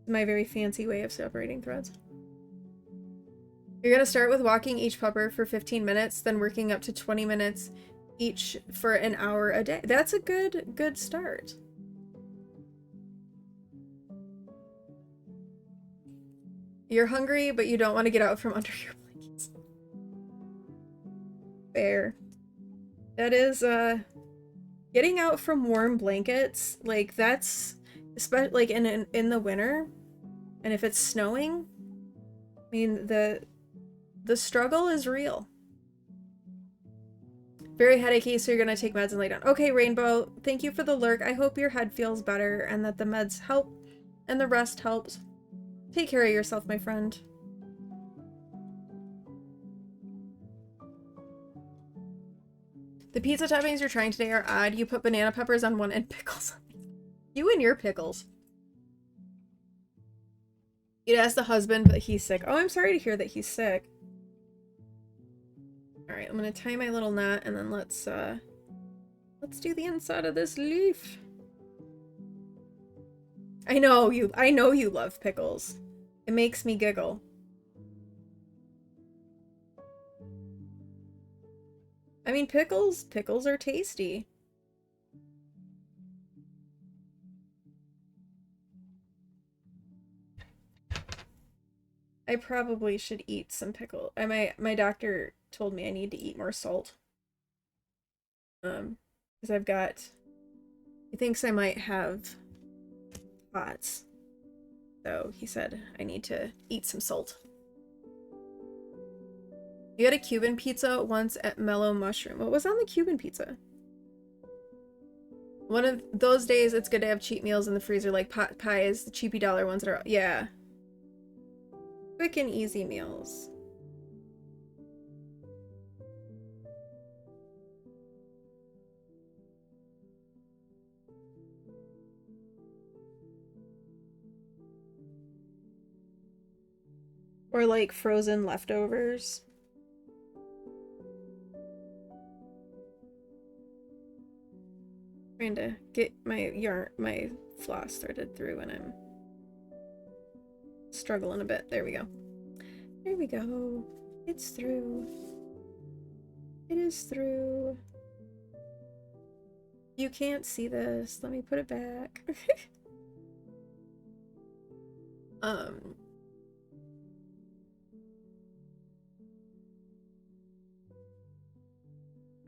My very fancy way of separating threads. You're gonna start with walking each pupper for 15 minutes, then working up to 20 minutes each for an hour a day. That's a good start. You're hungry, but you don't want to get out from under your blankets. Fair. That is, getting out from warm blankets, like, that's, especially, like, in the winter, and if it's snowing, I mean, the struggle is real. Very headachy, so you're gonna take meds and lay down. Okay, Rainbow, thank you for the lurk. I hope your head feels better and that the meds help and the rest helps. Take care of yourself, my friend. The pizza toppings you're trying today are odd. You put banana peppers on one and pickles on the other. You and your pickles. You'd ask the husband, but he's sick. Oh, I'm sorry to hear that he's sick. Alright, I'm gonna tie my little knot and then let's do the inside of this leaf. I know you love pickles. It makes me giggle. I mean, pickles are tasty. I probably should eat some pickle. My doctor told me I need to eat more salt. Because he thinks I might have POTS. So he said I need to eat some salt. You had a Cuban pizza once at Mellow Mushroom. What was on the Cuban pizza? One of those days it's good to have cheap meals in the freezer, like pot pies, the cheapy dollar ones that are, yeah. Quick and easy meals. Or like frozen leftovers. Trying to get my floss threaded through and I'm struggling a bit. There we go. There we go. It's through. It is through. You can't see this. Let me put it back.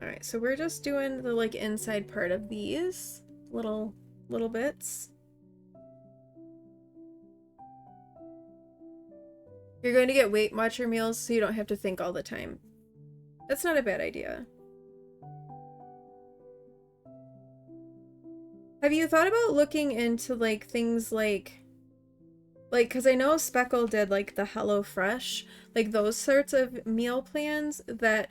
All right, so we're just doing the like inside part of these little bits. You're going to get Weight Watcher meals so you don't have to think all the time. That's not a bad idea. Have you thought about looking into like things like because I know Speckle did like the Hello Fresh, like those sorts of meal plans that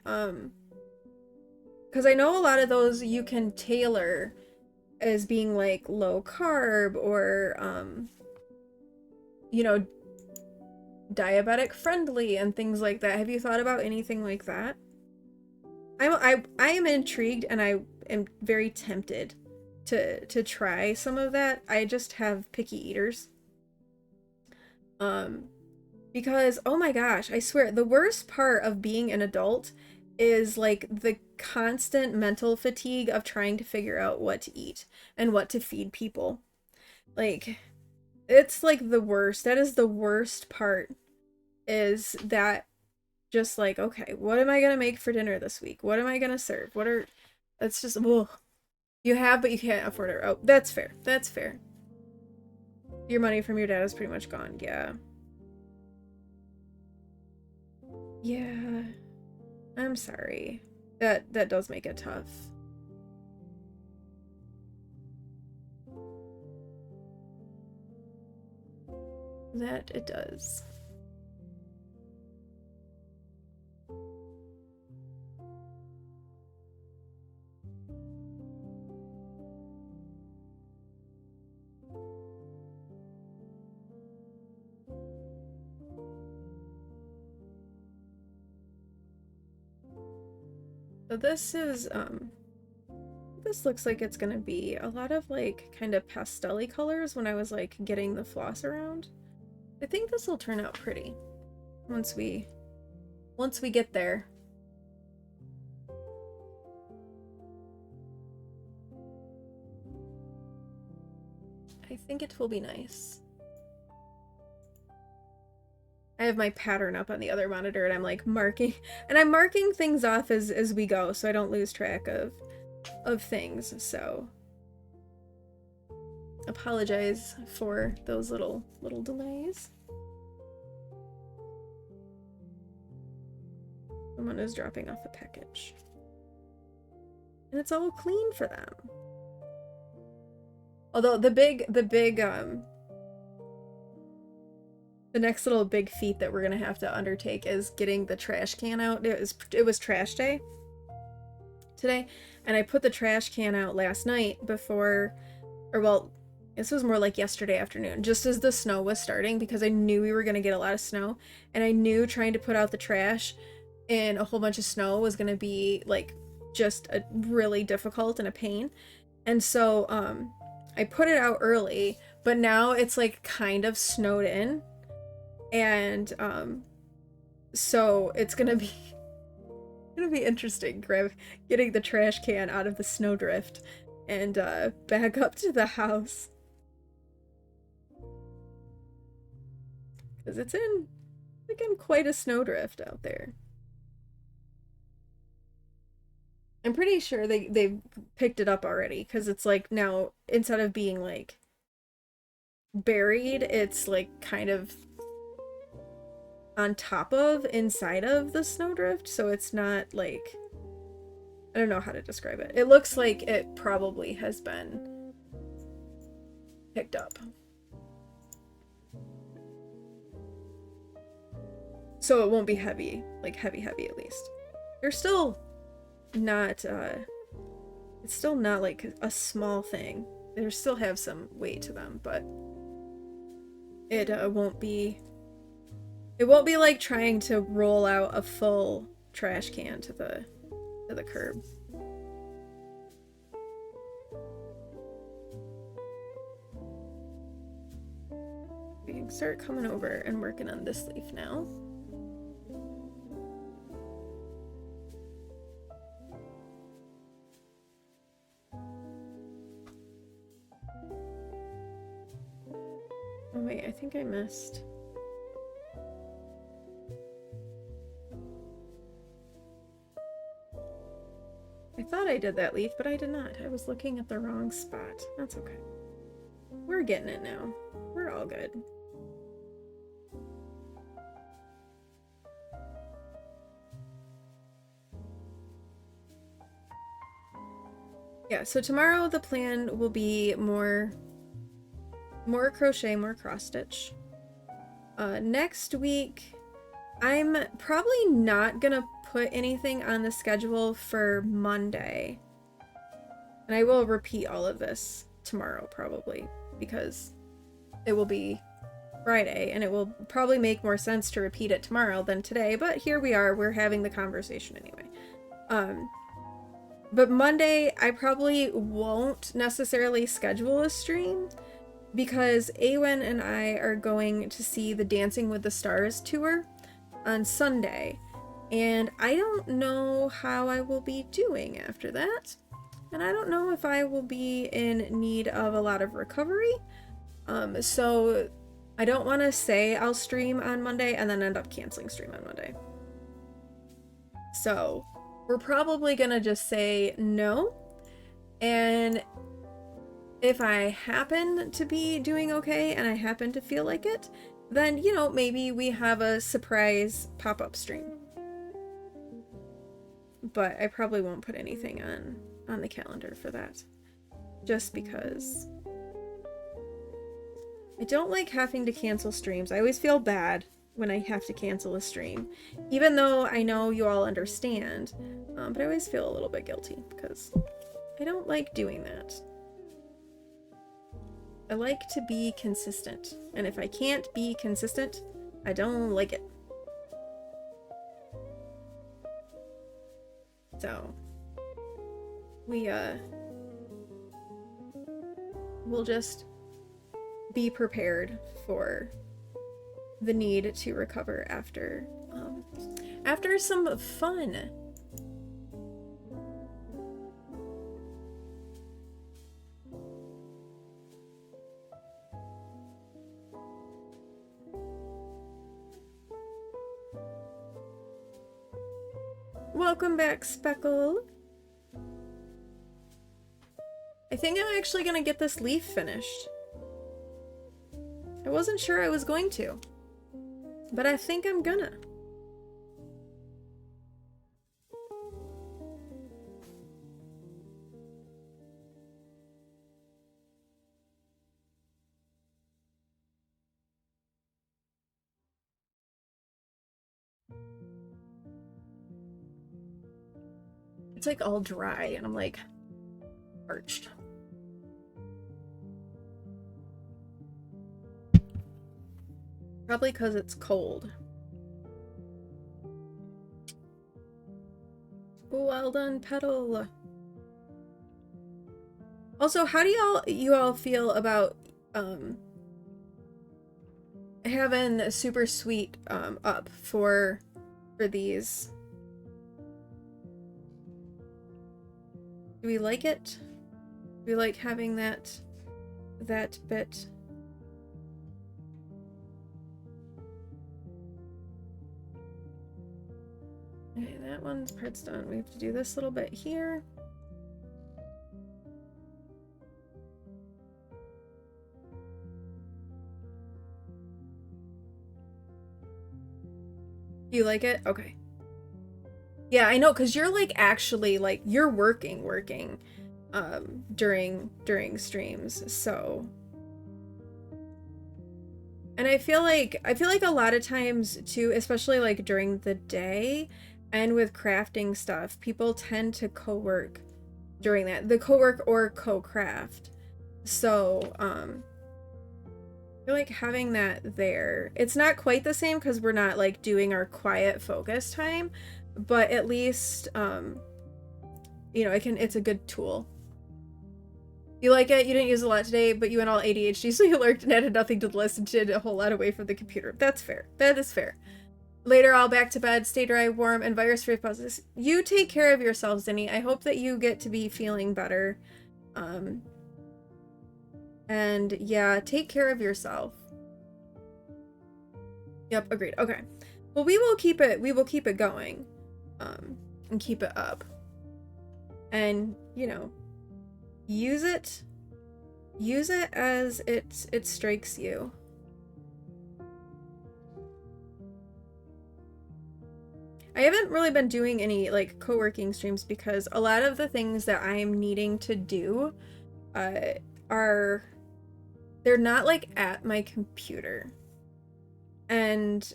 because I know a lot of those you can tailor as being like low carb or you know, diabetic friendly and things like that. Have you thought about anything like that? I am intrigued and I am very tempted to try some of that. I just have picky eaters. Because oh my gosh, I swear the worst part of being an adult is like the constant mental fatigue of trying to figure out what to eat and what to feed people. Like it's like the worst. That is the worst part, is that just like, okay, what am I gonna make for dinner this week? What am I gonna serve? What are it's just ugh. You have but you can't afford it. Oh, that's fair. That's fair. Your money from your dad is pretty much gone. Yeah. Yeah. I'm sorry. That does make it tough. That it does. So this is this looks like it's gonna be a lot of like kind of pastel-y colors when I was like getting the floss around. I think this will turn out pretty once we get there. I think it will be nice. I have my pattern up on the other monitor and I'm like marking, and I'm marking things off as we go so I don't lose track of things. So apologize for those little delays. Someone is dropping off a package. And it's all clean for them. Although the next little big feat that we're gonna have to undertake is getting the trash can out. It was trash day today, and I put the trash can out last night before, or well, this was more like yesterday afternoon, just as the snow was starting, because I knew we were gonna get a lot of snow, and I knew trying to put out the trash in a whole bunch of snow was gonna be like just a really difficult and a pain. And so I put it out early, but now it's like kind of snowed in. And so it's gonna be interesting getting the trash can out of the snowdrift and back up to the house, because it's in quite a snowdrift out there. I'm pretty sure they've picked it up already, because it's like now instead of being like buried, it's like kind of on top of, inside of the snowdrift, so it's not like, I don't know how to describe it. It looks like it probably has been picked up. So it won't be heavy, like heavy at least. They're still not, it's still not like a small thing. They still have some weight to them, but it won't be like trying to roll out a full trash can to the curb. We can start coming over and working on this leaf now. Oh wait, I think I missed. I thought I did that leaf, but I did not. I was looking at the wrong spot. That's okay. We're getting it now. We're all good. Yeah, so tomorrow the plan will be more crochet, more cross stitch. Next week, I'm probably not gonna put anything on the schedule for Monday. And I will repeat all of this tomorrow probably, because it will be Friday and it will probably make more sense to repeat it tomorrow than today, but here we are, we're having the conversation anyway. But Monday, I probably won't necessarily schedule a stream because Awen and I are going to see the Dancing with the Stars tour on Sunday. And I don't know how I will be doing after that. And I don't know if I will be in need of a lot of recovery. So I don't want to say I'll stream on Monday and then end up canceling stream on Monday. So we're probably gonna just say no, and if I happen to be doing okay and I happen to feel like it, then, you know, maybe we have a surprise pop-up stream. But I probably won't put anything on the calendar for that, just because I don't like having to cancel streams. I always feel bad when I have to cancel a stream, even though I know you all understand, but I always feel a little bit guilty because I don't like doing that. I like to be consistent, and if I can't be consistent, I don't like it. So we'll just be prepared for the need to recover after some fun. Welcome back, Speckle. I think I'm actually gonna get this leaf finished. I wasn't sure I was going to, but I think I'm gonna. It's like all dry and I'm like parched. Probably because it's cold. Well done, Petal. Also, how do you all feel about having super sweet up for these? Do we like it? Do we like having that bit? Okay, that one's part's done. We have to do this little bit here. Do you like it? Okay. Yeah, I know, because you're like actually like you're working during streams, so. And I feel like a lot of times too, especially like during the day and with crafting stuff, people tend to co-work during that. The co-work or co-craft. So, I feel like having that there. It's not quite the same because we're not like doing our quiet focus time, but at least you know, it's a good tool. You like it? You didn't use a lot today, but you went all ADHD, so you lurked and added nothing to the list and did a whole lot away from the computer. That's fair. That is fair. Later, all back to bed, stay dry, warm, and virus-free pauses. You take care of yourself, Zinni. I hope that you get to be feeling better. And yeah, take care of yourself. Yep, agreed. Okay. Well, we will keep it going. And keep it up. and, you know, use it as it strikes you. I haven't really been doing any like co-working streams because a lot of the things that I'm needing to do are, they're not like at my computer, and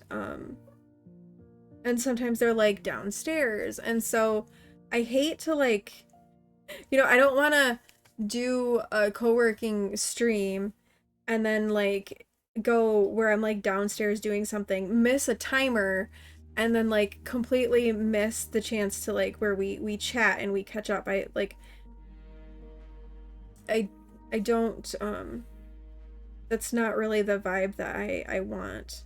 sometimes they're like downstairs, and so I hate to like, you know, I don't want to do a co-working stream and then like go where I'm like downstairs doing something, miss a timer, and then like completely miss the chance to like where we chat and we catch up. I don't that's not really the vibe that I want.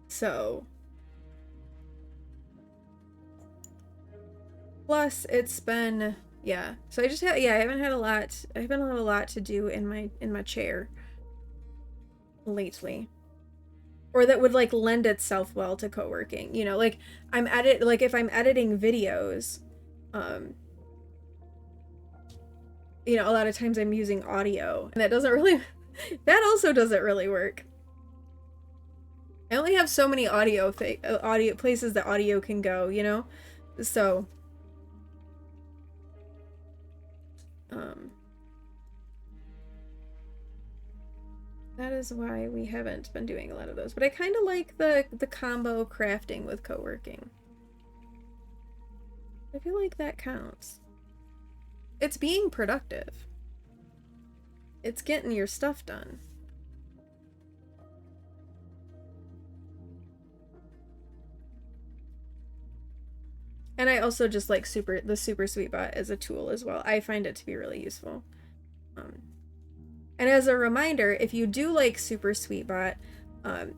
So plus it's been, yeah. So I just had, yeah, I haven't had a lot to do in my chair lately. Or that would like lend itself well to co-working. You know, like if I'm editing videos, you know, a lot of times I'm using audio, and that doesn't really that also doesn't really work. I only have so many audio places that audio can go, you know? So that is why we haven't been doing a lot of those. But I kind of like the combo crafting with co-working. I feel like that counts. It's being productive. It's getting your stuff done. And I also just like the super sweet bot as a tool as well. I find it to be really useful. And as a reminder, if you do like Super Sweet Bot,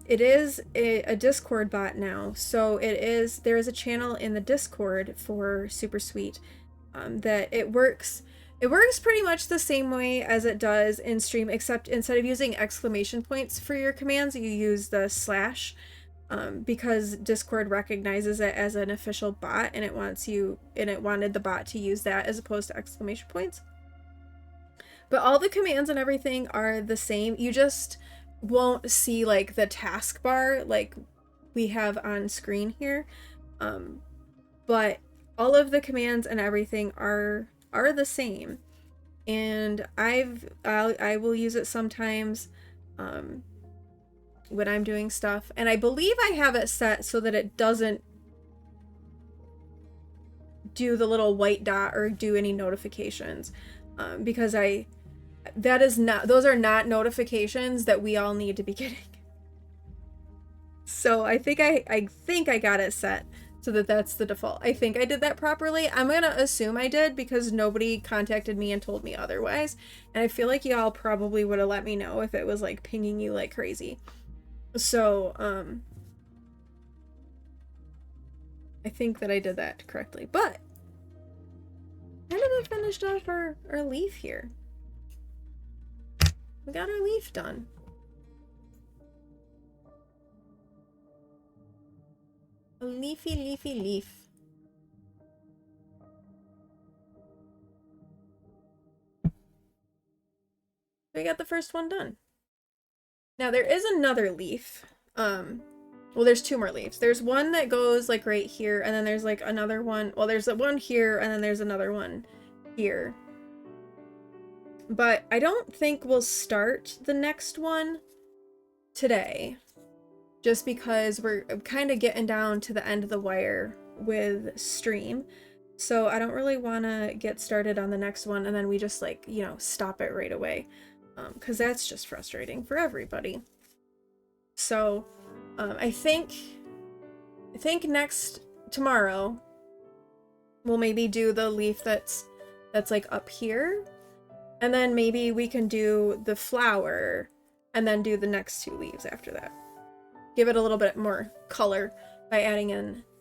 it is a Discord bot now. So there is a channel in the Discord for Super Sweet that it works pretty much the same way as it does in stream, except instead of using exclamation points for your commands, you use the slash, because Discord recognizes it as an official bot, and it wanted the bot to use that as opposed to exclamation points. But all the commands and everything are the same. You just won't see like the taskbar like we have on screen here. But all of the commands and everything are the same. And I will use it sometimes when I'm doing stuff. And I believe I have it set so that it doesn't do the little white dot or do any notifications. Because those are not notifications that we all need to be getting. So I think I got it set so that that's the default. I think I did that properly. I'm gonna assume I did because nobody contacted me and told me otherwise. And I feel like y'all probably would have let me know if it was like pinging you like crazy. So, I think that I did that correctly. But I haven't finished off our leaf here. We got our leaf done. A leafy, leafy leaf. We got the first one done. Now there is another leaf. Well, there's two more leaves. There's one that goes like right here, and then there's like another one. Well, there's one here, and then there's another one here. But I don't think we'll start the next one today, just because we're kind of getting down to the end of the wire with stream. So I don't really want to get started on the next one and then we just like, you know, stop it right away. Because that's just frustrating for everybody. So I think tomorrow we'll maybe do the leaf that's like up here, and then maybe we can do the flower and then do the next two leaves after that. Give it a little bit more color by adding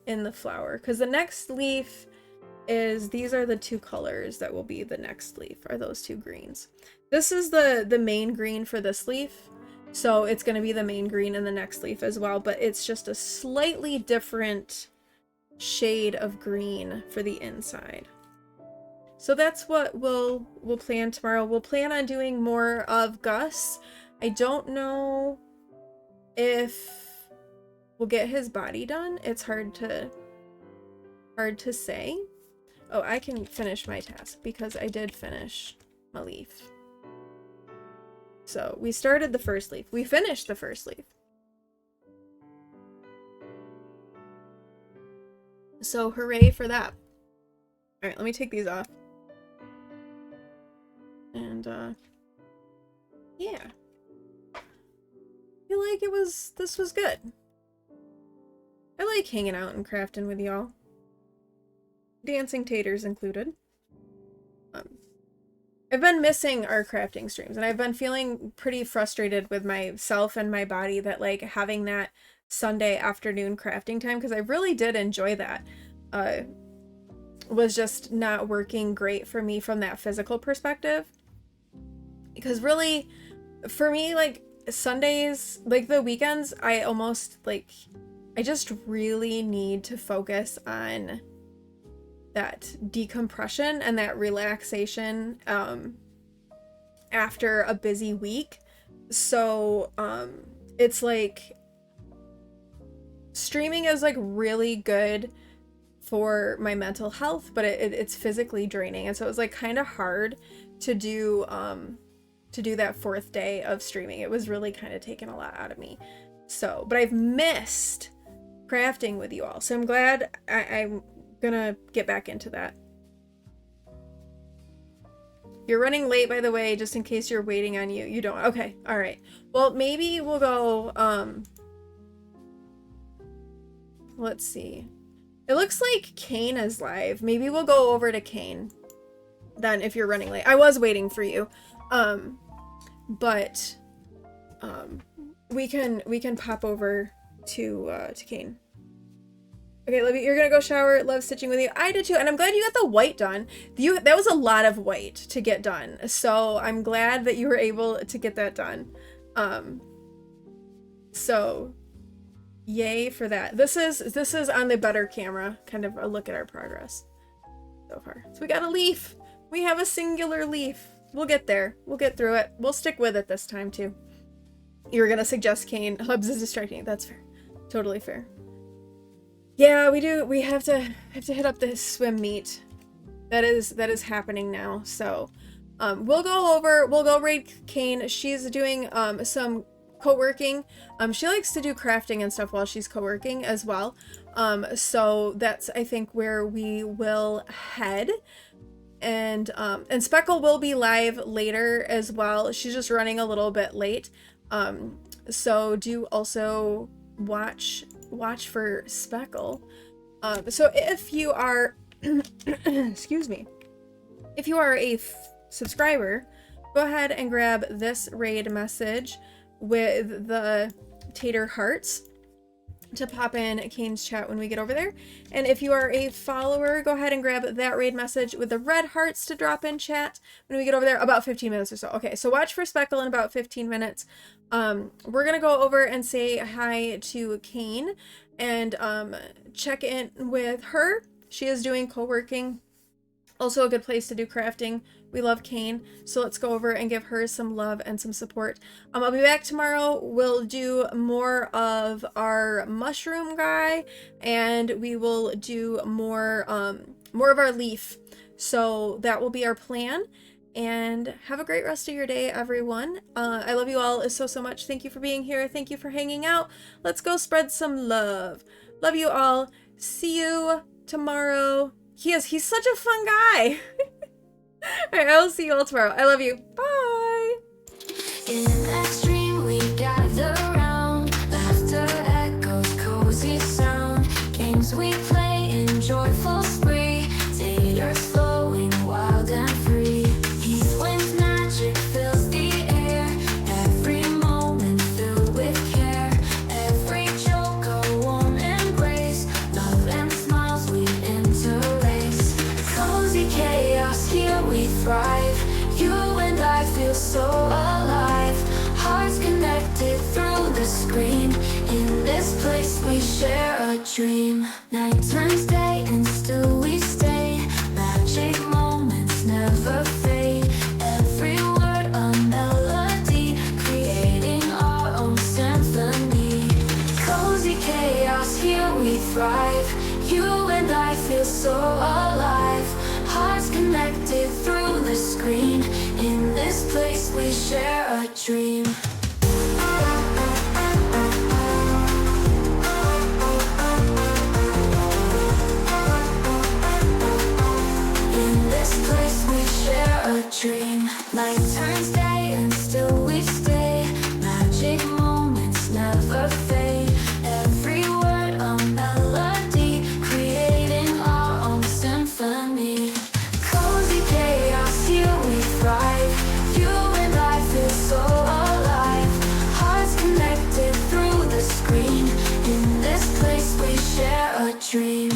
in the flower, because the next leaf is, these are the two colors that will be the next leaf, are those two greens. This is the main green for this leaf, so it's going to be the main green in the next leaf as well, but it's just a slightly different shade of green for the inside. So that's what we'll plan tomorrow. We'll plan on doing more of Gus. I don't know if we'll get his body done. It's hard to say. Oh, I can finish my task because I did finish my leaf. So we started the first leaf. We finished the first leaf. So hooray for that. All right, let me take these off. And yeah. I feel like this was good. I like hanging out and crafting with y'all. Dancing taters included. I've been missing our crafting streams, and I've been feeling pretty frustrated with myself and my body that, like, having that Sunday afternoon crafting time, because I really did enjoy that, was just not working great for me from that physical perspective. Because really, for me, like, Sundays, like the weekends, I just really need to focus on that decompression and that relaxation after a busy week. So it's like streaming is like really good for my mental health, but it's physically draining, and so it was like kind of hard to do that fourth day of streaming. It was really kind of taking a lot out of me. So, but I've missed crafting with you all, so I'm glad I'm gonna get back into that. You're running late, by the way, just in case you're waiting on you. You don't. Okay, all right. Well, maybe we'll go, let's see. It looks like Kane is live. Maybe we'll go over to Kane then if you're running late. I was waiting for you. But we can pop over to Kane. Okay, Libby, you're gonna go shower. Love stitching with you. I did too, and I'm glad you got the white done. That was a lot of white to get done, so I'm glad that you were able to get that done. So yay for that. This is on the better camera, kind of a look at our progress so far. So we got a leaf. We have a singular leaf. We'll get there. We'll get through it. We'll stick with it this time too. You were gonna suggest Kane. Hubs is distracting. That's fair. Totally fair. Yeah, we do. We have to hit up the swim meet. That is happening now. So, we'll go raid Kane. She's doing some co-working. She likes to do crafting and stuff while she's co-working as well. So that's, I think, where we will head. And Speckle will be live later as well. She's just running a little bit late. So do also watch for Speckle. So if you are excuse me, if you are a subscriber, go ahead and grab this raid message with the tater hearts to pop in Kane's chat when we get over there. And if you are a follower, go ahead and grab that raid message with the red hearts to drop in chat when we get over there, about 15 minutes or so. Okay, so watch for Speckle in about 15 minutes. We're gonna go over and say hi to Kane and check in with her. She is doing co-working. Also a good place to do crafting. We love Kane, so let's go over and give her some love and some support. I'll be back tomorrow. We'll do more of our mushroom guy, and we will do more of our leaf. So that will be our plan. And have a great rest of your day, everyone. I love you all so much. Thank you for being here. Thank you for hanging out. Let's go spread some love. Love you all. See you tomorrow. He's such a fun guy. All right, I'll see you all tomorrow. I love you. Bye. In that dream we gather round, laughter echoes, cozy sound, games we play in joyful spree, taters flowing wild and free. Heat wind magic fills the air, every moment filled with care, every joke a warm embrace, love and smiles we interlace. Cozy chaos, here we thrive, you and I feel so alive, hearts connected through the screen, in this place we share a dream. Night turns day and still we stay, magic moments thrive. You and I feel so alive. Hearts connected through the screen. In this place we share a dream. In this place we share a dream. Night turns day and still we stay. Magic moments never fade. Every word a melody, creating our own symphony. Cozy chaos, here we thrive. You and I feel so alive. Hearts connected through the screen. In this place we share a dream.